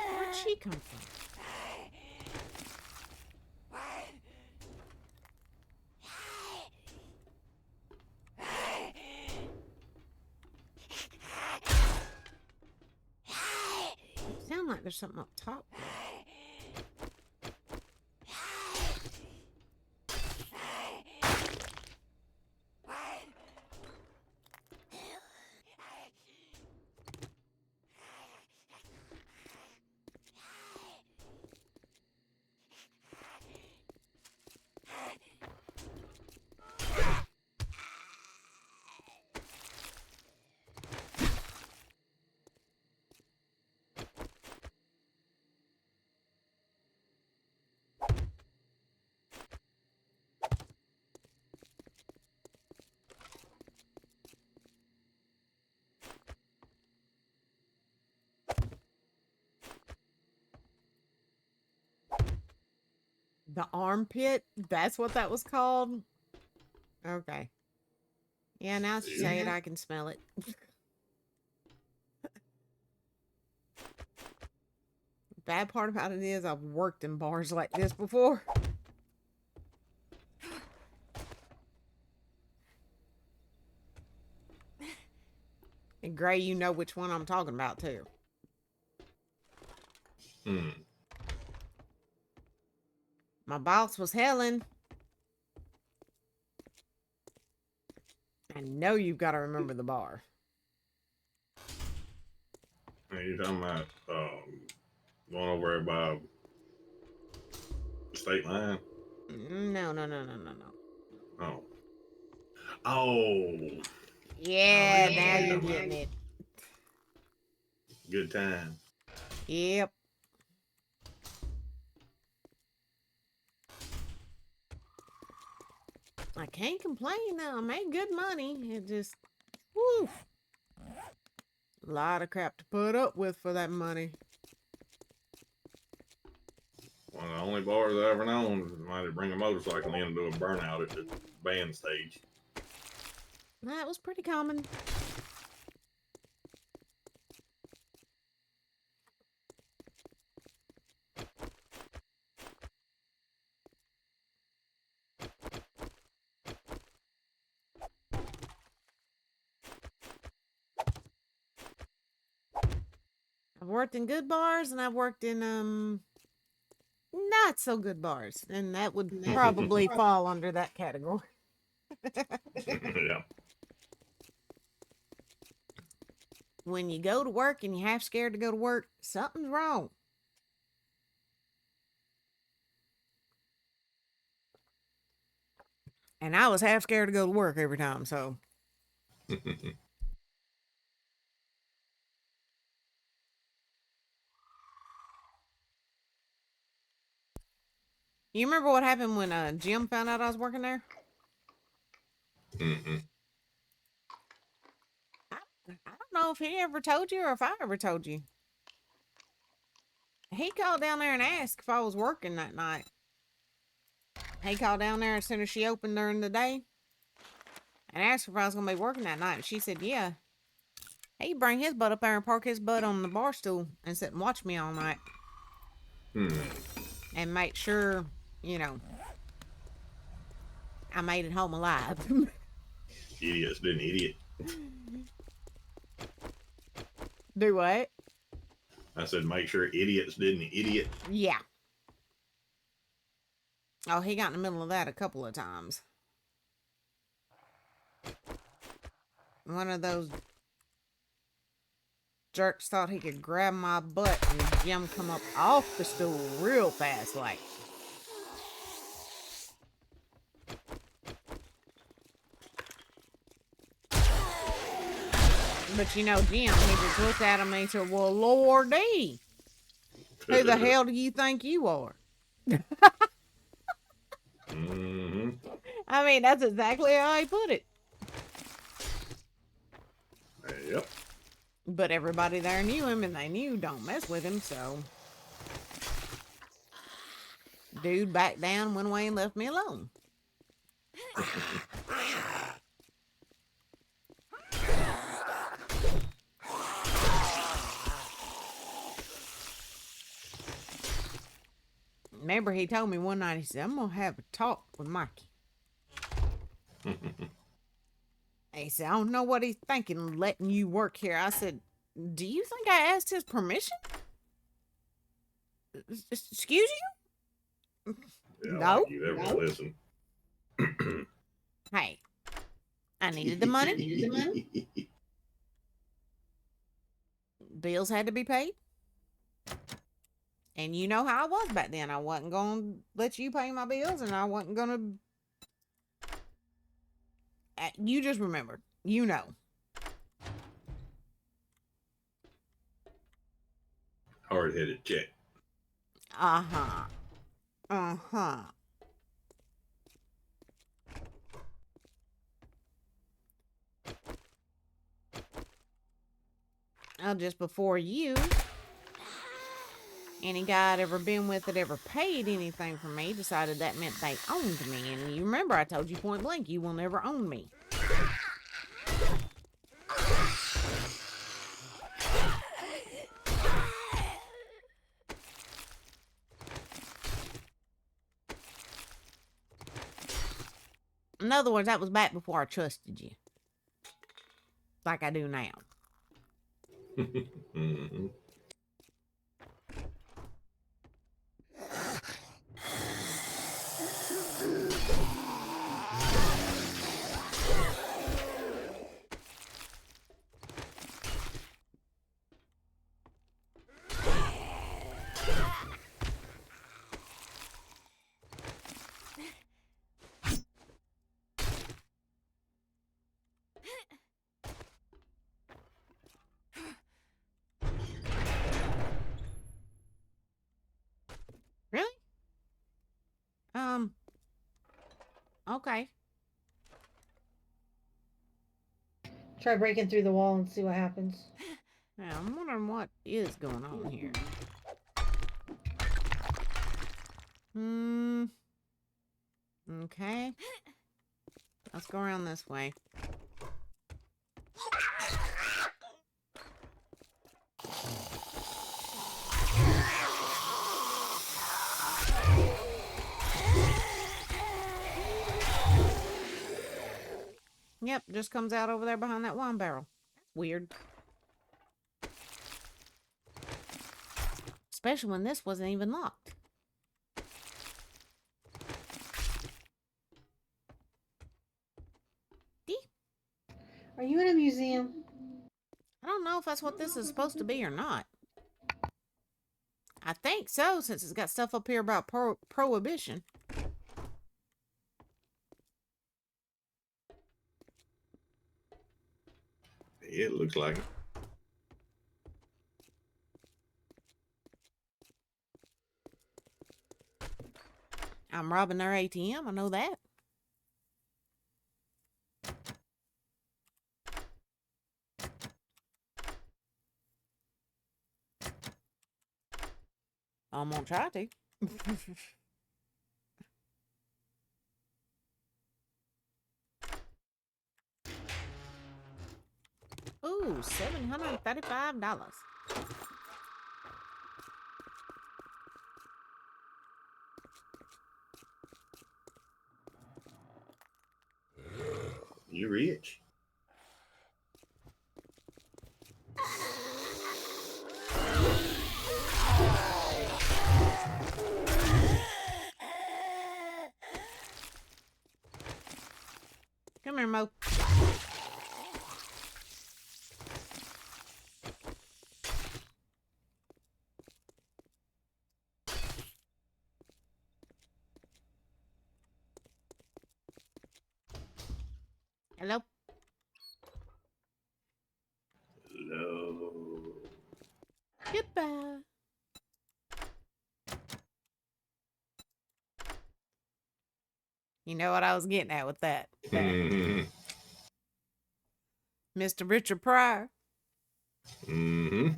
Where'd she come from? It sounds like there's something up top. The armpit? That's what that was called? Okay. Yeah, now that you say it, I can smell it. Bad part about it is I've worked in bars like this before. And Gray, you know which one I'm talking about too. My boss was Helen. I know you've got to remember the bar. Are you talking about going over by the state line? No. Oh. Oh. Yeah, yeah, now you're getting it. Good time. Yep. I can't complain though. I made good money. It just, woo. A lot of crap to put up with for that money. One of the only bars I ever known is somebody bring a motorcycle in and do a burnout at the band stage. That was pretty common. I've worked in good bars and I've worked in not so good bars, and that would probably fall under that category. Yeah. When you go to work and you're half scared to go to work, something's wrong. And I was half scared to go to work every time, so. You remember what happened when Jim found out I was working there? Mm-mm. I don't know if he ever told you or if I ever told you. He called down there and asked if I was working that night. He called down there as soon as she opened during the day and asked if I was going to be working that night. And she said, yeah. He'd bring his butt up there and park his butt on the bar stool and sit and watch me all night. And make sure, you know, I made it home alive. Idiots didn't idiot. Do what? I said, make sure idiots didn't idiot. Yeah. Oh, he got in the middle of that a couple of times. One of those jerks thought he could grab my butt and Jim come up off the stool real fast like. But you know, Jim, he just looked at him and he said, well, Lordy, who the hell do you think you are? Mm-hmm. I mean, that's exactly how he put it. Yep. But everybody there knew him and they knew don't mess with him, so. Dude backed down, went away and left me alone. Remember, he told me one night, he said, I'm going to have a talk with Mikey. He said, I don't know what he's thinking letting you work here. I said, do you think I asked his permission? Excuse you? Yeah, No. like you ever listen. Hey, I needed the money. Bills had to be paid. And you know how I was back then. I wasn't going to let you pay my bills, and I wasn't going to... You just remember. You know. Hard-headed chick. Uh-huh. Uh-huh. Well, just before you, any guy I'd ever been with that ever paid anything for me decided that meant they owned me. And you remember I told you point blank, you will never own me. In other words, that was back before I trusted you. Like I do now. Mm-hmm. Really? Okay. Try breaking through the wall and see what happens. Now, I'm wondering what is going on here. Okay. Let's go around this way. Yep, just comes out over there behind that wine barrel. Weird. Especially when this wasn't even locked. Are you in a museum? I don't know if that's what this is supposed to be or not. I think so, since it's got stuff up here about prohibition. It looks like it. I'm robbing their ATM, I know that. I'm gonna try to. Ooh, $735. You rich. Come here, Mo. Hello? Hello. Goodbye. You know what I was getting at with that. Mm-hmm. Mr. Richard Pryor. Mm-hmm.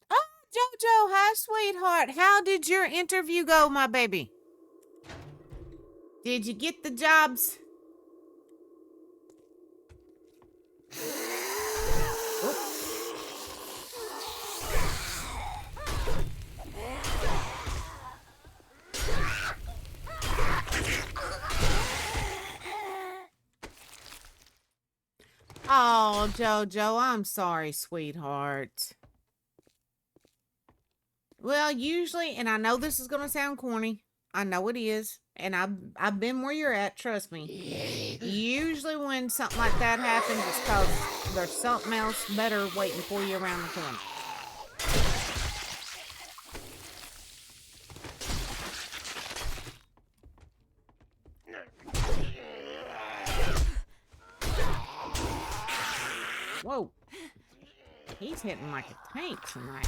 Oh, Jojo, hi, sweetheart. How did your interview go, my baby? Did you get the jobs? Oh, Jojo, I'm sorry, sweetheart. Well, usually, and I know this is going to sound corny. I know it is. And I've been where you're at, trust me. Usually when something like that happens, it's because there's something else better waiting for you around the corner. Whoa. He's hitting like a tank tonight.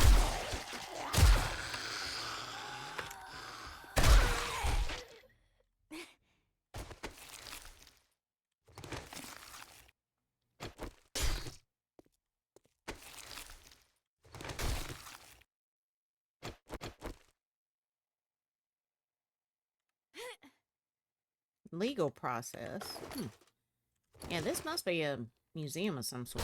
Legal process. Yeah, this must be a museum of some sort.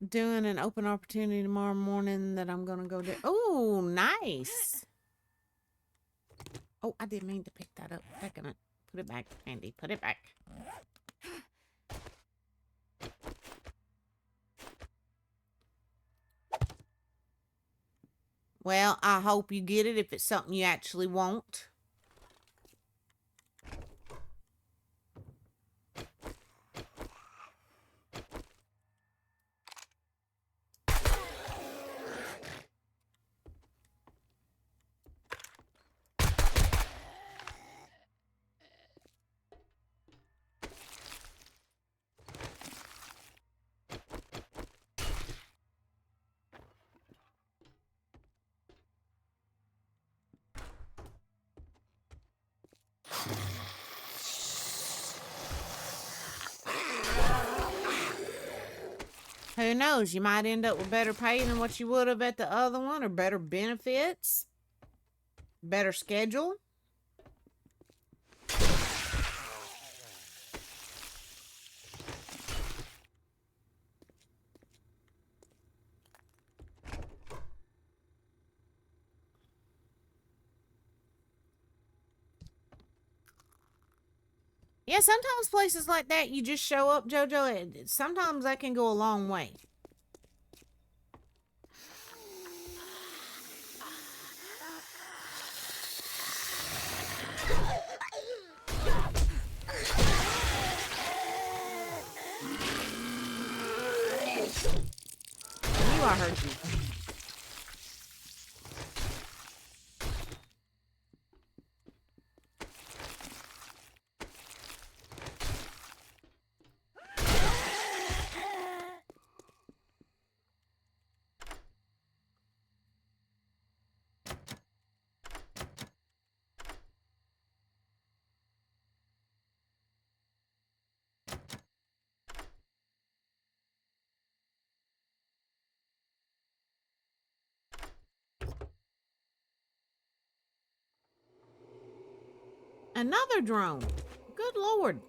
Doing an open opportunity tomorrow morning that I'm gonna go do. Oh, nice. Oh, I didn't mean to pick that up. Put it back, Mandy. Put it back. Well, I hope you get it if it's something you actually want. Who knows? You might end up with better pay than what you would have at the other one, or better benefits, better schedule. Yeah, sometimes places like that, you just show up, Jojo. Sometimes that can go a long way. I knew I heard you. Another drone. Good Lord.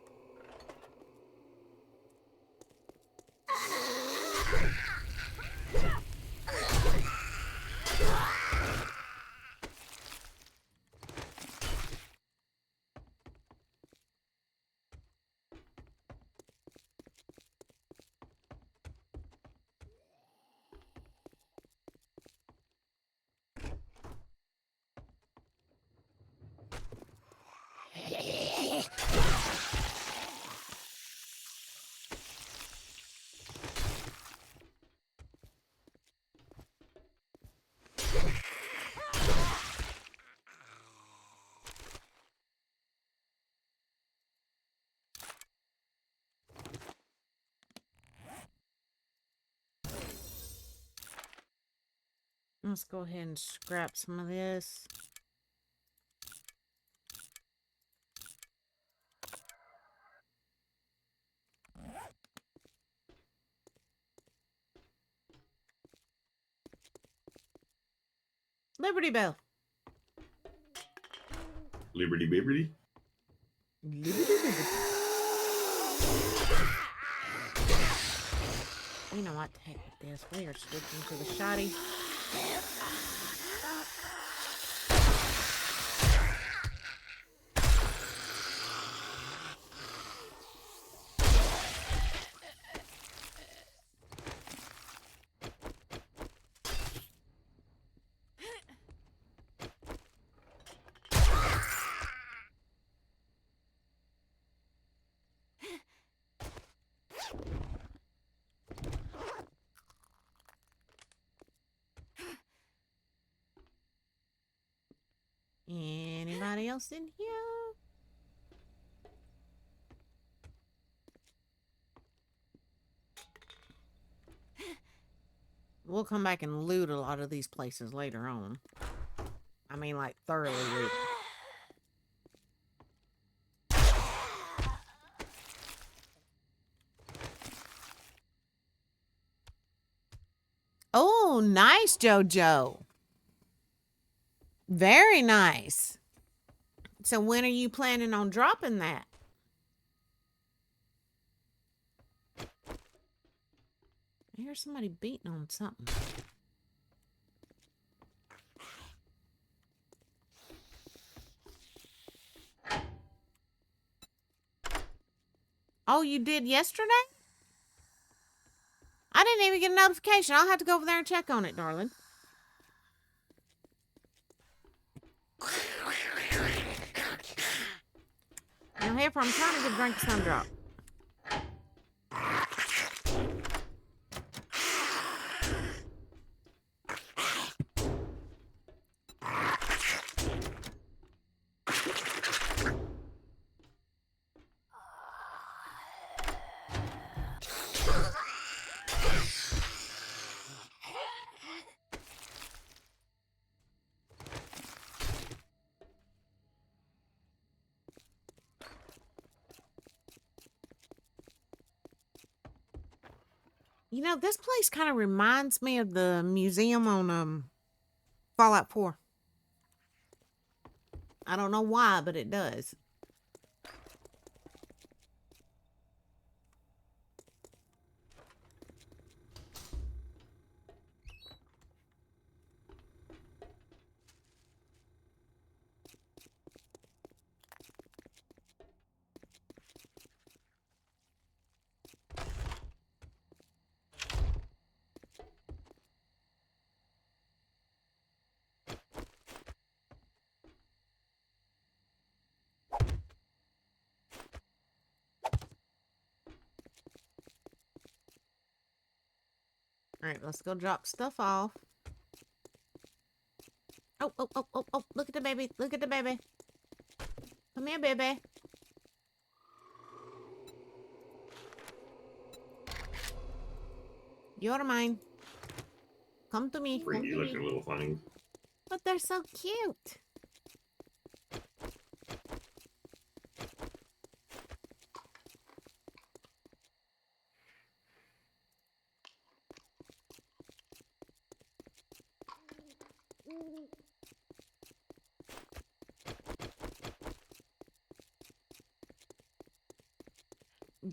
Let's go ahead and scrap some of this. Liberty Bell. Liberty Bibberty. You know what? Heck with this. We are switching to the shoddy. Anybody else in here? We'll come back and loot a lot of these places later on. I mean, like, thoroughly loot. Oh, nice, JoJo. Very nice. So when are you planning on dropping that? I hear somebody beating on something. Oh, you did yesterday? I didn't even get a notification. I'll have to go over there and check on it, darling. Now, Heifer, I'm trying to get a drink of Sundrop. You know, this place kind of reminds me of the museum on Fallout 4. I don't know why, but it does. All right, let's go drop stuff off. Oh, oh, oh, oh, oh, look at the baby. Look at the baby. Come here, baby. You're mine. Come to me. Come Freaky to me. looking little thing. But they're so cute.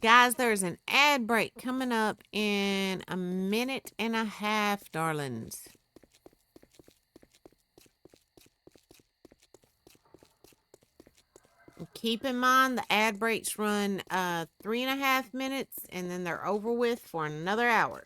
Guys, there's an ad break coming up in a minute and a half, darlings. Keep in mind the ad breaks run 3.5 minutes and then they're over with for another hour.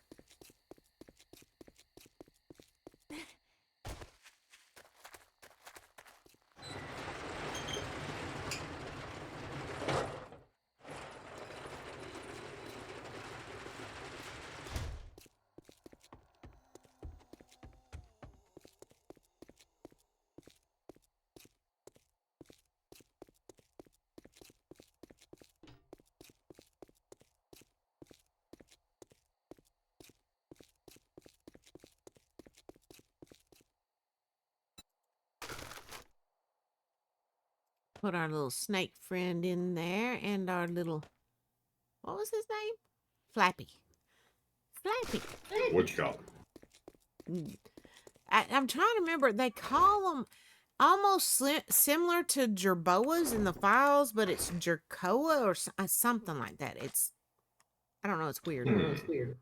Put our little snake friend in there and our little, what was his name? Flappy. Flappy. What you call it? I'm trying to remember. They call them almost similar to jerboas in the files, but it's jerkoa or something like that. I don't know. It's weird. It's weird.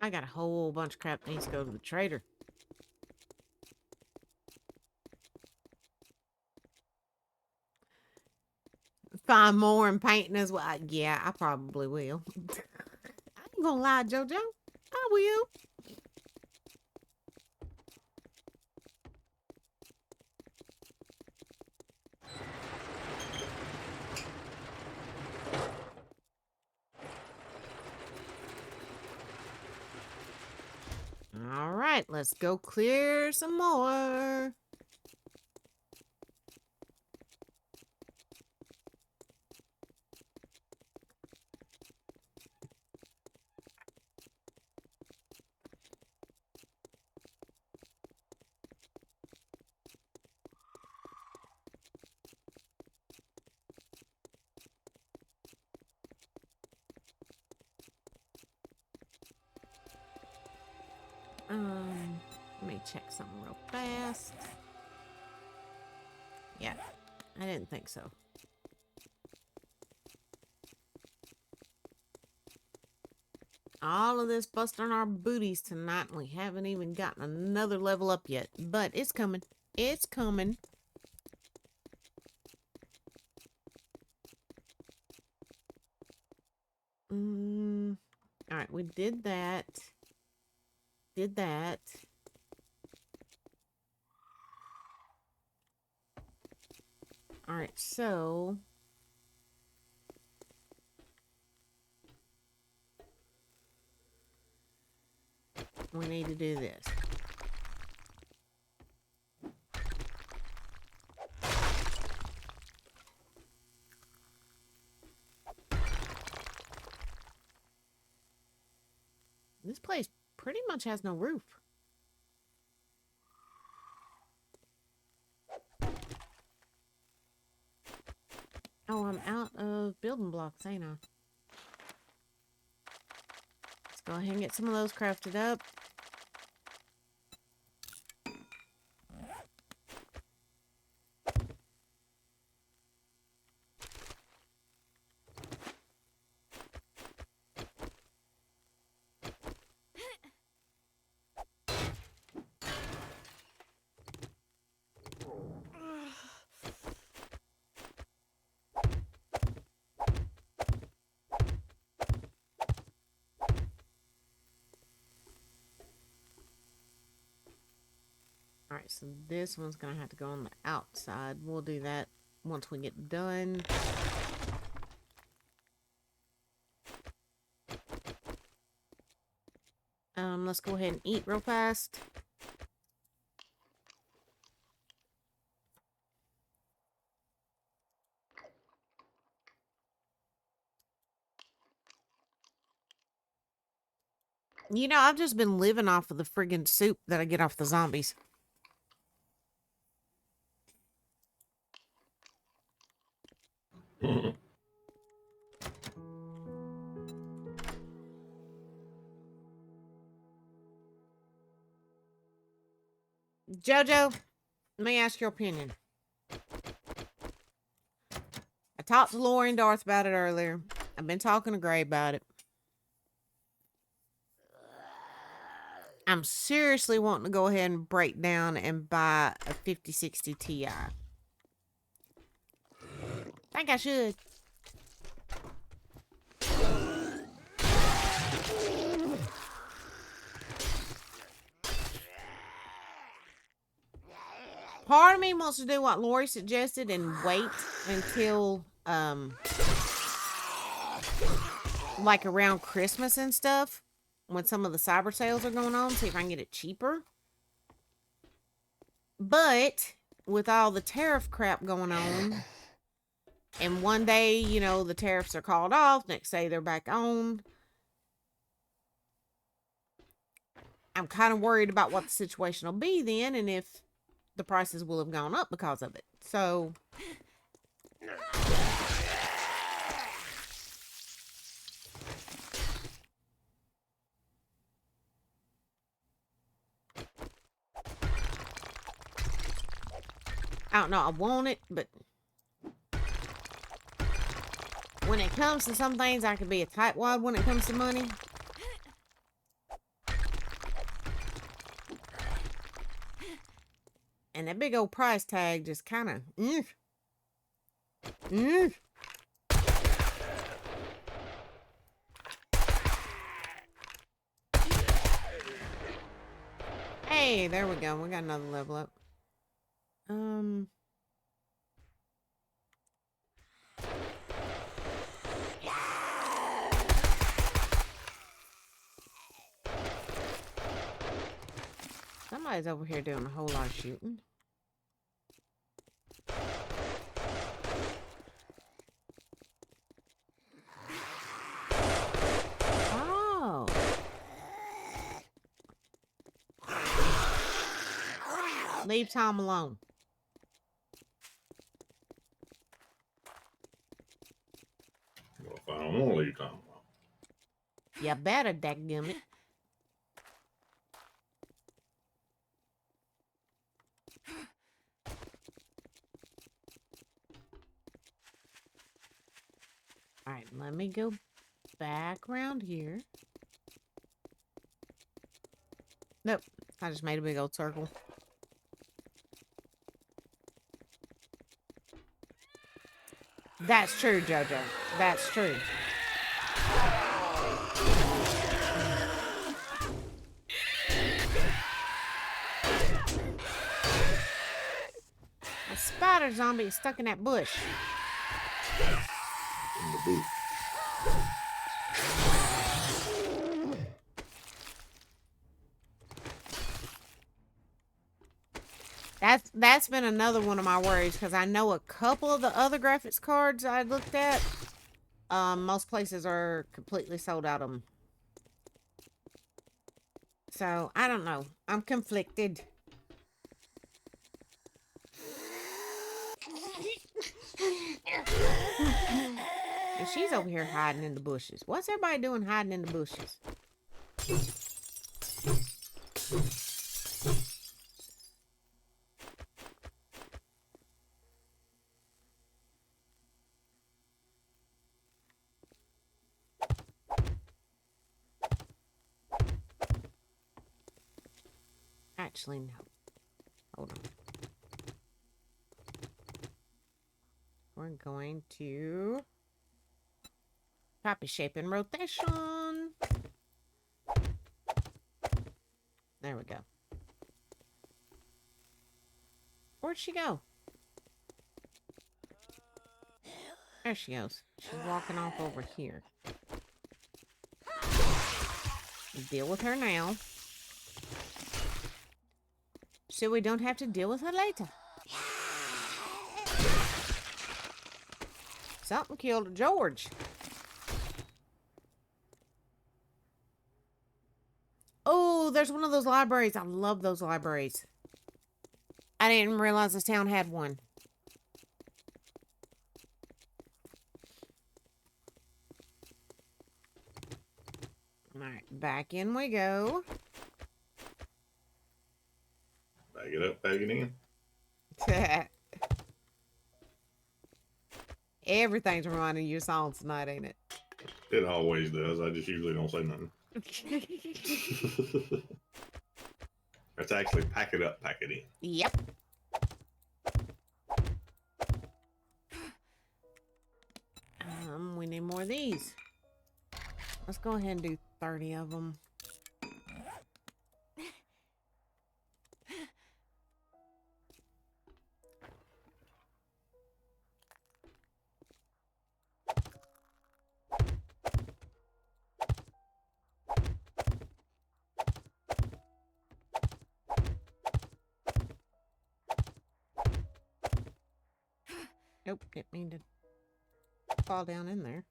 I got a whole bunch of crap that needs to go to the trader. Find more and painting as well. Yeah, I probably will. I ain't gonna lie, JoJo. I will. All right, let's go clear some more. Let me check something real fast. Yeah, I didn't think so. All of this busting our booties tonight, and we haven't even gotten another level up yet. But it's coming. It's coming. All right, we did that. Did that. All right, so we need to do this. This place pretty much has no roof. Oh, I'm out of building blocks, ain't I? Let's go ahead and get some of those crafted up. Alright, so this one's gonna have to go on the outside. We'll do that once we get done. Let's go ahead and eat real fast. You know, I've just been living off of the friggin' soup that I get off the zombies. Jojo, let me ask your opinion. I talked to Lori and Darth about it earlier. I've been talking to Gray about it. I'm seriously wanting to go ahead and break down and buy a 5060 Ti. Think I should. Part of me wants to do what Lori suggested and wait until, like around Christmas and stuff, when some of the cyber sales are going on, see if I can get it cheaper. But with all the tariff crap going on, and one day, you know, the tariffs are called off, next day they're back on, I'm kind of worried about what the situation will be then, and if the prices will have gone up because of it. So I don't know, I want it, but when it comes to some things, I can be a tightwad when it comes to money. And that big old price tag just kind of, Hey, there we go. We got another level up. Somebody's over here doing a whole lot of shooting. Oh. Leave Tom alone. Well, if I don't want to leave Tom alone. You better, dadgummit. Alright, let me go back around here. Nope, I just made a big old circle. That's true, Jojo. That's true. A spider zombie is stuck in that bush. In the booth. That's been another one of my worries, because I know a couple of the other graphics cards I looked at, most places are completely sold out of them. So, I don't know. I'm conflicted. And she's over here hiding in the bushes. What's everybody doing hiding in the bushes? Actually, no. Hold on. We're going to copy shape and rotation. There we go. Where'd she go? There she goes. She's walking off over here. Deal with her now, so we don't have to deal with her later. Something killed George. Oh, there's one of those libraries. I love those libraries. I didn't realize this town had one. Alright, back in we go. Bag it up, bag it in. Everything's reminding you of songs tonight, ain't it? It always does. I just usually don't say nothing. It's actually pack it up, pack it in. Yep. We need more of these. Let's go ahead and do 30 of them. Nope, didn't mean to fall down in there.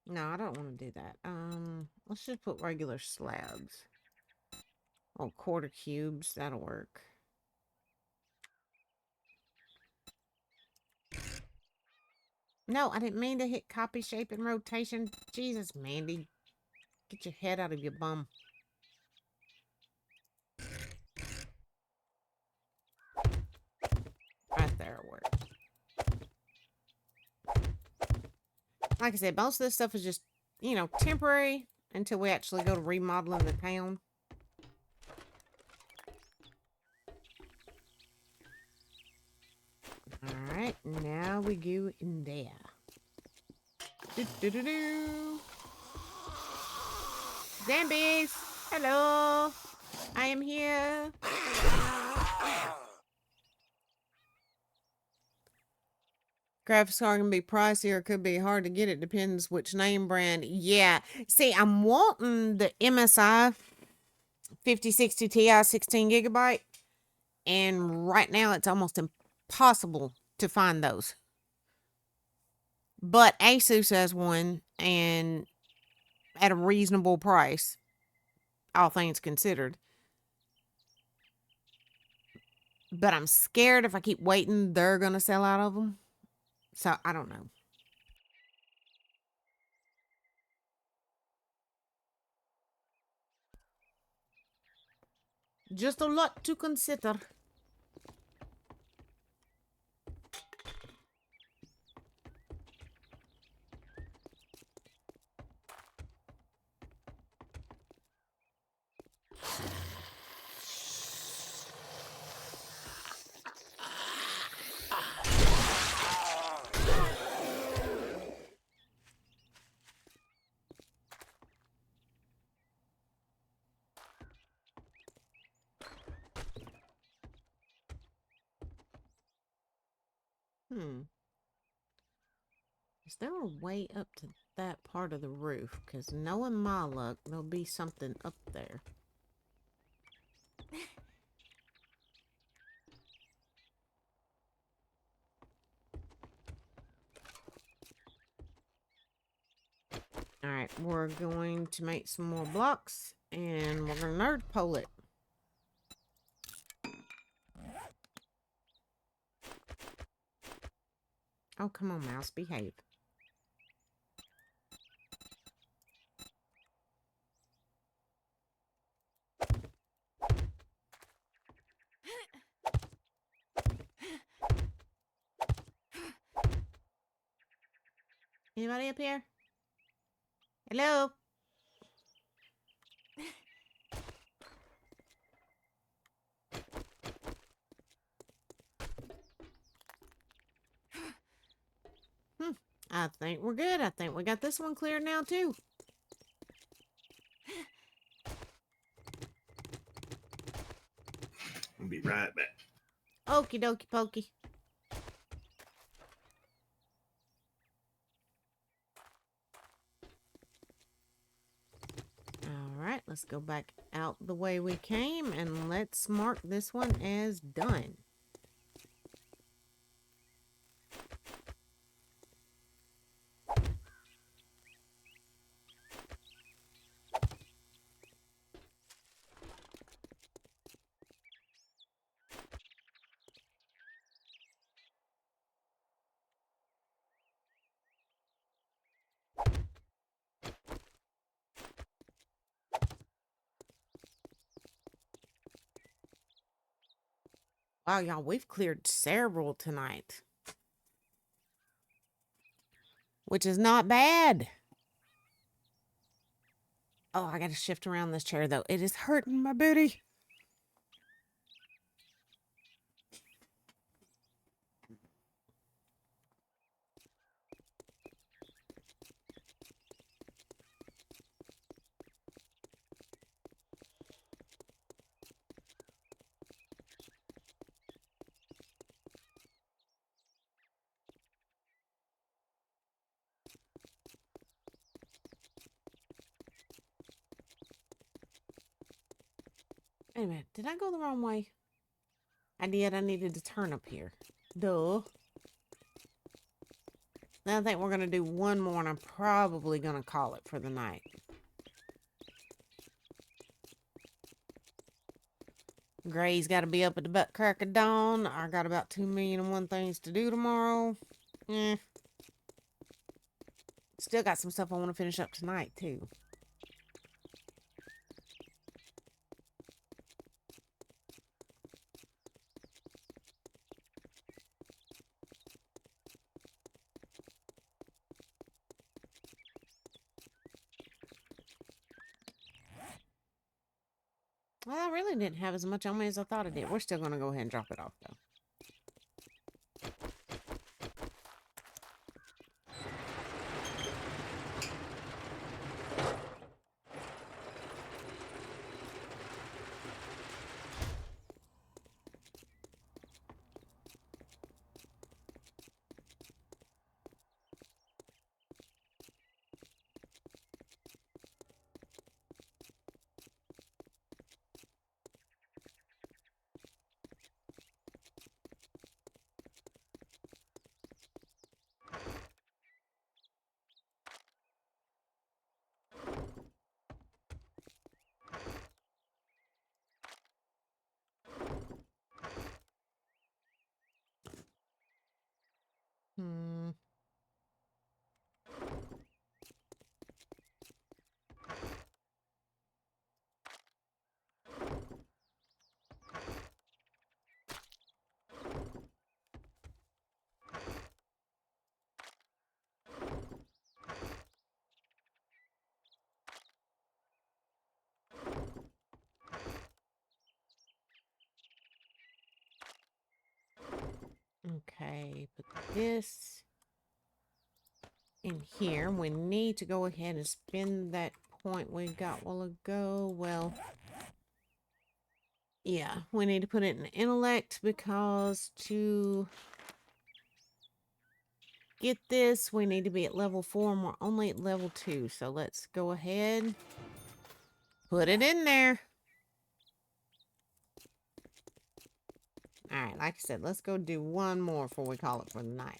No, I don't want to do that. Let's just put regular slabs. Oh, quarter cubes. That'll work. No, I didn't mean to hit copy, shape, and rotation. Jesus, Mandy. Get your head out of your bum. Right there will work. Like I said, most of this stuff is just, you know, temporary until we actually go to remodeling the town. Alright, now we go in there. Do-do-do-do. Zombies! Hello! I am here. Graphics card can be pricey or it could be hard to get. It depends which name brand. Yeah. See, I'm wanting the MSI 5060 Ti 16 gigabyte. And right now it's almost impossible to find those. But Asus has one, and at a reasonable price, all things considered. But I'm scared if I keep waiting, they're going to sell out of them. So, I don't know. Just a lot to consider. Is there a way up to that part of the roof? Because knowing my luck, there'll be something up there. Alright, we're going to make some more blocks, and we're going to nerd pole it. Oh, come on, mouse, behave. Anybody up here? Hello? I think we're good. I think we got this one cleared now, too. I'll be right back. Okie dokie pokey. Alright, let's go back out the way we came and let's mark this one as done. Wow, y'all, we've cleared several tonight. Which is not bad. Oh, I gotta shift around this chair, though. It is hurting my booty. Wait a minute, did I go the wrong way? I did, I needed to turn up here. Duh. Then I think we're gonna do one more and I'm probably gonna call it for the night. Gray's gotta be up at the butt crack of dawn. I got about 2,000,001 things to do tomorrow. Still got some stuff I want to finish up tonight, too. Well, I really didn't have as much on me as I thought I did. We're still going to go ahead and drop it off, though. Hmm. Okay, put this in here. We need to go ahead and spin that point we got a while ago. Well, yeah, we need to put it in intellect because to get this, we need to be at level 4 and we're only at level 2. So let's go ahead, put it in there. Alright, like I said, let's go do one more before we call it for the night.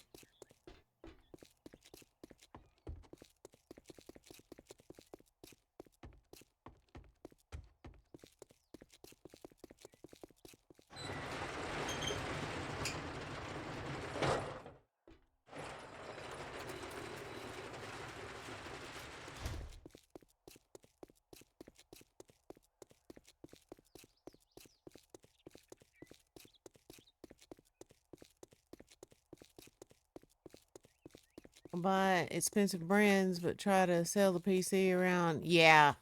buy expensive brands, but try to sell the PC around. Yeah.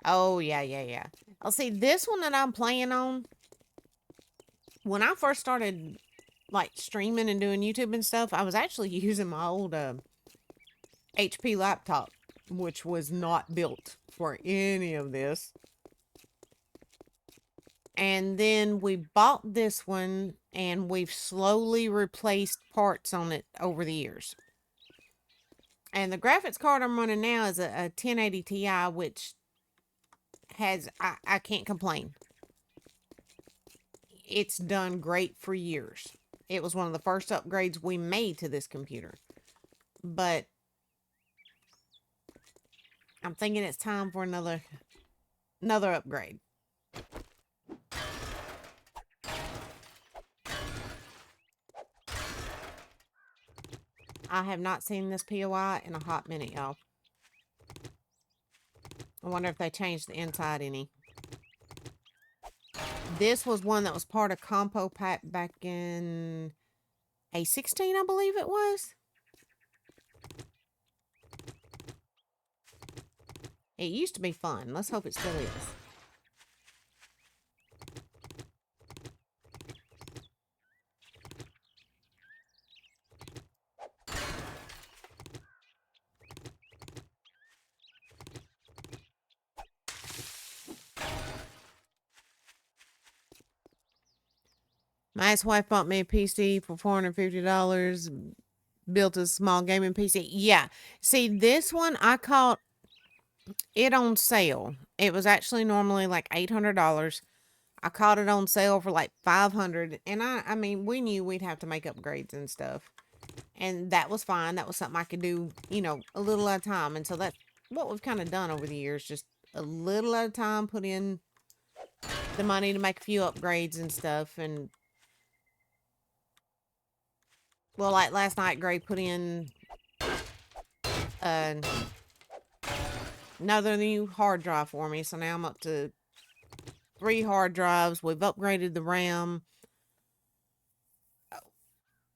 Oh, yeah. I'll see this one that I'm playing on. When I first started, like, streaming and doing YouTube and stuff, I was actually using my old HP laptop, which was not built for any of this. And then we bought this one, and we've slowly replaced parts on it over the years. And the graphics card I'm running now is a 1080 Ti, which has, I can't complain. It's done great for years. It was one of the first upgrades we made to this computer. But I'm thinking it's time for another upgrade. I have not seen this POI in a hot minute, y'all. I wonder if they changed the inside any. This was one that was part of Compo Pack back in A16, I believe it was. It used to be fun. Let's hope it still is. My ex-wife bought me a PC for $450. Built a small gaming PC. Yeah. See, this one, I caught it on sale. It was actually normally like $800. I caught it on sale for like $500. And I mean, we knew we'd have to make upgrades and stuff. And that was fine. That was something I could do, you know, a little at a time. And so that's what we've kind of done over the years. Just a little at a time, put in the money to make a few upgrades and stuff. And well, like last night, Gray put in another new hard drive for me. So now I'm up to 3 hard drives. We've upgraded the RAM.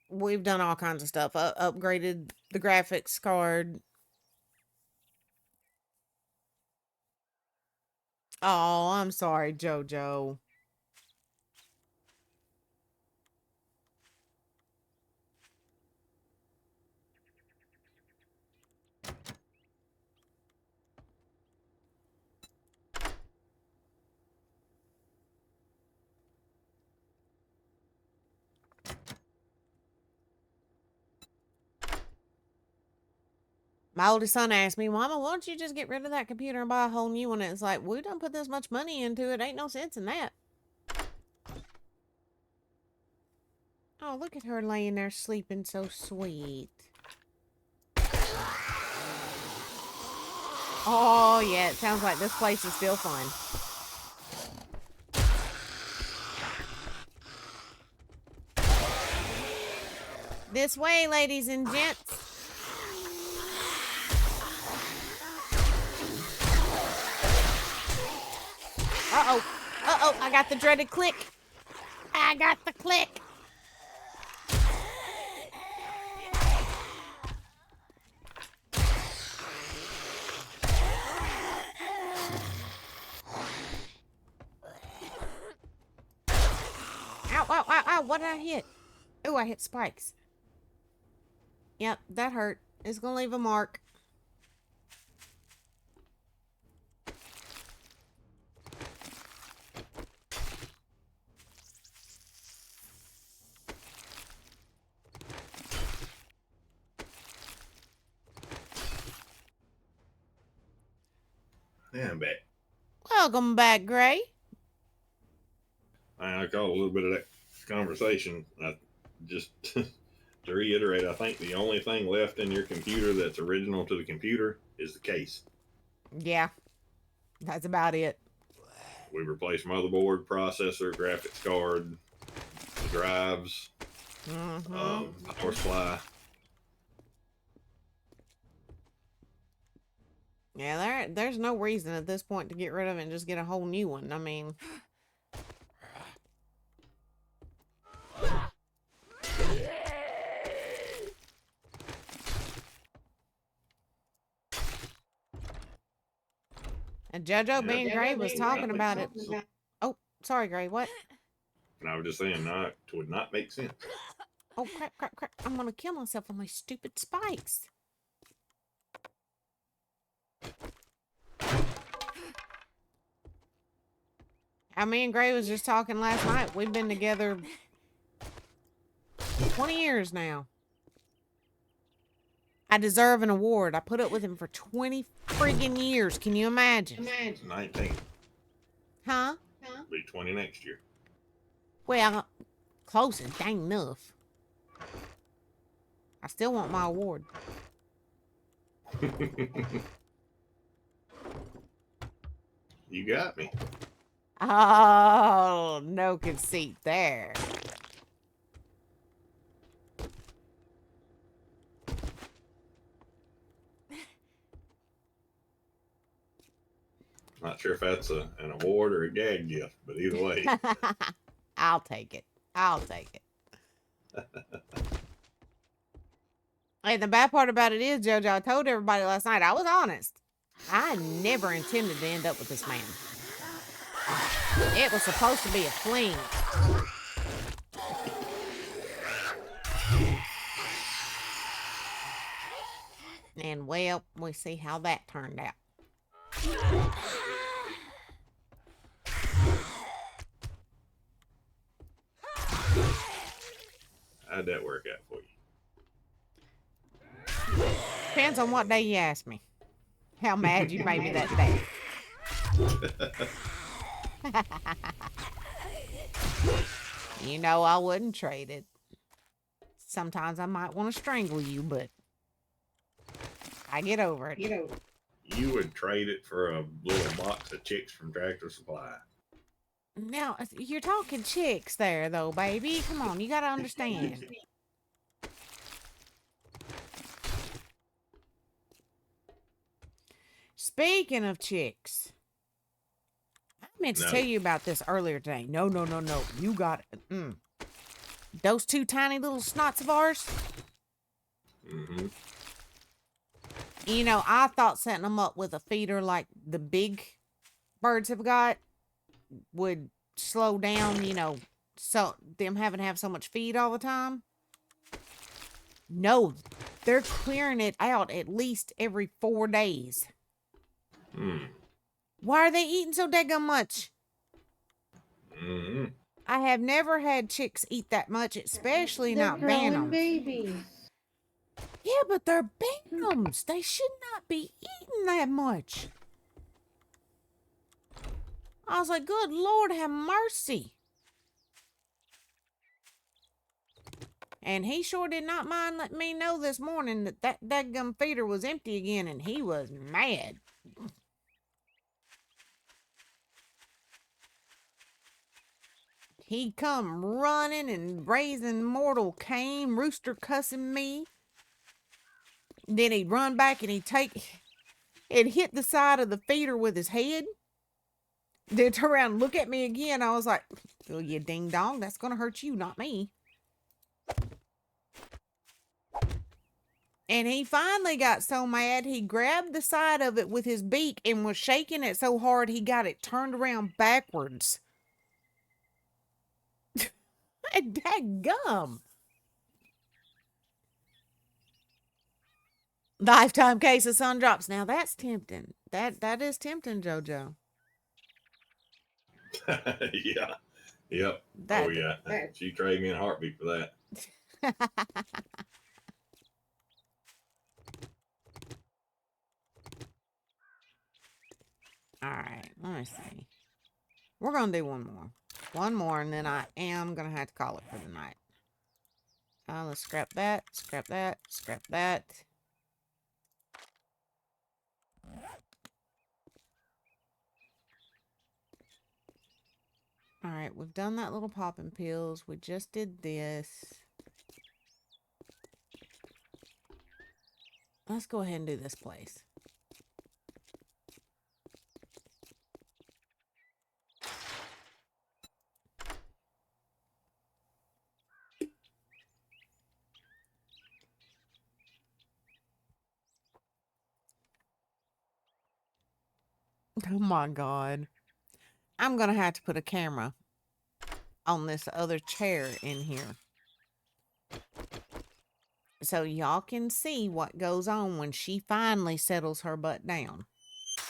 We've done all kinds of stuff. Upgraded the graphics card. Oh, I'm sorry, JoJo. My oldest son asked me, Mama, why don't you just get rid of that computer and buy a whole new one? And it's like, we don't put this much money into it. Ain't no sense in that. Oh, look at her laying there sleeping so sweet. Oh, yeah, it sounds like this place is still fun. This way, ladies and gents. Uh-oh. Uh-oh, I got the dreaded click. I got the click. Ow, what did I hit? Oh, I hit spikes. Yep, that hurt. It's gonna leave a mark. Yeah, I'm back. Welcome back, Gray. I caught a little bit of that conversation. Just to reiterate, I think the only thing left in your computer that's original to the computer is the case. Yeah, that's about it. We replaced motherboard, processor, graphics card, drives, power supply. Yeah, there's no reason at this point to get rid of it and just get a whole new one. I mean... JoJo being Gray was talking Not about make it. sense. Oh, sorry, Gray. What? And I was just saying, no, it would not make sense. Oh, crap, crap, crap. I'm going to kill myself with my stupid spikes. Me and Gray was just talking last night. We've been together 20 years now. I deserve an award. I put up with him for 20 friggin' years. Can you imagine? 19. Huh? Be 20 next year. Well, close and dang enough. I still want my award. You got me. Oh, no conceit there. Not sure if that's an award or a gag gift, but either way. I'll take it. I'll take it. And the bad part about it is, JoJo, I told everybody last night, I was honest. I never intended to end up with this man. It was supposed to be a fling. And well, we see how that turned out. How'd that work out for you? Depends on what day you ask me. How mad you made me that day. You know I wouldn't trade it. Sometimes I might want to strangle you, but I get over it. You would trade it for a little box of chicks from Tractor Supply. Now, you're talking chicks there, though, baby. Come on, you gotta understand. Speaking of chicks, I meant to tell you about this earlier today. No. You got it. Those two tiny little snots of ours. Mm-hmm. You know, I thought setting them up with a feeder like the big birds have got would slow down, you know, so them having to have so much feed all the time. No, they're clearing it out at least every 4 days. Why are they eating so daggone much? I have never had chicks eat that much, especially They're not growing bantams. babies. Yeah, but they're bantams. They should not be eating that much. I was like, good Lord, have mercy. And he sure did not mind letting me know this morning that daggum feeder was empty again, and he was mad. He'd come running and raising mortal Cain, rooster cussing me. Then he'd run back and it'd hit the side of the feeder with his head. Then turn around and look at me again. I was like, oh, you ding dong, that's going to hurt you, not me. And he finally got so mad, he grabbed the side of it with his beak and was shaking it so hard he got it turned around backwards. Dadgum. Lifetime case of sun drops. Now that's tempting. That is tempting, JoJo. Yeah. Yep. Oh yeah. She traded me in a heartbeat for that. All right, let me see. We're gonna do one more. One more, and then I am gonna have to call it for the night. Let's scrap that, scrap that, scrap that. All right, we've done that little popping pills. We just did this. Let's go ahead and do this place. Oh my God. I'm going to have to put a camera on this other chair in here, so y'all can see what goes on when she finally settles her butt down.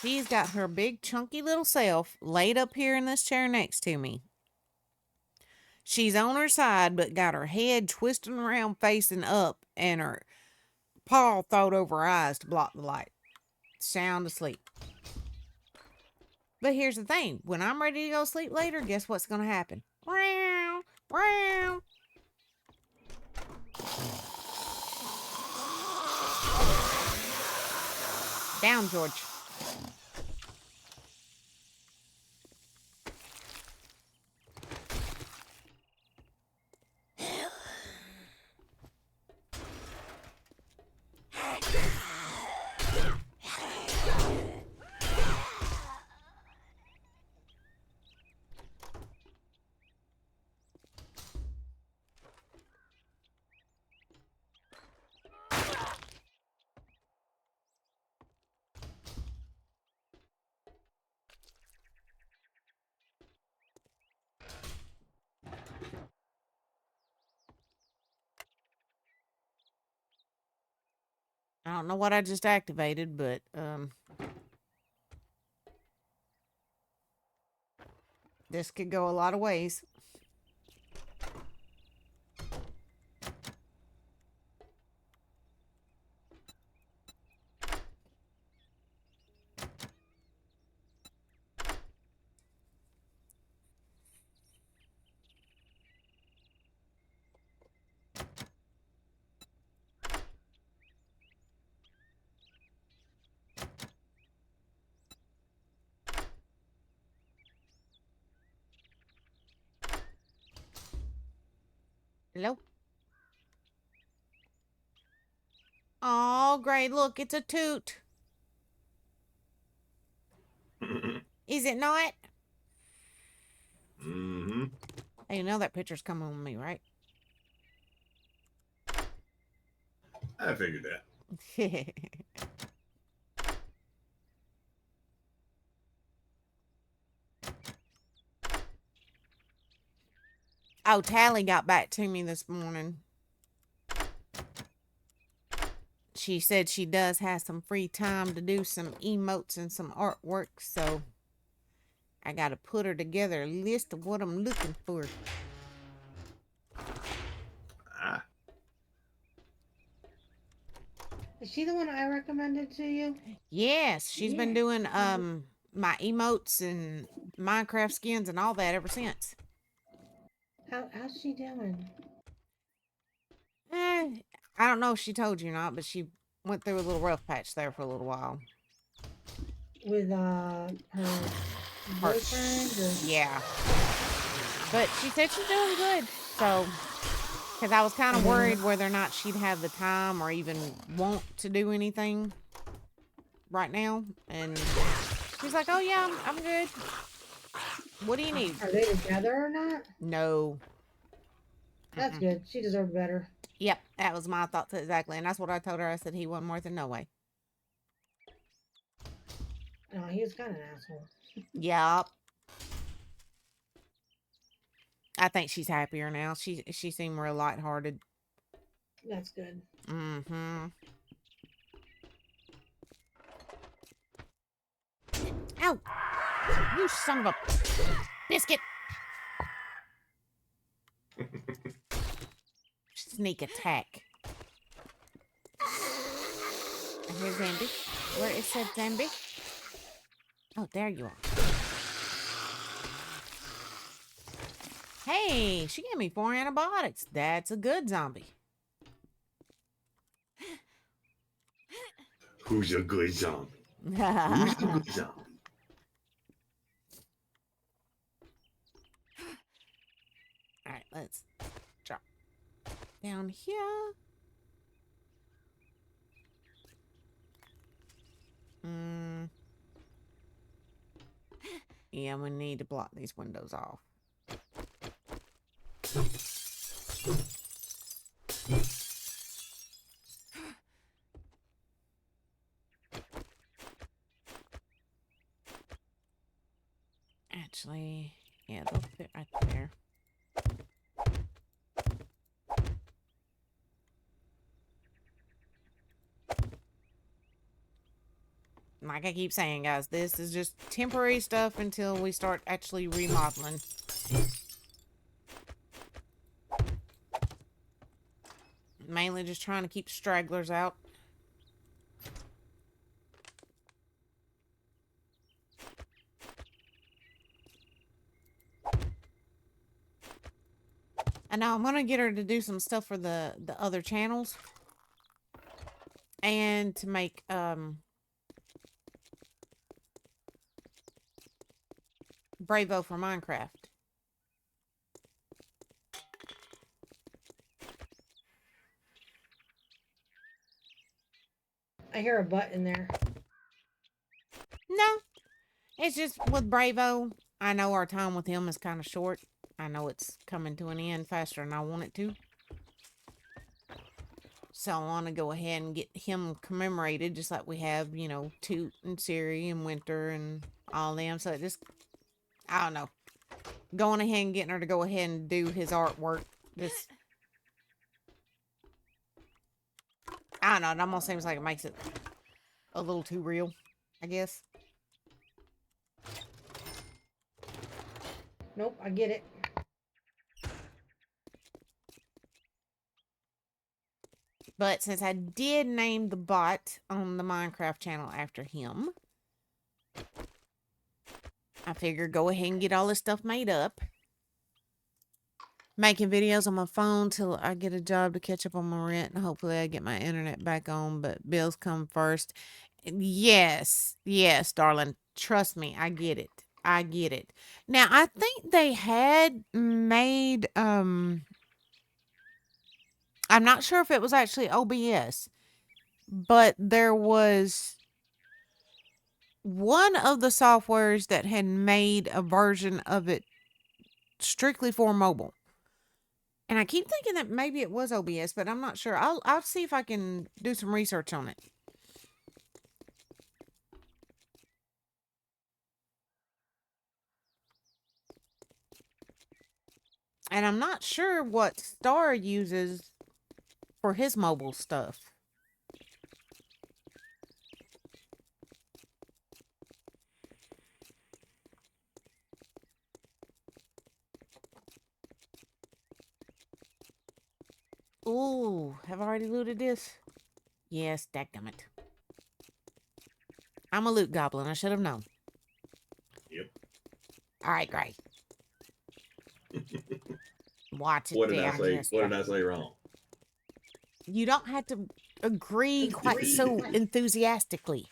She's got her big chunky little self laid up here in this chair next to me. She's on her side, but got her head twisting around facing up and her paw thrown over her eyes to block the light. Sound asleep. But here's the thing. When I'm ready to go sleep later, guess what's going to happen? Wow, wow. Down, George. I don't know what I just activated, but this could go a lot of ways. Hello? Oh, great. Look, it's a toot. Is it not? Mm-hmm. Hey, you know that picture's coming on me, right? I figured that. Oh, Tally got back to me this morning. She said she does have some free time to do some emotes and some artwork, so I gotta put her together a list of what I'm looking for. Ah, Is she the one I recommended to you? Yes, she's been doing my emotes and Minecraft skins and all that ever since. How's she doing? I don't know if she told you or not, but she went through a little rough patch there for a little while. With her boyfriend? Or... Yeah. But she said she's doing good. So, because I was kind of worried whether or not she'd have the time or even want to do anything right now. And she's like, oh yeah, I'm good. What do you need? Are they together or not? No. That's good. She deserved better. Yep, that was my thoughts exactly. And that's what I told her. I said he wasn't worth it, no way. No, he was kind of an asshole. Yep. I think she's happier now. She seemed real lighthearted. That's good. Mm-hmm. Ow! You son of a biscuit! Sneak attack. And here's Zambi. Where is said Zambi? Oh, there you are. Hey, she gave me 4 antibiotics. That's a good zombie. who's a good zombie? Who's a good zombie? Alright, let's drop down here. Yeah, we need to block these windows off. like I keep saying, guys, this is just temporary stuff until we start actually remodeling. Mainly just trying to keep stragglers out. I know I'm gonna get her to do some stuff for the other channels. And to make Bravo for Minecraft. I hear a butt in there. No, it's just with Bravo. I know our time with him is kind of short. I know it's coming to an end faster than I want it to. So I want to go ahead and get him commemorated, just like we have, you know, Toot and Siri and Winter and all them. So it just, I don't know, going ahead and getting her to go ahead and do his artwork. Just, I don't know, it almost seems like it makes it a little too real, I guess. Nope, I get it. But since I did name the bot on the Minecraft channel after him, I figured go ahead and get all this stuff made up. Making videos on my phone till I get a job to catch up on my rent, and hopefully I get my internet back on, but bills come first. Yes, yes, darling. Trust me, I get it. I get it. Now, I think they had made, I'm not sure if it was actually OBS, but there was one of the softwares that had made a version of it strictly for mobile. And I keep thinking that maybe it was OBS, but I'm not sure. I'll see if I can do some research on it. And I'm not sure what Star uses for his mobile stuff. Ooh, have I already looted this? Yes, dadgummit. I'm a loot goblin. I should have known. Yep. All right, great. Watch it. What did I down, say? yes, What did I say wrong? You don't have to agree quite so enthusiastically.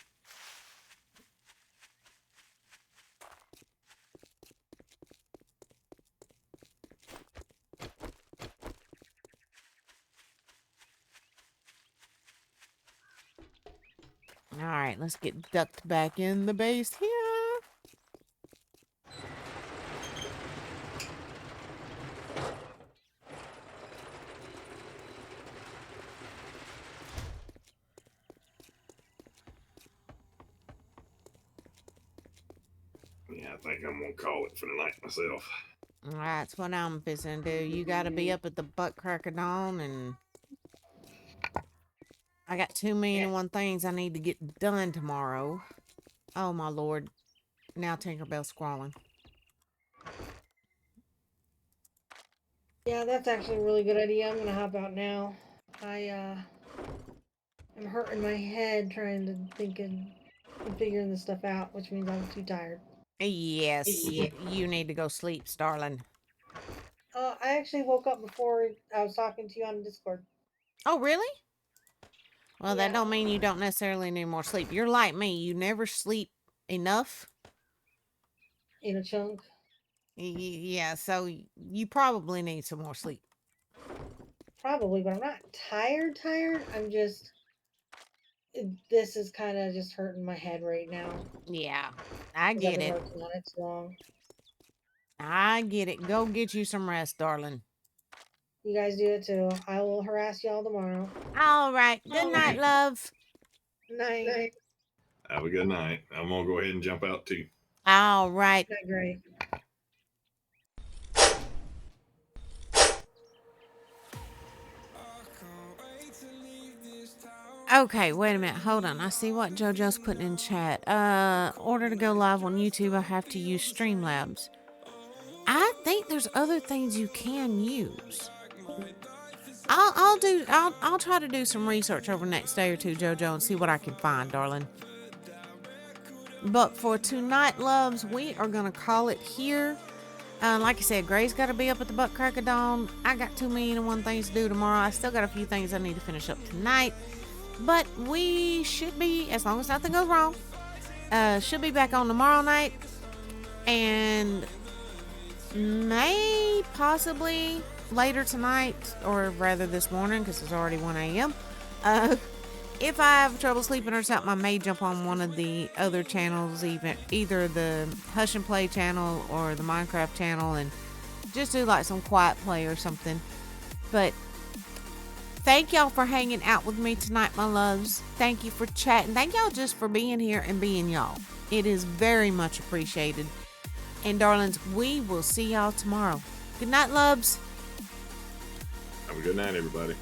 All right, let's get ducked back in the base here. Yeah, I think I'm gonna call it for the night myself. That's what I'm fixing to do. You gotta be up at the butt crack of dawn, and I got 2,000,001 things I need to get done tomorrow. Oh my lord. Now Tinkerbell's squalling. Yeah, that's actually a really good idea. I'm gonna hop out now. I'm hurting my head trying to think and figuring this stuff out, which means I'm too tired. Yes, you need to go sleep, darling. I actually woke up before I was talking to you on Discord. Oh, really? Well, that Yeah. don't mean you don't necessarily need more sleep. You're like me. You never sleep enough. In a chunk. Yeah, so you probably need some more sleep. Probably, but I'm not tired. I'm just. This is kind of just hurting my head right now. Yeah, I 'Cause I've get been it. working on it too long. I get it. Go get you some rest, darling. You guys do it too. I will harass y'all tomorrow. All right. Good night, love. Night. Have a good night. I'm gonna go ahead and jump out too. All right. Night, Gray. I can't wait to leave this town. Okay, wait a minute. Hold on. I see what JoJo's putting in chat. Order to go live on YouTube, I have to use Streamlabs. I think there's other things you can use. I'll try to do some research over the next day or two, JoJo, and see what I can find, darling. But for tonight, loves, we are gonna call it here. Like I said, Gray's got to be up at the butt crack of dawn. I got 2,000,001 things to do tomorrow. I still got a few things I need to finish up tonight. But we should be, as long as nothing goes wrong, should be back on tomorrow night. And may possibly later tonight, or rather this morning, because it's already 1 a.m. If I have trouble sleeping or something, I may jump on one of the other channels, either the Hush and Play channel or the Minecraft channel, and just do like some quiet play or something. But thank y'all for hanging out with me tonight, my loves. Thank you for chatting. Thank y'all just for being here and being y'all. It is very much appreciated. And darlings, we will see y'all tomorrow. Good night, loves. Have a good night, everybody.